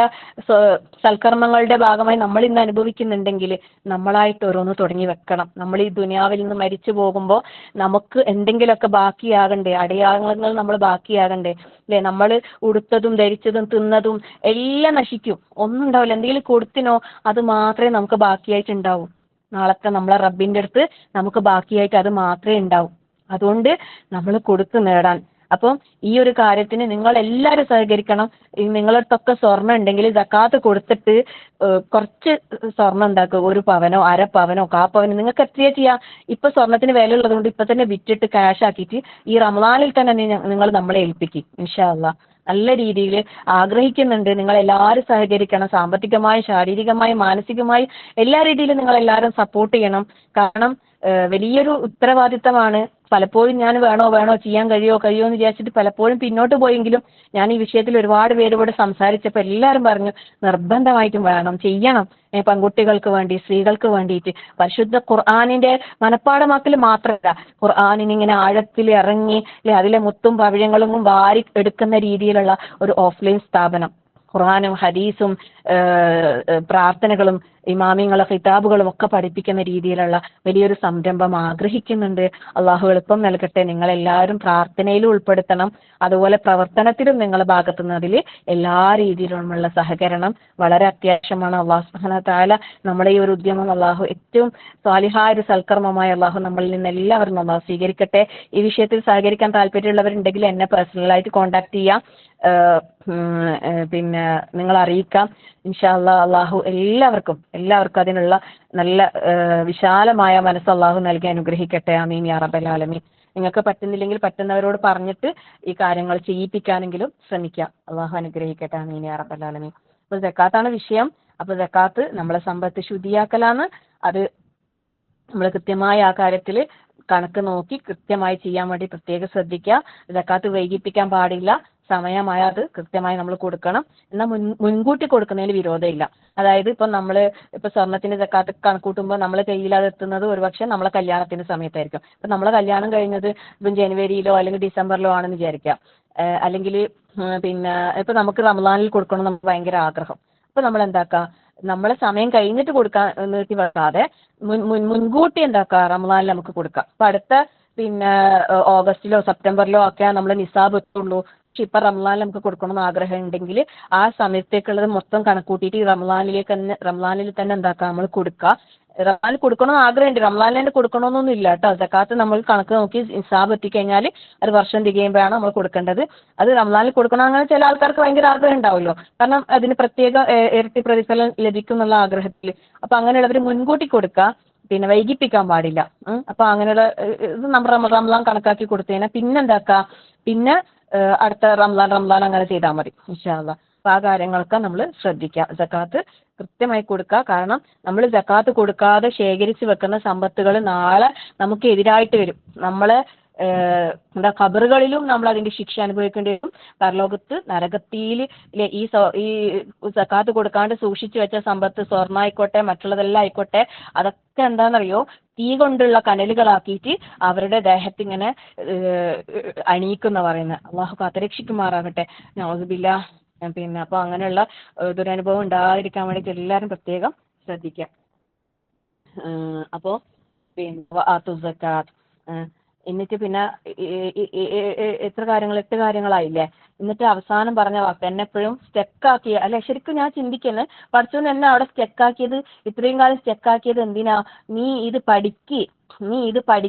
സൽക്കർമ്മങ്ങളുടെ ഭാഗമായി നമ്മൾ ഇന്ന് അനുഭവിക്കുന്നുണ്ടെങ്കിൽ നമ്മളായിട്ട് ഓരോന്ന് തുടങ്ങി വെക്കണം. നമ്മൾ ഈ ദുനിയാവിൽ നിന്ന് മരിച്ചു പോകുമ്പോൾ നമുക്ക് എന്തെങ്കിലുമൊക്കെ ബാക്കിയാകണ്ടേ, അടയാളങ്ങൾ നമ്മൾ ബാക്കിയാകണ്ടേ അല്ലെ. നമ്മൾ ഉടുത്തതും ധരിച്ചതും തിന്നതും എല്ലാം നശിക്കും, ഒന്നും ഉണ്ടാവില്ല. എന്തെങ്കിലും കൊടുത്തിനോ അത് മാത്രമേ നമുക്ക് ബാക്കിയായിട്ടുണ്ടാവൂ. നാളത്തെ നമ്മളെ റബ്ബിന്റെ അടുത്ത് നമുക്ക് ബാക്കിയായിട്ട് അത് മാത്രമേ ഉണ്ടാവൂ. അതുകൊണ്ട് നമ്മൾ കൊടുത്തു നേടാൻ. അപ്പം ഈ ഒരു കാര്യത്തിന് നിങ്ങൾ എല്ലാവരും സഹകരിക്കണം. നിങ്ങളടുത്തൊക്കെ സ്വർണ്ണം ഉണ്ടെങ്കിൽ സക്കാത്ത് കൊടുത്തിട്ട് കുറച്ച് സ്വർണ്ണം ഉണ്ടാക്കുക, 1 പവനോ 1/2 പവനോ 1/4 പവനോ നിങ്ങൾക്ക് എത്രയാ ചെയ്യാം. ഇപ്പൊ സ്വർണത്തിന് വില ഉള്ളത് കൊണ്ട് ഇപ്പൊ തന്നെ വിറ്റിട്ട് ക്യാഷ് ആക്കിയിട്ട് ഈ റമദാനിൽ തന്നെ നിങ്ങൾ നമ്മളെ ഏൽപ്പിക്കും ഇൻഷാ അല്ലാഹ്. നല്ല രീതിയിൽ ആഗ്രഹിക്കുന്നുണ്ട്, നിങ്ങൾ എല്ലാവരും സഹകരിക്കണം. സാമ്പത്തികമായി, ശാരീരികമായി, മാനസികമായി എല്ലാ രീതിയിലും നിങ്ങൾ എല്ലാവരും സപ്പോർട്ട് ചെയ്യണം. കാരണം വലിയൊരു ഉത്തരവാദിത്തമാണ്. പലപ്പോഴും ഞാൻ വേണോ ചെയ്യാൻ കഴിയോ എന്ന് വിചാരിച്ചിട്ട് പലപ്പോഴും പിന്നോട്ട് പോയെങ്കിലും ഞാൻ ഈ വിഷയത്തിൽ ഒരുപാട് പേരോട് സംസാരിച്ചപ്പോൾ എല്ലാവരും പറഞ്ഞു നിർബന്ധമായിട്ടും വേണം, ചെയ്യണം. പെൺകുട്ടികൾക്ക് വേണ്ടി, സ്ത്രീകൾക്ക് വേണ്ടിയിട്ട് പരിശുദ്ധ ഖുർആനിന്റെ മനപ്പാഠമാക്കൽ മാത്രമല്ല, ഖുർആനിന് ഇങ്ങനെ ആഴത്തിൽ ഇറങ്ങി അല്ലെ അതിലെ മുത്തും പവിഴങ്ങളും വാരി എടുക്കുന്ന രീതിയിലുള്ള ഒരു ഓഫ്ലൈൻ സ്ഥാപനം, ഖുർആനും ഹദീസും പ്രാർത്ഥനകളും ഇമാമിങ്ങളെ ഖിതാബുകളും ഒക്കെ പഠിപ്പിക്കുന്ന രീതിയിലുള്ള വലിയൊരു സംരംഭം ആഗ്രഹിക്കുന്നുണ്ട്. അള്ളാഹു എളുപ്പം നൽകട്ടെ. നിങ്ങളെല്ലാവരും പ്രാർത്ഥനയിലും ഉൾപ്പെടുത്തണം. അതുപോലെ പ്രവർത്തനത്തിലും നിങ്ങളുടെ ഭാഗത്തുനിന്നതിൽ എല്ലാ രീതിയിലുമുള്ള സഹകരണം വളരെ അത്യാവശ്യമാണ്. അള്ളാഹു സുബ്ഹാനഹു വ തആല നമ്മുടെ ഈ ഒരു ഉദ്യമം അള്ളാഹു ഏറ്റവും സ്വാലിഹായ ഒരു സൽക്കർമ്മമായി അള്ളാഹു നമ്മളിൽ നിന്ന് എല്ലാവരും അള്ളാഹു സ്വീകരിക്കട്ടെ. ഈ വിഷയത്തിൽ സഹകരിക്കാൻ താല്പര്യമുള്ളവരുണ്ടെങ്കിൽ എന്നെ പേഴ്സണലായിട്ട് കോൺടാക്ട് ചെയ്യാം, പിന്നെ നിങ്ങൾ അറിയിക്കാം. ഇൻഷാ അല്ലാഹ് അള്ളാഹു എല്ലാവർക്കും അതിനുള്ള നല്ല വിശാലമായ മനസ്സ് അള്ളാഹു നൽകി അനുഗ്രഹിക്കട്ടെ. ആമീൻ യാ റബ്ബൽ ആലമീൻ. നിങ്ങൾക്ക് പറ്റുന്നില്ലെങ്കിൽ പറ്റുന്നവരോട് പറഞ്ഞിട്ട് ഈ കാര്യങ്ങൾ ചെയ്യിപ്പിക്കാനെങ്കിലും ശ്രമിക്കാം. അള്ളാഹു അനുഗ്രഹിക്കട്ടെ. ആമീൻ യാ റബ്ബൽ ആലമീൻ. അപ്പോൾ സക്കാത്താണ് വിഷയം. അപ്പോൾ സക്കാത്ത് നമ്മളെ സമ്പത്ത് ശുദ്ധിയാക്കലാണ്. അത് നമ്മൾ കൃത്യമായ ആ കാര്യത്തിൽ കണക്ക് നോക്കി കൃത്യമായി ചെയ്യാൻ വേണ്ടി പ്രത്യേകം ശ്രദ്ധിക്കുക. സക്കാത്ത് വൈകിപ്പിക്കാൻ പാടില്ല. സമയമായ അത് കൃത്യമായി നമ്മൾ കൊടുക്കണം. എന്നാൽ മുൻകൂട്ടി കൊടുക്കുന്നതിന് വിരോധമില്ല. അതായത് ഇപ്പം നമ്മൾ സ്വർണത്തിന്റെ സക്കാത്ത് കണക്കൂട്ടുമ്പോൾ നമ്മളെ കയ്യിൽ അത് എത്തുന്നത് ഒരുപക്ഷെ നമ്മളെ കല്യാണത്തിന്റെ സമയത്തായിരിക്കും. ഇപ്പം നമ്മളെ കല്യാണം കഴിഞ്ഞത് ഇപ്പം ജനുവരിയിലോ അല്ലെങ്കിൽ ഡിസംബറിലോ ആണെന്ന് വിചാരിക്കാം. അല്ലെങ്കിൽ പിന്നെ ഇപ്പം നമുക്ക് റമദാനിൽ കൊടുക്കണം നമുക്ക് ഭയങ്കര ആഗ്രഹം. അപ്പം നമ്മൾ എന്താക്കുക, നമ്മളെ സമയം കഴിഞ്ഞിട്ട് കൊടുക്കാൻ നിർത്തി വെക്കാതെ മുൻകൂട്ടി എന്താക്കുക റമദാനിൽ നമുക്ക് കൊടുക്കാം. അപ്പം അടുത്ത പിന്നെ ഓഗസ്റ്റിലോ സെപ്റ്റംബറിലോ ഒക്കെ നമ്മൾ നിസാബ് എത്തുള്ളൂ. പക്ഷെ ഇപ്പം റമദാനിൽ നമുക്ക് കൊടുക്കണമെന്ന് ആഗ്രഹം ഉണ്ടെങ്കിൽ ആ സമയത്തേക്കുള്ളത് മൊത്തം കണക്കൂട്ടിയിട്ട് റമദാനിൽ തന്നെ എന്താക്കുക നമ്മൾ കൊടുക്കുക. റമദാനിൽ കൊടുക്കണമെന്ന് ആഗ്രഹമുണ്ട്, റമദാനിൽ തന്നെ കൊടുക്കണമെന്നൊന്നും ഇല്ല കേട്ടോ. സക്കാത്ത് നമ്മൾ കണക്ക് നോക്കി നിസാബ് എത്തിക്കഴിഞ്ഞാൽ അത് വർഷം തികയുമ്പോഴാണ് നമ്മൾ കൊടുക്കേണ്ടത്. അത് റമദാനിൽ കൊടുക്കണം. അങ്ങനെ ചില ആൾക്കാർക്ക് ഭയങ്കര ആഗ്രഹം ഉണ്ടാവുമല്ലോ, കാരണം അതിന് പ്രത്യേക ഇരട്ടി പ്രതിഫലം ലഭിക്കും എന്നുള്ള ആഗ്രഹത്തിൽ. അപ്പം അങ്ങനെയുള്ളവർ മുൻകൂട്ടി കൊടുക്കുക, പിന്നെ വൈകിപ്പിക്കാൻ പാടില്ല. അപ്പൊ അങ്ങനെയുള്ള ഇത് നമ്മൾ റമദാൻ കണക്കാക്കി കൊടുത്തു കഴിഞ്ഞാൽ പിന്നെ എന്താക്കുക, പിന്നെ അടുത്ത റമദാൻ അങ്ങനെ ചെയ്താൽ മതി ഇൻഷാ അല്ലാഹ്. അപ്പൊ ആ കാര്യങ്ങളൊക്കെ നമ്മൾ ശ്രദ്ധിക്കുക. സക്കാത്ത് കൃത്യമായി കൊടുക്കുക. കാരണം നമ്മൾ സക്കാത്ത് കൊടുക്കാതെ ശേഖരിച്ച് വെക്കുന്ന സമ്പത്തുകൾ നാളെ നമുക്ക് എതിരായിട്ട് വരും. നമ്മളെ ഖബറുകളിലും നമ്മൾ അതിന്റെ ശിക്ഷ അനുഭവിക്കേണ്ടി വരും. പരലോകത്ത് നരകത്തിയിൽ ഈ സക്കാത്ത് കൊടുക്കാണ്ട് സൂക്ഷിച്ചു വെച്ച സമ്പത്ത്, സ്വർണ്ണായിക്കോട്ടെ മറ്റുള്ളതെല്ലാം ആയിക്കോട്ടെ, അതൊക്കെ എന്താണെന്നറിയോ, തീ കൊണ്ടുള്ള കനലുകളാക്കിയിട്ട് അവരുടെ ദേഹത്തിങ്ങനെ അണിയിക്കുന്ന പറയുന്നത്. അള്ളാഹു കാത്തുരക്ഷിക്കുമാറാകട്ടെ. നൗസുബില്ലാ. പിന്നെ അപ്പോൾ അങ്ങനെയുള്ള ദുരനുഭവം ഉണ്ടാകാതിരിക്കാൻ വേണ്ടിയിട്ട് എല്ലാവരും പ്രത്യേകം ശ്രദ്ധിക്കാം. അപ്പോൾ പിന്നെ ആത്തു സക്കാത്ത്. എന്നിട്ട് പിന്നെ എത്ര കാര്യങ്ങൾ, 8 കാര്യങ്ങളായില്ലേ. എന്നിട്ട് അവസാനം പറഞ്ഞ വാക്ക് എന്നെ എപ്പോഴും സ്റ്റെക്കാക്കിയ അല്ലെ. ശരിക്കും ഞാൻ ചിന്തിക്കുന്നത് പഠിച്ചോണ്ട് എന്നെ അവിടെ സ്റ്റെക്കാക്കിയത്, ഇത്രയും കാലം സ്റ്റെക്കാക്കിയത് എന്തിനാ? നീ ഇത് പഠിക്ക്, നീ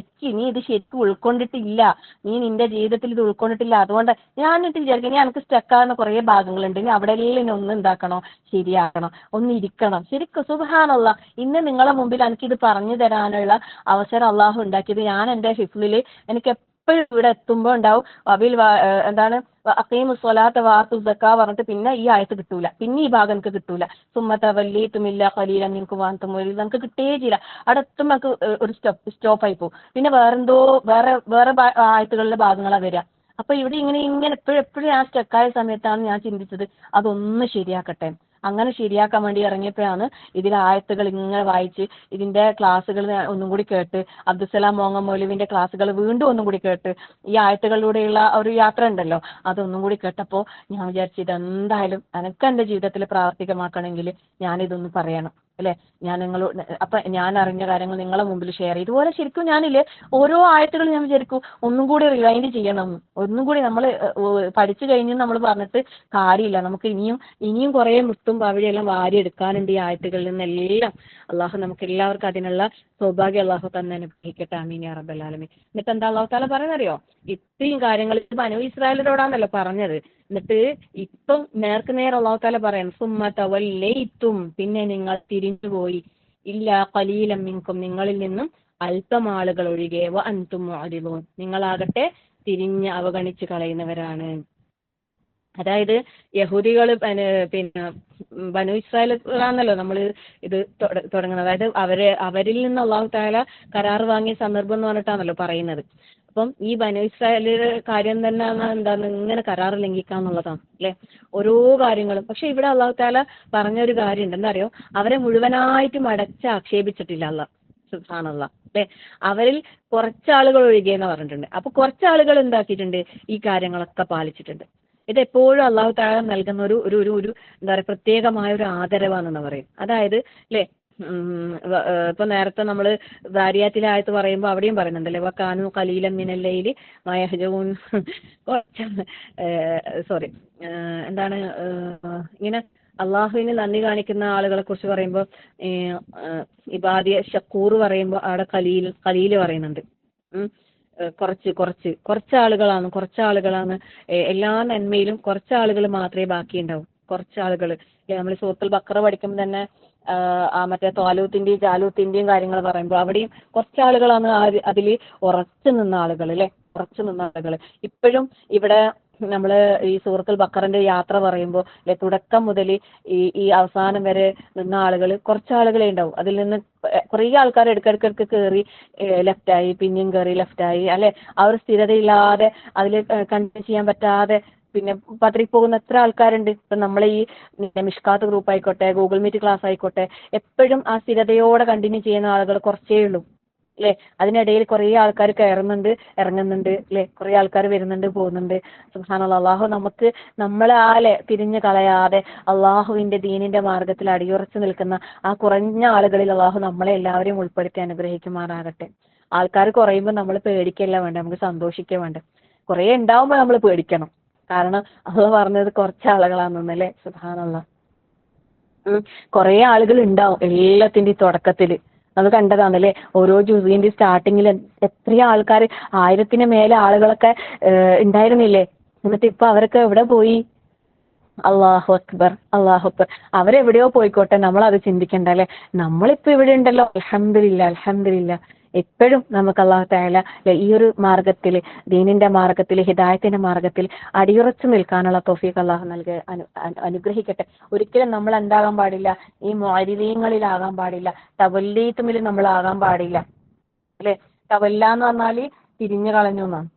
ഇത് ശരിക്കും ഉൾക്കൊണ്ടിട്ടില്ല, നീ നിന്റെ ജീവിതത്തിൽ ഇത് ഉൾക്കൊണ്ടിട്ടില്ല. അതുകൊണ്ട് ഞാൻ എന്നിട്ട് വിചാരിക്കും, ഞാൻ എനിക്ക് സ്റ്റെക്കാകുന്ന കുറേ ഭാഗങ്ങളുണ്ട്, ഇനി അവിടെയെല്ലാം ഒന്ന് എന്താക്കണം, ശരിയാക്കണം, ഒന്ന് ഇരിക്കണം. ശരിക്കും സുബ്ഹാനല്ലാഹ്, ഇന്ന് നിങ്ങളെ മുമ്പിൽ എനിക്കിത് പറഞ്ഞു തരാനുള്ള അവസരം അള്ളാഹു ഉണ്ടാക്കിയത് ഞാൻ എൻ്റെ ഹിഫ്ലിൽ എനിക്ക് എപ്പോഴും ഇവിടെ എത്തുമ്പോൾ ഉണ്ടാവും എന്താണ് അഖീമു സ്വലാത്ത വാത്തു സക്കാ പറഞ്ഞിട്ട് പിന്നെ ഈ ആയത്ത് കിട്ടൂല, പിന്നെ ഈ ഭാഗം എനിക്ക് കിട്ടൂല. സുമ്മത വല്ലീതുമില്ല ഖലീലൻ മിൻകും വഅൻതും മുഅ്രിദൂൻ നമുക്ക് കിട്ടേ ചെയ്യില്ല. അവിടെ എത്തുമ്പോൾ നമുക്ക് ഒരു സ്റ്റോപ്പായി പോകും. പിന്നെ വേറെ ആയത്തുകളിലെ ഭാഗങ്ങളാണ് വരിക. അപ്പൊ ഇവിടെ ഇങ്ങനെ എപ്പോഴും ആ സ്റ്റക്കായ സമയത്താണ് ഞാൻ ചിന്തിച്ചത് അതൊന്ന് ശരിയാക്കട്ടെ. അങ്ങനെ ശരിയാക്കാൻ വേണ്ടി ഇറങ്ങിയപ്പോഴാണ് ഇതിലെ ആയത്തുകൾ ഇങ്ങനെ വായിച്ച് ഇതിന്റെ ക്ലാസ്സുകൾ ഒന്നും കൂടി കേട്ട് അബ്ദുസലാം മോങ്ങ മൗലവിന്റെ ക്ലാസ്സുകൾ വീണ്ടും ഒന്നും കൂടി കേട്ട് ഈ ആയത്തുകളിലൂടെയുള്ള ഒരു യാത്ര ഉണ്ടല്ലോ അതൊന്നും കൂടി കേട്ടപ്പോൾ ഞാൻ വിചാരിച്ചു ഇതെന്തായാലും എനിക്ക് എൻ്റെ ജീവിതത്തിൽ പ്രാവർത്തികമാക്കണമെങ്കിൽ ഞാനിതൊന്ന് പറയണം അല്ലെ. ഞാൻ നിങ്ങളോട് അപ്പൊ ഞാൻ അറിഞ്ഞ കാര്യങ്ങൾ നിങ്ങളെ മുമ്പിൽ ഷെയർ ചെയ്യും. ഇതുപോലെ ശരിക്കും ഞാനില്ലേ ഓരോ ആയത്തുകൾ ഞാൻ വിചാരിക്കും ഒന്നും കൂടി റിവൈൻഡ് ചെയ്യണം, ഒന്നും കൂടി നമ്മൾ പഠിച്ചു കഴിഞ്ഞ് നമ്മൾ പറഞ്ഞിട്ട് കാര്യമില്ല. നമുക്ക് ഇനിയും കുറെ മുത്തും പവിഴെല്ലാം വാരി എടുക്കാനുണ്ട് ഈ ആയത്തുകളിൽ നിന്നെല്ലാം. അള്ളാഹു നമുക്ക് എല്ലാവർക്കും അതിനുള്ള സൗഭാഗ്യം അള്ളാഹു തന്നെ അനുഗ്രഹിക്കട്ടെ. ആമീൻ യാ റബ്ബൽ ആലമീൻ. എന്നിട്ട് എന്താ അള്ളാഹു താല പറയുന്നറിയോ, ഇത്രയും കാര്യങ്ങൾ ബനൂ ഇസ്രായേലിനോടാണല്ലോ പറഞ്ഞത്. എന്നിട്ട് ഇപ്പം നേർക്ക് നേർ അള്ളാഹു താല പറയണം സുമ്മ തവല്ലൈതും, പിന്നെ നിങ്ങൾ തിരിഞ്ഞുപോയി, ഇല്ല ഖലീലൻ മിൻകും, നിങ്ങളിൽ നിന്നും അല്പം ആളുകൾ ഒഴികെ, വ അൻതും മുഅ്രിദൂൻ, നിങ്ങളാകട്ടെ തിരിഞ്ഞ് അവഗണിച്ച് കളയുന്നവരാണ്. അതായത് യഹൂദികൾ പിന്നെ ബനൂ ഇസ്രായേലാണല്ലോ നമ്മൾ ഇത് തുടങ്ങുന്നത്. അതായത് അവരിൽ നിന്ന് അള്ളാഹു തആല കരാർ വാങ്ങിയ സന്ദർഭം എന്ന് പറഞ്ഞിട്ടാണല്ലോ പറയുന്നത്. അപ്പം ഈ ബനൂ ഇസ്രായേലിന്റെ കാര്യം തന്നെ എന്താണ് ഇങ്ങനെ കരാർ ലംഘിക്കാന്നുള്ളതാണ് അല്ലെ, ഓരോ കാര്യങ്ങളും. പക്ഷെ ഇവിടെ അള്ളാഹു തആല പറഞ്ഞൊരു കാര്യമുണ്ട്, എന്താ അറിയോ, അവരെ മുഴുവനായിട്ടും ആക്ഷേപിച്ചിട്ടില്ല അള്ളാഹ് സുബ്ഹാനല്ലാഹ് അല്ലെ. അവരിൽ കുറച്ചാളുകൾ ഒഴികെ എന്ന് പറഞ്ഞിട്ടുണ്ട്. അപ്പൊ കുറച്ചാളുകൾ എന്താക്കിയിട്ടുണ്ട്, ഈ കാര്യങ്ങളൊക്കെ പാലിച്ചിട്ടുണ്ട്. ഇത് എപ്പോഴും അള്ളാഹു തആല നൽകുന്ന ഒരു ഒരു ഒരു ഒരു എന്താ പറയുക പ്രത്യേകമായ ഒരു ആദരവാണെന്ന് പറയും. അതായത് അല്ലെ, ഇപ്പൊ നേരത്തെ നമ്മൾ ദാരിയാത്തിലെ ആയത്ത് പറയുമ്പോൾ അവിടെയും പറയുന്നുണ്ടല്ലേ, വകാനു ഖലീലൻ മിനൽ ലൈലി മാ യഹ്ജഊൻ, സോറി എന്താണ് ഇങ്ങനെ അള്ളാഹുവിന് നന്ദി കാണിക്കുന്ന ആളുകളെ കുറിച്ച് പറയുമ്പോൾ ഇബാദിയ ഷക്കൂർ പറയുമ്പോൾ അവിടെ ഖലീൽ പറയുന്നുണ്ട്. കുറച്ചാളുകളാണ് എല്ലാ നന്മയിലും കുറച്ചാളുകൾ മാത്രമേ ബാക്കിയുണ്ടാവും. കുറച്ചാളുകൾ നമ്മൾ സൂറത്തുൽ ബഖറ പഠിക്കുമ്പോൾ തന്നെ മറ്റേ ത്വാലൂത്തിന്റെയും ജാലൂത്തിന്റെയും കാര്യങ്ങൾ പറയുമ്പോൾ അവിടെയും കുറച്ചാളുകളാണ് അതിൽ ഉറച്ചു നിന്ന ആളുകൾ അല്ലെ, ഉറച്ചു നിന്ന ആളുകൾ. ഇപ്പോഴും ഇവിടെ നമ്മൾ ഈ സൂറത്തുൽ ബഖറിന്റെ യാത്ര പറയുമ്പോൾ അല്ലെ, തുടക്കം മുതൽ ഈ അവസാനം വരെ നിന്ന ആളുകൾ കുറച്ചാളുകളെ ഉണ്ടാവും. അതിൽ നിന്ന് കുറേ ആൾക്കാർ ഇടയ്ക്കിടയ്ക്ക് കയറി ലെഫ്റ്റായി, പിന്നെയും കയറി ലെഫ്റ്റായി അല്ലെ. ആ ഒരു സ്ഥിരതയില്ലാതെ അതിൽ കണ്ടിന്യൂ ചെയ്യാൻ പറ്റാതെ പിന്നെ പതറിപ്പോകുന്ന എത്ര ആൾക്കാരുണ്ട്. ഇപ്പൊ നമ്മളെ ഈ മിഷ്കാത്ത് ഗ്രൂപ്പ് ആയിക്കോട്ടെ, ഗൂഗിൾ മീറ്റ് ക്ലാസ് ആയിക്കോട്ടെ, എപ്പോഴും ആ സ്ഥിരതയോടെ കണ്ടിന്യൂ ചെയ്യുന്ന ആളുകൾ കുറച്ചേ ഉള്ളൂ അല്ലെ. അതിനിടയിൽ കുറേ ആൾക്കാർ കയറുന്നുണ്ട്, ഇറങ്ങുന്നുണ്ട് അല്ലെ, കുറേ ആൾക്കാർ വരുന്നുണ്ട്, പോകുന്നുണ്ട്. സുബ്ഹാനല്ലാഹ്. അള്ളാഹു നമുക്ക് നമ്മളെ തിരിഞ്ഞു കളയാതെ അള്ളാഹുവിന്റെ ദീനിന്റെ മാർഗത്തിൽ അടിയുറച്ചു നിൽക്കുന്ന ആ കുറഞ്ഞ ആളുകളിൽ അള്ളാഹു നമ്മളെ എല്ലാവരെയും ഉൾപ്പെടുത്തി അനുഗ്രഹിക്കുമാറാകട്ടെ. ആൾക്കാർ കുറയുമ്പോൾ നമ്മൾ പേടിക്കല്ല വേണ്ട, നമുക്ക് സന്തോഷിക്കുക വേണ്ട. കുറേ ഉണ്ടാവുമ്പോൾ നമ്മൾ പേടിക്കണം, കാരണം അള്ളാഹു പറഞ്ഞത് കുറച്ച് ആളുകളാണെന്നല്ലേ. സുബ്ഹാനല്ലാഹ്. കുറേ ആളുകൾ ഉണ്ടാവും എല്ലാത്തിന്റെയും തുടക്കത്തിൽ. നമ്മൾ കണ്ടതാണല്ലേ, ഓരോ ജുസീന്റെ സ്റ്റാർട്ടിങ്ങിൽ എത്രയോ ആൾക്കാർ, 1000-ന് മേലെ ആളുകളൊക്കെ ഉണ്ടായിരുന്നില്ലേ. എന്നിട്ട് ഇപ്പൊ അവരൊക്കെ എവിടെ പോയി? അല്ലാഹു അക്ബർ, അല്ലാഹു അക്ബർ. അവരെവിടെയോ പോയിക്കോട്ടെ, നമ്മൾ അത് ചിന്തിക്കണ്ട അല്ലെ. നമ്മളിപ്പോ ഇവിടെ ഉണ്ടല്ലോ, അൽഹംദുലില്ലാ അൽഹംദുലില്ലാ. എപ്പോഴും നമുക്ക് അല്ലാഹു തആല ഈ ഒരു മാർഗത്തിൽ, ദീനിന്റെ മാർഗത്തിൽ, ഹിദായത്തിന്റെ മാർഗത്തിൽ അടിയുറച്ചു നിൽക്കാനുള്ള തൗഫീഖ് അല്ലാഹു അനുഗ്രഹിക്കട്ടെ. ഒരിക്കലും നമ്മൾ എന്താകാൻ പാടില്ല, ഈ മുഅരിദീങ്ങളിലാകാൻ പാടില്ല, തവല്ലീത്തുമിൽ നമ്മൾ ആകാൻ പാടില്ല അല്ലെ. തവല്ല എന്ന് പറഞ്ഞാല് തിരിഞ്ഞു കളഞ്ഞു എന്നാണ്.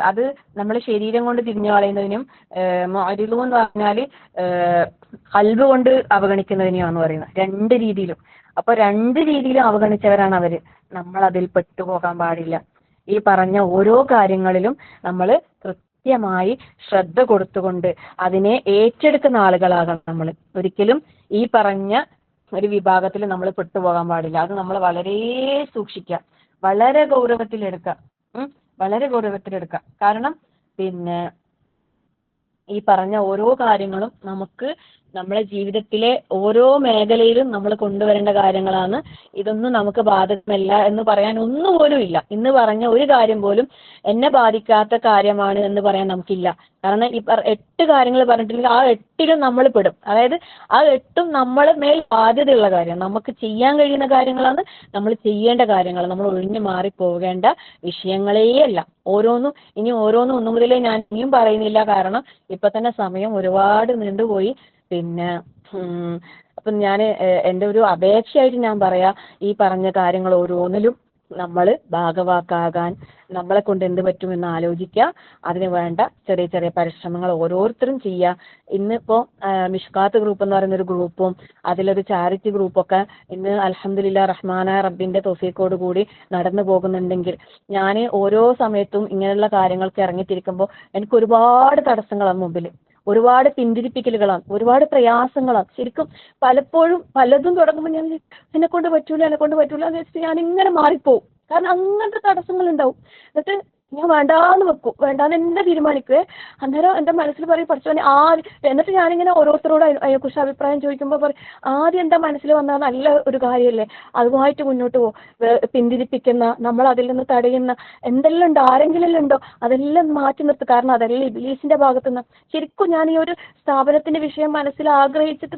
അത് നമ്മൾ ശരീരം കൊണ്ട് തിരിഞ്ഞു കളയുന്നതിനും മുഅരിദു എന്ന് പറഞ്ഞാല് ഖൽബ് കൊണ്ട് അവഗണിക്കുന്നതിനെയാന്ന് പറയുന്നത്. രണ്ട് രീതിയിലും. അപ്പൊ രണ്ട് രീതിയിലും അവഗണിച്ചവരാണ് അവര്. നമ്മൾ അതിൽ പെട്ടുപോകാൻ പാടില്ല. ഈ പറഞ്ഞ ഓരോ കാര്യങ്ങളിലും നമ്മൾ കൃത്യമായി ശ്രദ്ധ കൊടുത്തുകൊണ്ട് അതിനെ ഏറ്റെടുക്കുന്ന ആളുകളാകണം നമ്മൾ. ഒരിക്കലും ഈ പറഞ്ഞ ഒരു വിഭാഗത്തിൽ നമ്മൾ പെട്ടുപോകാൻ പാടില്ല. അത് നമ്മൾ വളരെ സൂക്ഷിക്കുക, വളരെ ഗൗരവത്തിലെടുക്കുക, വളരെ ഗൗരവത്തിലെടുക്കുക. കാരണം പിന്നെ ഈ പറഞ്ഞ ഓരോ കാര്യങ്ങളും നമുക്ക് നമ്മളെ ജീവിതത്തിലെ ഓരോ മേഖലയിലും നമ്മൾ കൊണ്ടുവരേണ്ട കാര്യങ്ങളാണ്. ഇതൊന്നും നമുക്ക് ബാധകമല്ല എന്ന് പറയാൻ ഒന്നുപോലും ഇല്ല. ഇന്ന് പറഞ്ഞ ഒരു കാര്യം പോലും എന്നെ ബാധിക്കാത്ത കാര്യമാണ് എന്ന് പറയാൻ നമുക്കില്ല. കാരണം ഈ 8 കാര്യങ്ങൾ പറഞ്ഞിട്ടുണ്ടെങ്കിൽ ആ 8ലും നമ്മൾ പെടും. അതായത് ആ 8ഉം നമ്മളെ മേൽ ബാധ്യതയുള്ള കാര്യമാണ്. നമുക്ക് ചെയ്യാൻ കഴിയുന്ന കാര്യങ്ങളാണ്, നമ്മൾ ചെയ്യേണ്ട കാര്യങ്ങൾ. നമ്മൾ ഒഴിഞ്ഞു മാറി പോകേണ്ട വിഷയങ്ങളേ അല്ല. ഓരോന്നും ഒന്നു മുതലേ ഞാൻ ഇനിയും പറയുന്നില്ല, കാരണം ഇപ്പൊ തന്നെ സമയം ഒരുപാട് നീണ്ടുപോയി. പിന്നെ അപ്പം ഞാൻ എൻ്റെ ഒരു അപേക്ഷയായിട്ട് ഞാൻ പറയാ, ഈ പറഞ്ഞ കാര്യങ്ങൾ ഓരോന്നിലും നമ്മൾ ഭാഗവാക്കാകാൻ നമ്മളെ കൊണ്ട് എന്ത് പറ്റുമെന്ന് ആലോചിക്കുക. അതിന് വേണ്ട ചെറിയ ചെറിയ പരിശ്രമങ്ങൾ ഓരോരുത്തരും ചെയ്യുക. ഇന്നിപ്പോ മിഷ്കാത്ത് ഗ്രൂപ്പ് എന്ന് പറയുന്ന ഒരു ഗ്രൂപ്പും അതിലൊരു ചാരിറ്റി ഗ്രൂപ്പൊക്കെ ഇന്ന് അൽഹംദുലില്ലാ റഹ്മാനായ റബ്ബിന്റെ തൗഫീഖോട് കൂടി നടന്നു പോകുന്നുണ്ടെങ്കിൽ ഞാൻ ഓരോ സമയത്തും ഇങ്ങനെയുള്ള കാര്യങ്ങൾക്ക് ഇറങ്ങിത്തിരിക്കുമ്പോൾ എനിക്ക് ഒരുപാട് തടസ്സങ്ങളാണ് മുമ്പിൽ, ഒരുപാട് പിന്തിരിപ്പിക്കലുകളാണ്, ഒരുപാട് പ്രയാസങ്ങളാണ്. ശരിക്കും പലപ്പോഴും പലതും തുടങ്ങുമ്പോൾ ഞാൻ എന്നെ കൊണ്ട് പറ്റൂല എന്ന് വെച്ചിട്ട് ഞാൻ ഇങ്ങനെ മാറിപ്പോവും. കാരണം അങ്ങനത്തെ തടസ്സങ്ങൾ ഉണ്ടാവും. എന്നിട്ട് ഞാൻ വേണ്ടാന്ന് വെക്കും, വേണ്ടാന്ന് എന്നെ തീരുമാനിക്കുവേ. അന്നേരം എൻ്റെ മനസ്സിൽ പറയും പഠിച്ചോനെ എന്നിട്ട് ഞാനിങ്ങനെ ഓരോരുത്തരോട് അതിനെക്കുറിച്ച് അഭിപ്രായം ചോദിക്കുമ്പോൾ പറയും ആദ്യം എൻ്റെ മനസ്സിൽ വന്നാൽ നല്ല ഒരു കാര്യമല്ലേ, അതുമായിട്ട് മുന്നോട്ട് പോകും. പിന്തിരിപ്പിക്കുന്ന, നമ്മൾ അതിൽ നിന്ന് തടയുന്ന എന്തെല്ലാം ഉണ്ടോ, ആരെങ്കിലും ഉണ്ടോ അതെല്ലാം മാറ്റി നിർത്തും. കാരണം അതെല്ലാം ഇബ്ലീസിന്റെ ഭാഗത്തുനിന്ന്. ശരിക്കും ഞാൻ ഈ ഒരു സ്ഥാപനത്തിന്റെ വിഷയം മനസ്സിൽ ആഗ്രഹിച്ചിട്ട്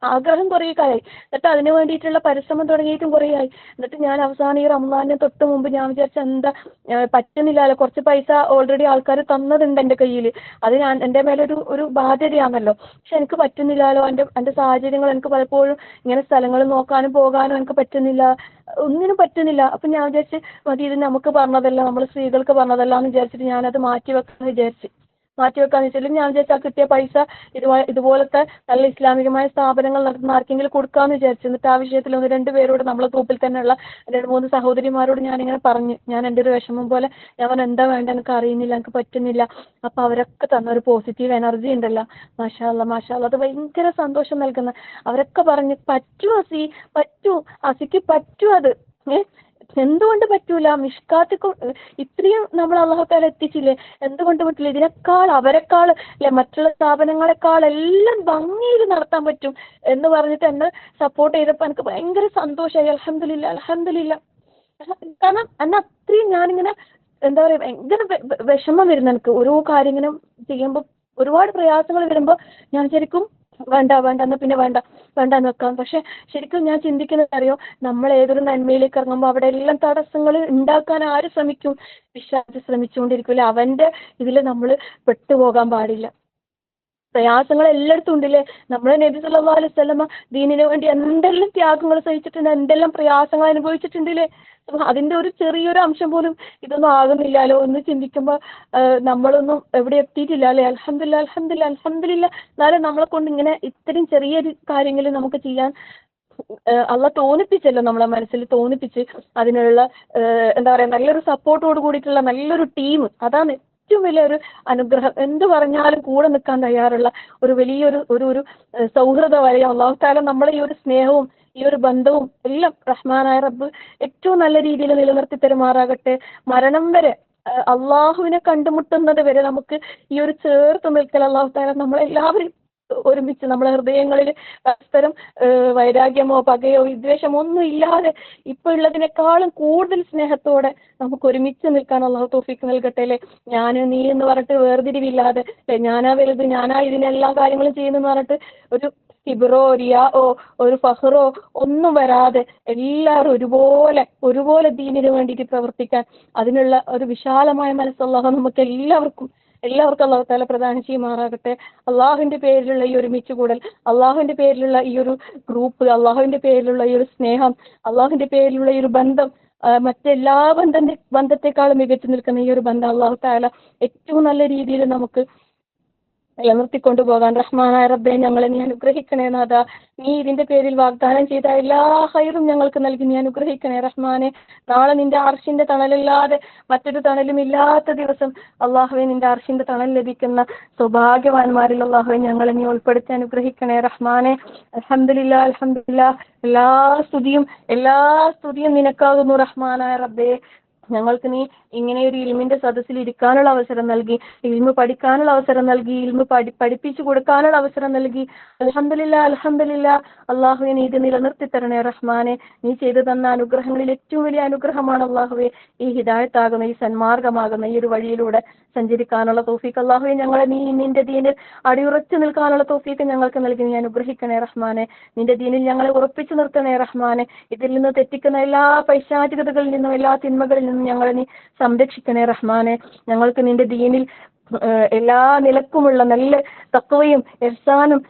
ആഗ്രഹം കുറേ കാലമായി. എന്നിട്ട് അതിന് വേണ്ടിയിട്ടുള്ള പരിശ്രമം തുടങ്ങിയിട്ടും കുറേ ആയി. എന്നിട്ട് ഞാൻ അവസാനം ഈ റമദാനിന് തൊട്ട് മുമ്പ് ഞാൻ വിചാരിച്ച എന്താ പറ്റുന്നില്ലല്ലോ, കുറച്ച് പൈസ ഓൾറെഡി ആൾക്കാർ തന്നതുണ്ട് എൻ്റെ കയ്യിൽ, അത് എൻ്റെ മേലെ ഒരു ബാധ്യതയാണല്ലോ. പക്ഷെ എനിക്ക് പറ്റുന്നില്ലല്ലോ, എൻ്റെ സാഹചര്യങ്ങൾ എനിക്ക് പലപ്പോഴും ഇങ്ങനെ സ്ഥലങ്ങൾ നോക്കാനും പോകാനും എനിക്ക് പറ്റുന്നില്ല, ഒന്നിനും പറ്റുന്നില്ല. അപ്പം ഞാൻ വിചാരിച്ച് മതി, ഇത് നമുക്ക് പറഞ്ഞതല്ല, നമ്മൾ സ്ത്രീകൾക്ക് പറഞ്ഞതല്ല എന്ന് വിചാരിച്ചിട്ട് ഞാനത് മാറ്റിവെക്കാന്ന് വെച്ചാൽ ഞാൻ വിചാരിച്ചാൽ കിട്ടിയ പൈസ ഇതുപോലത്തെ നല്ല ഇസ്ലാമികമായ സ്ഥാപനങ്ങൾ നടത്തുന്ന ആർക്കെങ്കിലും കൊടുക്കാമെന്ന് വിചാരിച്ചു. എന്നിട്ട് ആ വിഷയത്തിൽ 1-2 പേരോട് നമ്മളെ ഗ്രൂപ്പിൽ തന്നെയുള്ള 2-3 സഹോദരിമാരോട് ഞാനിങ്ങനെ പറഞ്ഞു, ഞാൻ എൻ്റെ ഒരു വിഷമം പോലെ ഞാൻ പറഞ്ഞു എന്താ വേണ്ട, എനിക്ക് അറിയുന്നില്ല, എനിക്ക് പറ്റുന്നില്ല. അപ്പൊ അവരൊക്കെ തന്ന ഒരു പോസിറ്റീവ് എനർജി ഉണ്ടല്ലോ, മാഷാ അല്ലാ, അത് ഭയങ്കര സന്തോഷം നൽകുന്ന. അവരൊക്കെ പറഞ്ഞു പറ്റൂ അസിക്ക് പറ്റൂ അത്. എന്തുകൊണ്ട് പറ്റൂല? ഇത്രയും നമ്മൾ അല്ലാഹു തആല എത്തിച്ചില്ലേ, എന്തുകൊണ്ട് പറ്റില്ല? അവരെക്കാൾ അല്ലെ, മറ്റുള്ള സ്ഥാപനങ്ങളെക്കാൾ എല്ലാം ഭംഗിയിൽ നടത്താൻ പറ്റും എന്ന് പറഞ്ഞിട്ട് എന്നെ സപ്പോർട്ട് ചെയ്തപ്പോൾ എനിക്ക് ഭയങ്കര സന്തോഷമായി. അൽഹംദുലില്ലാ. കാരണം എന്നെ അത്രയും ഞാനിങ്ങനെ എന്താ പറയാ, ഭയങ്കര വിഷമം വരുന്ന എനിക്ക് ഓരോ കാര്യം ഇങ്ങനെ ചെയ്യുമ്പോൾ, ഒരുപാട് പ്രയാസങ്ങൾ വരുമ്പോൾ ഞാൻ ശരിക്കും വേണ്ട എന്നാ പിന്നെ വേണ്ടാന്ന് വെക്കാം. പക്ഷെ ശരിക്കും ഞാൻ ചിന്തിക്കുന്നത് അറിയോ, നമ്മൾ ഏതൊരു നന്മയിലേക്ക് ഇറങ്ങുമ്പോൾ അവിടെ എല്ലാം തടസ്സങ്ങൾ ഉണ്ടാക്കാൻ ആര് ശ്രമിക്കും? പിശാച് ശ്രമിച്ചുകൊണ്ടിരിക്കില്ല. അവന്റെ ഇതിൽ നമ്മൾ പെട്ടുപോകാൻ പാടില്ല. പ്രയാസങ്ങൾ എല്ലായിടത്തും ഉണ്ടല്ലേ. നമ്മളെ നബി സല്ലല്ലാഹു അലൈഹി വസല്ലമ ദീനിന് വേണ്ടി എന്തെല്ലാം ത്യാഗങ്ങൾ സഹിച്ചിട്ടുണ്ട്, എന്തെല്ലാം പ്രയാസങ്ങൾ അനുഭവിച്ചിട്ടുണ്ടല്ലേ. അതിന്റെ ഒരു ചെറിയൊരു അംശം പോലും ഇതൊന്നും ആകുന്നില്ലല്ലോ എന്ന് ചിന്തിക്കുമ്പോൾ നമ്മളൊന്നും എവിടെ എത്തിയിട്ടില്ല അല്ലെ. അൽഹംദുലില്ലാ. എന്നാലും നമ്മളെ കൊണ്ട് ഇങ്ങനെ ഇത്രയും ചെറിയൊരു കാര്യങ്ങൾ നമുക്ക് ചെയ്യാൻ അള്ളാഹ് തോന്നിപ്പിച്ചല്ലോ, നമ്മളെ മനസ്സിൽ തോന്നിപ്പിച്ച് അതിനുള്ള എന്താ പറയാ, നല്ലൊരു സപ്പോർട്ടോട് കൂടിയിട്ടുള്ള നല്ലൊരു ടീം. അതാണ് ഏറ്റവും വലിയൊരു അനുഗ്രഹം. എന്ത് പറഞ്ഞാലും കൂടെ നിൽക്കാൻ തയ്യാറുള്ള ഒരു വലിയൊരു ഒരു സൗഹൃദ വലയം അല്ലാഹു തആല നമ്മളെ ഈ ഒരു സ്നേഹവും ഈ ഒരു ബന്ധവും എല്ലാം റഹ്മാനായ റബ്ബ് ഏറ്റവും നല്ല രീതിയിൽ നിലനിർത്തി തരുമാറാകട്ടെ. മരണം വരെ അള്ളാഹുവിനെ കണ്ടുമുട്ടുന്നത് വരെ നമുക്ക് ഈ ഒരു ചേർത്ത് നിൽക്കൽ അല്ലാഹു തആല നമ്മളെല്ലാവരും ഒരുമിച്ച് നമ്മളെ ഹൃദയങ്ങളിൽ പരസ്പരം വൈരാഗ്യമോ പകയോ വിദ്വേഷമോ ഒന്നും ഇല്ലാതെ ഇപ്പൊ ഉള്ളതിനേക്കാളും കൂടുതൽ സ്നേഹത്തോടെ നമുക്ക് ഒരുമിച്ച് നിൽക്കാൻ അല്ലാഹു തൗഫീഖ് നൽകട്ടെ അല്ലെ. ഞാൻ നീ എന്ന് പറഞ്ഞിട്ട് വേർതിരിവില്ലാതെ ഞാനാ വലുത്, ഞാനാ ഇതിനെല്ലാ കാര്യങ്ങളും ചെയ്യുന്നെന്ന് പറഞ്ഞിട്ട് ഒരു കിബറോ റിയാഓ ഒരു ഫഹ്റോ ഒന്നും വരാതെ എല്ലാവരും ഒരുപോലെ ദീനിന് വേണ്ടിയിട്ട് പ്രവർത്തിക്കാൻ അതിനുള്ള ഒരു വിശാലമായ മനസ്സ് അല്ലാഹു നമുക്ക് എല്ലാവർക്കും അല്ലാഹു തആല പ്രദാനം ചെയ്യുമാറാകട്ടെ. അള്ളാഹുവിന്റെ പേരിലുള്ള ഈ ഒരുമിച്ച് കൂടൽ, അള്ളാഹുവിന്റെ പേരിലുള്ള ഈ ഒരു ഗ്രൂപ്പ്, അള്ളാഹുവിന്റെ പേരിലുള്ള ഈ ഒരു സ്നേഹം, അള്ളാഹുവിന്റെ പേരിലുള്ള ഈ ഒരു ബന്ധം, മറ്റെല്ലാ ബന്ധത്തെക്കാളും മികച്ചു നിൽക്കുന്ന ഈ ഒരു ബന്ധം അല്ലാഹു തആല ഏറ്റവും നല്ല രീതിയിൽ നമുക്ക് നിലനിർത്തിക്കൊണ്ടു പോകാൻ റഹ്മാനായ റബ്ബേ ഞങ്ങളെ നീ അനുഗ്രഹിക്കണേ നാഥ. നീ ഇതിന്റെ പേരിൽ വാഗ്ദാനം ചെയ്ത എല്ലാ ഹൈറും ഞങ്ങൾക്ക് നൽകി നീ അനുഗ്രഹിക്കണേ റഹ്മാനെ. നാളെ നിന്റെ അർശിന്റെ തണലില്ലാതെ മറ്റൊരു തണലും ഇല്ലാത്ത ദിവസം അള്ളാഹുവെ, നിന്റെ അർശിന്റെ തണൽ ലഭിക്കുന്ന സൗഭാഗ്യവാന്മാരിൽ അള്ളാഹുവെ ഞങ്ങളെ നീ ഉൾപ്പെടുത്തി അനുഗ്രഹിക്കണേ റഹ്മാനെ. അൽഹംദുലില്ലാ. എല്ലാ സ്തുതിയും നിനക്കാകുന്നു റഹ്മാനായ റബ്ബേ. ഞങ്ങൾക്ക് നീ ഇങ്ങനെ ഒരു ഇൽമിന്റെ സദസ്സിൽ ഇരിക്കാനുള്ള അവസരം നൽകി, ഇൽമു പഠിക്കാനുള്ള അവസരം നൽകി, ഇൽമു പഠിപ്പിച്ചു കൊടുക്കാനുള്ള അവസരം നൽകി. അൽഹംദുലില്ലാ. അള്ളാഹുവെ, നീ ഇത് നിലനിർത്തി തരണേ റഹ്മാനെ. നീ ചെയ്തു തന്ന അനുഗ്രഹങ്ങളിൽ ഏറ്റവും വലിയ അനുഗ്രഹമാണ് അള്ളാഹുവെ ഈ ഹിദായത്താകുന്ന, ഈ സന്മാർഗമാകുന്ന ഈ ഒരു വഴിയിലൂടെ സഞ്ചരിക്കാനുള്ള തൗഫീഖ് അള്ളാഹുവെ ഞങ്ങളെ നീ നിന്റെ ദീനിൽ അടിയുറച്ചു നിൽക്കാനുള്ള തൗഫീഖ് ഞങ്ങൾക്ക് നൽകി നീ അനുഗ്രഹിക്കണേ റഹ്മാനെ. നിന്റെ ദീനിൽ ഞങ്ങളെ ഉറപ്പിച്ചു നിർത്തണേ റഹ്മാനെ. ഇതിൽ നിന്ന് തെറ്റിക്കുന്ന എല്ലാ പൈശാചികതകളിൽ നിന്നും എല്ലാ തിന്മകളിൽ നിന്നും ഞങ്ങളെ നീ സംരക്ഷിക്കണേ റഹ്മാനെ. ഞങ്ങൾക്ക് നിന്റെ ദീനിൽ എല്ലാ നിലക്കുമുള്ള നല്ല തഖ്വയും ഇഹ്സാനും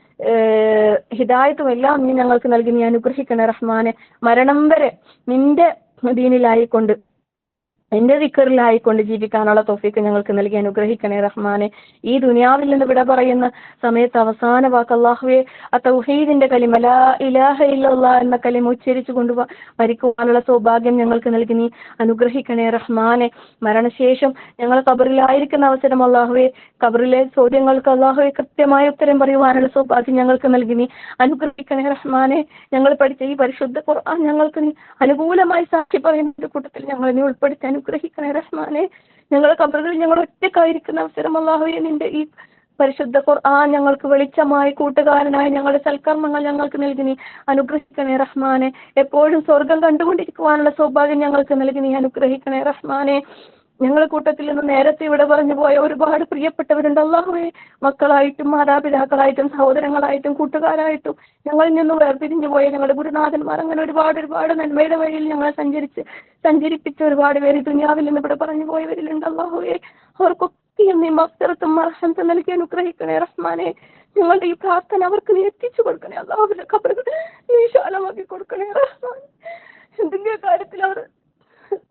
ഹിദായത്തും എല്ലാം നീ ഞങ്ങൾക്ക് നൽകി നീ അനുഗ്രഹിക്കണേ റഹ്മാനെ. മരണം വരെ നിന്റെ ദീനിലായിക്കൊണ്ട് എന്റെ ദിക്കറിലായിക്കൊണ്ട് ജീവിക്കാനുള്ള തൗഫീക്ക് ഞങ്ങൾക്ക് നൽകി അനുഗ്രഹിക്കണേ റഹ്മാനെ. ഈ ദുനിയാവിൽ നിന്ന് വിട പറയുന്ന സമയത്ത് അവസാന വാക്ക് അല്ലാഹുവേ ആ തൗഹീദിന്റെ കലിമ ലാ ഇലാഹ ഇല്ലല്ലാഹ് എന്ന കലിമ ഉച്ചരിച്ചു കൊണ്ട് മരിക്കുവാനുള്ള സൗഭാഗ്യം ഞങ്ങൾക്ക് നൽകി നീ അനുഗ്രഹിക്കണേ റഹ്മാനെ. മരണശേഷം ഞങ്ങൾ ഖബറിലായിരിക്കുന്ന അവസരം അല്ലാഹുവേ ഖബറിലെ ചോദ്യങ്ങൾക്ക് അല്ലാഹുവേ കൃത്യമായ ഉത്തരം പറയുവാനുള്ള സൗഭാഗ്യം ഞങ്ങൾക്ക് നൽകി നീ അനുഗ്രഹിക്കണേ റഹ്മാനെ. ഞങ്ങൾ പഠിച്ച ഈ പരിശുദ്ധ ഖുർആൻ ഞങ്ങൾക്ക് നീ അനുകൂലമായി സാക്ഷി പറയുന്ന കൂട്ടത്തിൽ ഞങ്ങൾ നീ ഉൾപ്പെടുത്തി അനുഗ്രഹിക്കണേ റഹ്മാനെ. ഞങ്ങൾ ഖബറുകളിൽ ഞങ്ങൾ ഒറ്റക്കായിരിക്കുന്ന അവസരം അല്ലാഹുവേ നിന്റെ ഈ പരിശുദ്ധ ഖുർആൻ ഞങ്ങൾക്ക് വെളിച്ചമായി കൂട്ടുകാരനായി ഞങ്ങളുടെ സൽക്കർമ്മങ്ങൾ ഞങ്ങൾക്ക് നൽകി നീ അനുഗ്രഹിക്കണേ റഹ്മാനെ. എപ്പോഴും സ്വർഗം കണ്ടുകൊണ്ടിരിക്കുവാനുള്ള സൗഭാഗ്യം ഞങ്ങൾക്ക് നൽകി നീ അനുഗ്രഹിക്കണേ റഹ്മാനെ. ഞങ്ങളുടെ കൂട്ടത്തിൽ നിന്ന് നേരത്തെ ഇവിടെ പറഞ്ഞു പോയ ഒരുപാട് പ്രിയപ്പെട്ടവരുണ്ട് അല്ലാഹുവേ. മക്കളായിട്ടും മാതാപിതാക്കളായിട്ടും സഹോദരങ്ങളായിട്ടും കൂട്ടുകാരായിട്ടും ഞങ്ങളിൽ നിന്ന് വേർപിരിഞ്ഞു പോയ ഞങ്ങളുടെ ഗുരുനാഥന്മാർ അങ്ങനെ ഒരുപാട് നന്മയുടെ വഴിയിൽ ഞങ്ങളെ സഞ്ചരിപ്പിച്ച ഒരുപാട് പേര് ദുനിയാവിൽ നിന്ന് ഇവിടെ പറഞ്ഞു പോയവരിലുണ്ട് അല്ലാഹുവേ. അവർക്കൊക്കെയും നീ മഗ്ഫിറത്തും മർഹമത്തും നൽകി അനുഗ്രഹിക്കണേ റഹ്മാനെ. ഞങ്ങളുടെ ഈ പ്രാർത്ഥന അവർക്ക് നീ എത്തിച്ചു കൊടുക്കണേ അല്ലാഹുവിന്റെ ഖബറുകൾ നീ വിശാലമാക്കി കൊടുക്കണേ റഹ്മാനെ. എന്തെങ്കിലും കാര്യത്തിൽ അവർ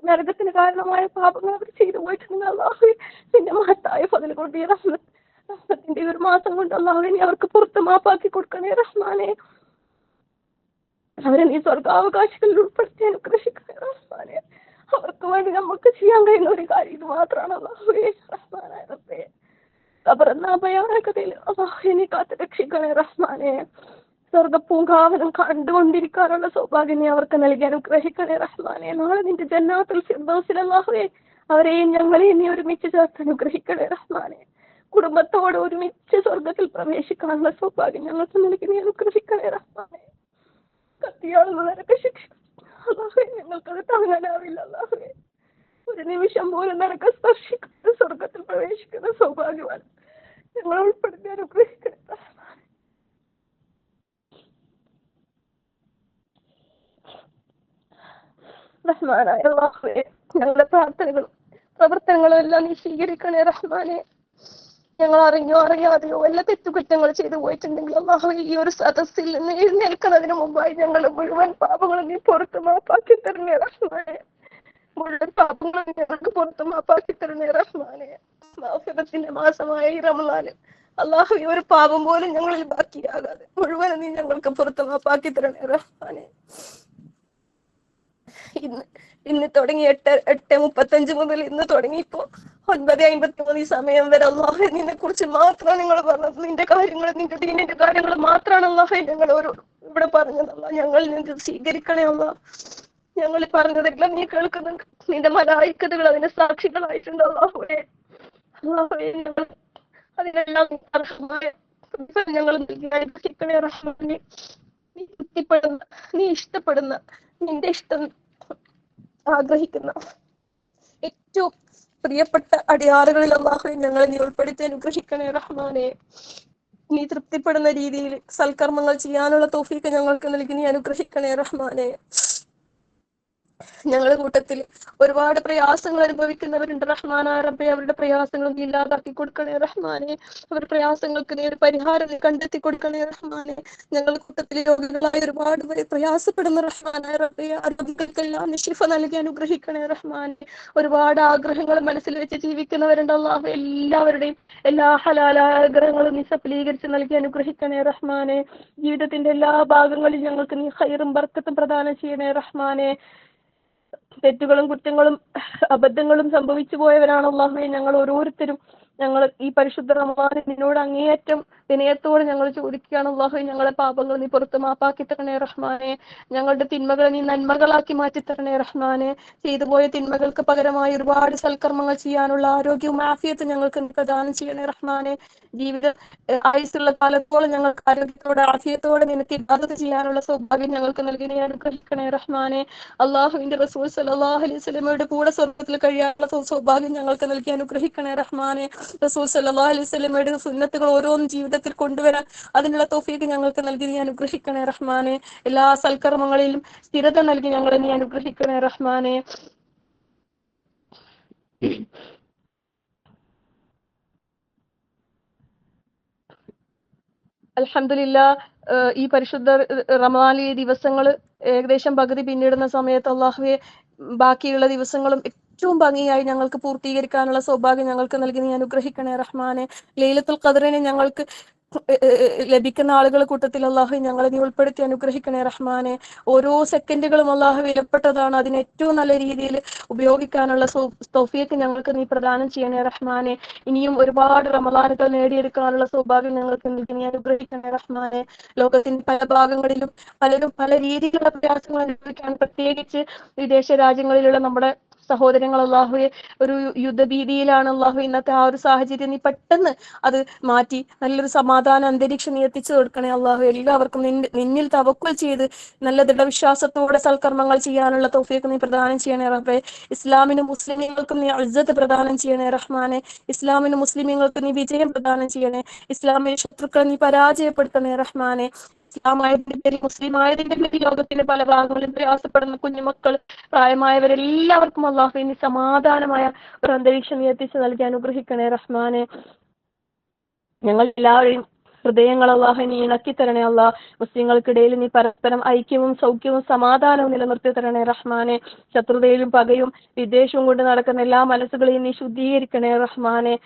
നരകത്തിന് കാരണമായ പാപങ്ങൾ അവർ ചെയ്തു പോയിട്ടുണ്ടെങ്കിൽ അല്ലാഹുവേ നിന്റെ മഹത്തായ ഫضل കൊണ്ട് ഈ റഹ്മത്തിന്റെ ഒരു മാസം കൊണ്ട് അല്ലാഹുവേ നീ അവർക്ക് പുറത്ത് മാപ്പാക്കി കൊടുക്കണേ റഹ്മാനെ. അവരെ നീ സ്വർഗാവകാശികളിൽ ഉൾപ്പെടുത്തി അനുഗ്രഹിക്കണേ റഹ്മാനെ. അവർക്ക് വേണ്ടി നമുക്ക് ചെയ്യാൻ കഴിയുന്ന ഒരു കാര്യം ഇത് മാത്രമാണ് അല്ലാഹുവേ. റഹ്മാനായ റബ്ബേ ഖബറെന്ന ഭയാനകതയിൽ അല്ലാഹുവേ നീ കാത്ത് രക്ഷിക്കണേ റഹ്മാനെ. സ്വർഗപ്പൂങ്കാവനം കണ്ടുകൊണ്ടിരിക്കാനുള്ള സൗഭാഗ്യം നീ അവർക്ക് നൽകി അനുഗ്രഹിക്കണേ റഹ്മാനെ. നാളെ നിന്റെ ജന്നാത്തുൽ ഫിർദൗസിൽ അല്ലാഹുവേ അവരെയും ഞങ്ങളെയും നീ ഒരുമിച്ച് ചേർത്ത് അനുഗ്രഹിക്കണേ റഹ്മാനെ. കുടുംബത്തോട് ഒരുമിച്ച് സ്വർഗത്തിൽ പ്രവേശിക്കാനുള്ള സൗഭാഗ്യം ഞങ്ങൾക്ക് നൽകി നീ അനുഗ്രഹിക്കണേ റഹ്മാനെ. കത്തിയാളുന്ന നരകശിക്ഷ അല്ലാഹുവേ ഞങ്ങൾക്കത് താങ്ങാനാവില്ല അല്ലാഹുവേ. ഒരു നിമിഷം പോലും നരക സ്പർശിക്കുന്ന സ്വർഗത്തിൽ പ്രവേശിക്കുന്ന സൗഭാഗ്യമാണ് ഞങ്ങളെ ഉൾപ്പെടുത്തി അനുഗ്രഹിക്കണേ റഹ്മാനെ. റഹ്മാനായ അല്ലാഹുവേ ഞങ്ങളുടെ പ്രാർത്ഥനകളും പ്രവർത്തനങ്ങളും എല്ലാം നീ സ്വീകരിക്കണേ റഹ്മാനെ. ഞങ്ങൾ അറിഞ്ഞോ അറിയാതെയോ വല്ല തെറ്റുകുറ്റങ്ങൾ ചെയ്തു പോയിട്ടുണ്ടെങ്കിൽ അല്ലാഹുവേ ഈ ഒരു സദസ്സിൽ നിന്ന് എഴുന്നേൽക്കുന്നതിന് മുമ്പായി ഞങ്ങളുടെ മുഴുവൻ പാപങ്ങളും നീ പുറത്ത് മാപ്പാക്കി തരണേ റഹ്മാനെ. മുഴുവൻ പാപങ്ങളും ഞങ്ങൾക്ക് പുറത്ത് മാപ്പാക്കി തരണേ റഹ്മാനെ. മഗ്ഫിറത്തിന്റെ മാസമായ ഈ റമളാനിൽ അല്ലാഹുവേ ഒരു പാപം പോലും ഞങ്ങളിൽ ബാക്കിയാകാതെ മുഴുവനും നീ ഞങ്ങൾക്ക് പുറത്ത് മാപ്പാക്കി തരണേ റഹ്മാനെ. ഇന്ന് തുടങ്ങി 8:35 മുതൽ ഇന്ന് തുടങ്ങി ഇപ്പോ 9:53 ഈ സമയം വരെ അല്ലാഹുവേ നിന്നെ കുറിച്ച് മാത്രമാണ് നിങ്ങൾ പറഞ്ഞത്. നിന്റെ കാര്യങ്ങൾ നിന്റെ ദീനിന്റെ കാര്യങ്ങൾ മാത്രമാണ് അല്ലാഹുവേ ഞങ്ങൾ ഇവിടെ പറഞ്ഞതല്ല. ഞങ്ങൾ നിനക്ക് സ്വീകരിക്കണേ അല്ലാ. ഞങ്ങൾ പറഞ്ഞതെല്ലാം നീ കേൾക്കുന്നുണ്ട്. നിന്റെ മലായിക്കത്തുകൾ അതിന്റെ സാക്ഷികളായിട്ടുണ്ട് അല്ലാഹുവേ. അല്ലാഹുവേ ഞങ്ങൾ അതിനെല്ലാം ഞങ്ങൾ അനുഗ്രഹിക്കണേ റഹ്മാനെ. നീ തൃപ്തിപ്പെടുന്ന നീ ഇഷ്ടപ്പെടുന്ന നിന്റെ ഇഷ്ടം ആഗ്രഹിക്കുന്ന ഏറ്റവും പ്രിയപ്പെട്ട അടിയാറുകളിൽ അല്ലാഹുവേ ഞങ്ങളെ നീ ഉൾപ്പെടുത്തി അനുഗ്രഹിക്കണേ റഹ്മാനെ. നീ തൃപ്തിപ്പെടുന്ന രീതിയിൽ സൽക്കർമ്മങ്ങൾ ചെയ്യാനുള്ള തൗഫീക്ക് ഞങ്ങൾക്ക് നൽകി നീ അനുഗ്രഹിക്കണേ റഹ്മാനെ. ഞങ്ങളുടെ കൂട്ടത്തിൽ ഒരുപാട് പ്രയാസങ്ങൾ അനുഭവിക്കുന്നവരുണ്ട് റഹ്മാനായ റബ്ബേ. അവരുടെ പ്രയാസങ്ങൾ നീ ഇല്ലാതാക്കി കൊടുക്കണേ റഹ്മാനെ. അവരുടെ പ്രയാസങ്ങൾക്ക് നീ ഒരു പരിഹാരം നീ കണ്ടെത്തി കൊടുക്കണേ റഹ്മാനെ. ഞങ്ങളുടെ കൂട്ടത്തിൽ രോഗികളായ ഒരുപാട് പേര് പ്രയാസപ്പെടുന്ന റഹ്മാനായ റബ്ബേ. ആ രോഗികൾക്കെല്ലാം നീ ശിഫ നൽകി അനുഗ്രഹിക്കണേ റഹ്മാനെ. ഒരുപാട് ആഗ്രഹങ്ങൾ മനസ്സിൽ വെച്ച് ജീവിക്കുന്നവരുണ്ട് അല്ലാഹുവേ. എല്ലാവരുടെയും എല്ലാ ഹലാലായ ആഗ്രഹങ്ങളും നീ സഫലീകരിച്ച് നൽകി അനുഗ്രഹിക്കണേ റഹ്മാനെ. ജീവിതത്തിന്റെ എല്ലാ ഭാഗങ്ങളിലും ഞങ്ങൾക്ക് നീ ഖൈറും ബർക്കത്തും പ്രദാനം ചെയ്യണേ റഹ്മാനെ. തെറ്റുകളും കുറ്റങ്ങളും അബദ്ധങ്ങളും സംഭവിച്ചു പോയവരാണ് അല്ലാഹുവേ ഞങ്ങൾ ഓരോരുത്തരും. ഞങ്ങൾ ഈ പരിശുദ്ധ റമളാനിൽ നിന്നോട് അങ്ങേയറ്റം വിനയത്തോടെ ഞങ്ങൾ ചോദിക്കുകയാണ് അല്ലാഹുവേ ഞങ്ങളെ പാപങ്ങൾ നീ പുറത്ത് മാപ്പാക്കി തരണേ റഹ്മാനെ. ഞങ്ങളുടെ തിന്മകളെ നീ നന്മകളാക്കി മാറ്റി തരണേ റഹ്മാനെ. ചെയ്തു പോയ തിന്മകൾക്ക് പകരമായി ഒരുപാട് സൽക്കർമ്മങ്ങൾ ചെയ്യാനുള്ള ആരോഗ്യവും ആഫിയത്തും ഞങ്ങൾക്ക് പ്രദാനം ചെയ്യണേ റഹ്മാനെ. ജീവിത ആയുസ്സുള്ള കാലത്തോളം ഞങ്ങൾക്ക് ആരോഗ്യത്തോടെ ആഫിയത്തോടെ നിനക്ക് ഇബാദത്ത് ചെയ്യാനുള്ള സൗഭാഗ്യം ഞങ്ങൾക്ക് നൽകി നീ അനുഗ്രഹിക്കണേ റഹ്മാനെ. അല്ലാഹുവിന്റെ റസൂൽ സല്ലല്ലാഹു അലൈഹി വസല്ലമയുടെ കൂടെ സ്വർഗ്ഗത്തിൽ കഴിയാനുള്ള സൗഭാഗ്യം ഞങ്ങൾക്ക് നൽകി അനുഗ്രഹിക്കണേ റഹ്മാനെ. റസൂൽ സല്ലല്ലാഹു അലൈഹി വസല്ലമയുടെ സുന്നത്തുകൾ ഓരോന്നും ജീവിതത്തിൽ കൊണ്ടുവരാൻ അതിനുള്ള തൗഫീഖ് ഞങ്ങൾക്ക് നൽകി നീ അനുഗ്രഹിക്കണേ റഹ്മാനെ. എല്ലാ സൽക്കർമ്മങ്ങളിലും സ്ഥിരത നൽകി ഞങ്ങളെ നീ അനുഗ്രഹിക്കണേ റഹ്മാനെ. അൽഹംദുലില്ലാ. ഈ പരിശുദ്ധ റമളാനിലെ ദിവസങ്ങൾ ഏകദേശം പകുതി പിന്നിടുന്ന സമയത്ത് അല്ലാഹുവേ ബാക്കിയുള്ള ദിവസങ്ങളും ഏറ്റവും ഭംഗിയായി ഞങ്ങൾക്ക് പൂർത്തീകരിക്കാനുള്ള സൗഭാഗ്യം ഞങ്ങൾക്ക് നൽകി നീ അനുഗ്രഹിക്കണേ റഹ്മാനെ. ലൈലത്തുൽ ഖദ്റിനെ ഞങ്ങൾക്ക് ലഭിക്കുന്ന ആളുകളുടെ കൂട്ടത്തിൽ അള്ളാഹു ഞങ്ങളെ നീ ഉൾപ്പെടുത്തി അനുഗ്രഹിക്കണേ റഹ്മാനെ. ഓരോ സെക്കൻഡുകളും അള്ളാഹു വിലപ്പെട്ടതാണ്. അതിന് ഏറ്റവും നല്ല രീതിയിൽ ഉപയോഗിക്കാനുള്ള തൗഫീഖ് ഞങ്ങൾക്ക് നീ പ്രദാനം ചെയ്യണേ റഹ്മാനെ. ഇനിയും ഒരുപാട് റമളാനുകൾ നേടിയെടുക്കാനുള്ള സൗഭാഗ്യം ഞങ്ങൾക്ക് നീ അനുഗ്രഹിക്കണേ റഹ്മാനെ. ലോകത്തിന്റെ പല ഭാഗങ്ങളിലും പലരും പല രീതിയിലുള്ള പ്രയാസങ്ങൾ അനുഭവിക്കാൻ, പ്രത്യേകിച്ച് വിദേശ രാജ്യങ്ങളിലുള്ള നമ്മുടെ സഹോദരങ്ങൾ അള്ളാഹുവെ ഒരു യുദ്ധഭീതിയിലാണ് അള്ളാഹു. ഇന്നത്തെ ആ ഒരു സാഹചര്യം നീ പെട്ടെന്ന് അത് മാറ്റി നല്ലൊരു സമാധാന അന്തരീക്ഷം നീ എത്തിച്ചു കൊടുക്കണേ അള്ളാഹു. എല്ലാവർക്കും നിന്നിൽ തവക്കുൽ ചെയ്ത് നല്ല ദൃഢവിശ്വാസത്തോടെ സൽക്കർമ്മങ്ങൾ ചെയ്യാനുള്ള തൗഫീഖ് നീ പ്രദാനം ചെയ്യണേ റബ്ബേ. ഇസ്ലാമിനും മുസ്ലിമീങ്ങൾക്കും നീ ഇസ്സത്ത് പ്രദാനം ചെയ്യണേ റഹ്മാനെ. ഇസ്ലാമിനും മുസ്ലിമീങ്ങൾക്ക് നീ വിജയം പ്രദാനം ചെയ്യണേ. ഇസ്ലാമിന്റെ ശത്രുക്കളെ നീ പരാജയപ്പെടുത്തണേ റഹ്മാനെ. ഇസ്ലാമായതിന്റെ പേരിൽ, മുസ്ലിം ആയതിന്റെ പേരിൽ ലോകത്തിന്റെ പല ഭാഗങ്ങളിലും പ്രയാസപ്പെടുന്ന കുഞ്ഞുമക്കൾ, പ്രായമായവരെല്ലാവർക്കും അള്ളാഹു നീ സമാധാനമായ ഒരു അന്തരീക്ഷം നീ എത്തിച്ചു നൽകി അനുഗ്രഹിക്കണേ റഹ്മാനെ. ഞങ്ങൾ എല്ലാവരെയും ഹൃദയങ്ങൾ അള്ളാഹു നീ ഇണക്കി തരണേ അള്ളാഹ്. മുസ്ലിങ്ങൾക്കിടയിൽ നീ പരസ്പരം ഐക്യവും സൗഖ്യവും സമാധാനവും നിലനിർത്തി തരണേ റഹ്മാനെ. ശത്രുതയിലും പകയും വിദ്വേഷവും കൊണ്ട് നടക്കുന്ന എല്ലാ മനസ്സുകളെയും നീ ശുദ്ധീകരിക്കണേ റഹ്മാനെ.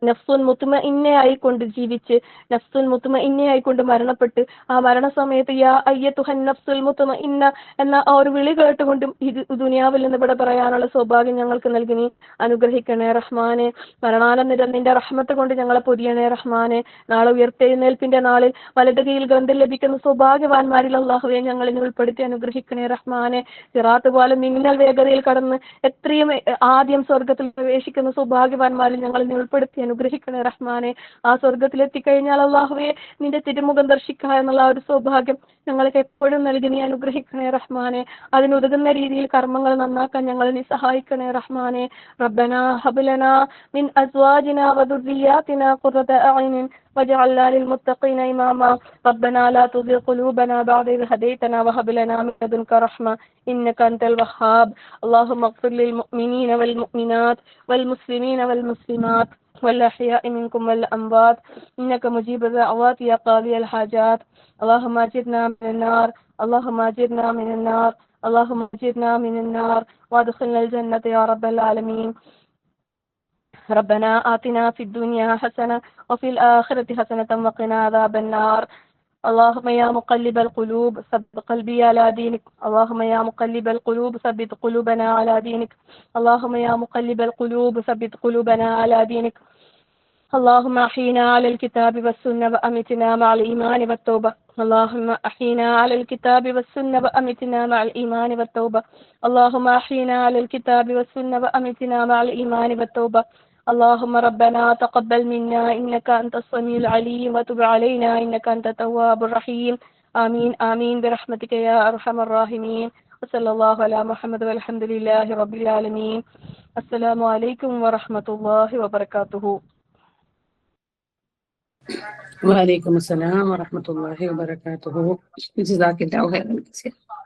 നഫ്സുൻ മുത്മഇന്നയായിക്കൊണ്ട് ജീവിച്ച് നഫ്സുൻ മുത്മഇന്നയായിക്കൊണ്ട് മരണപ്പെട്ട് ആ മരണസമയത്ത് യാ അയ്യത്തുഹൻ നഫ്സുൽ മുത്മഇന്ന എന്ന ആ ഒരു വിളി കേട്ടുകൊണ്ടും ഇത് ദുനിയാവിൽ നിന്ന് ഇവിടെ പറയാനുള്ള സൗഭാഗ്യം ഞങ്ങൾക്ക് നൽകി നീ അനുഗ്രഹിക്കണേ റഹ്മാനെ. മരണാനന്തരം നിന്റെ റഹ്മത്ത് കൊണ്ട് ഞങ്ങളെ പൊതിയണേ റഹ്മാനെ. നാളെ ഉയർത്തെഴുന്നേൽപ്പിന്റെ നാളിൽ വലത് കൈയിൽ ഗ്രന്ഥം ലഭിക്കുന്ന സൗഭാഗ്യവാന്മാരിൽ അള്ളാഹുവെ ഞങ്ങളിനെ ഉൾപ്പെടുത്തി അനുഗ്രഹിക്കണേ റഹ്മാനെ. സിറാത്ത് പോലെ മിന്നൽ വേഗതയിൽ കടന്ന് എത്രയും ആദ്യം സ്വർഗത്തിൽ പ്രവേശിക്കുന്ന സൗഭാഗ്യവാന്മാരിൽ ഞങ്ങളിനെ ഉൾപ്പെടുത്തി അനുഗ്രഹിക്കണേ റഹ്മാനെ. ആ സ്വർഗത്തിൽ എത്തിക്കഴിഞ്ഞാൽ അള്ളാഹുവെ നിന്റെ തിരുമുഖം ദർശിക്കുക എന്നുള്ള ഒരു സൗഭാഗ്യം ഞങ്ങൾക്ക് എപ്പോഴും നൽകി നീ അനുഗ്രഹിക്കണേ റഹ്മാനെ. അതിനുതകുന്ന രീതിയിൽ കർമ്മങ്ങൾ നന്നാക്കാൻ ഞങ്ങളെ നീ സഹായിക്കണേ റഹ്മാനെ. റബ്ബനാ ഹബ് ലനാ മിൻ അസ്വാജിനാ വദുർരിയാതിനാ ഖുർറത അഅ്യുനിൻ വജഅൽനാ ലിൽമുത്തഖീന ഇമാമാ. റബ്ബനാ ലാ തുസിഗ് ഖുലൂബനാ ബഅദ ഇദ് ഹദൈതനാ വഹബ് ലനാ മിൻ ലദുൻക റഹ്മ ഇന്നക അൻതൽ വഹ്ഹാബ്. അല്ലാഹുമ്മ اغفر للمؤمنين والمؤمنات والمسلمين والمسلمات والأحياء منكم والأموات إنك مجيب الدعوات يا قاضي الحاجات. اللهم أجرنا من النار، اللهم أجرنا من النار، اللهم أجرنا من النار وادخلنا الجنة يا رب العالمين. ربنا آتنا في الدنيا حسنة وفي الآخرة حسنة وقنا عذاب النار. اللهم يا مقلب القلوب ثبت قلبي على دينك. اللهم يا مقلب القلوب ثبت قلوبنا على دينك. اللهم يا مقلب القلوب ثبت قلوبنا على دينك. اللهم أحينا على الكتاب والسنة وأمتنا مع الإيمان والتوبة. اللهم أحينا على الكتاب والسنة وأمتنا مع الإيمان والتوبة. اللهم أحينا على الكتاب والسنة وأمتنا مع الإيمان والتوبة. اللهم ربنا تقبل منا إنك أنت السميع العليم وتب علينا إنك أنت التواب الرحيم. آمين آمين برحمتك يا أرحم الراحمين. وصلى الله على محمد والحمد لله رب العالمين. السلام عليكم ورحمة الله وبركاته. وعليكم السلام ورحمة الله وبركاته. جزاك الله خيرا كثيرا.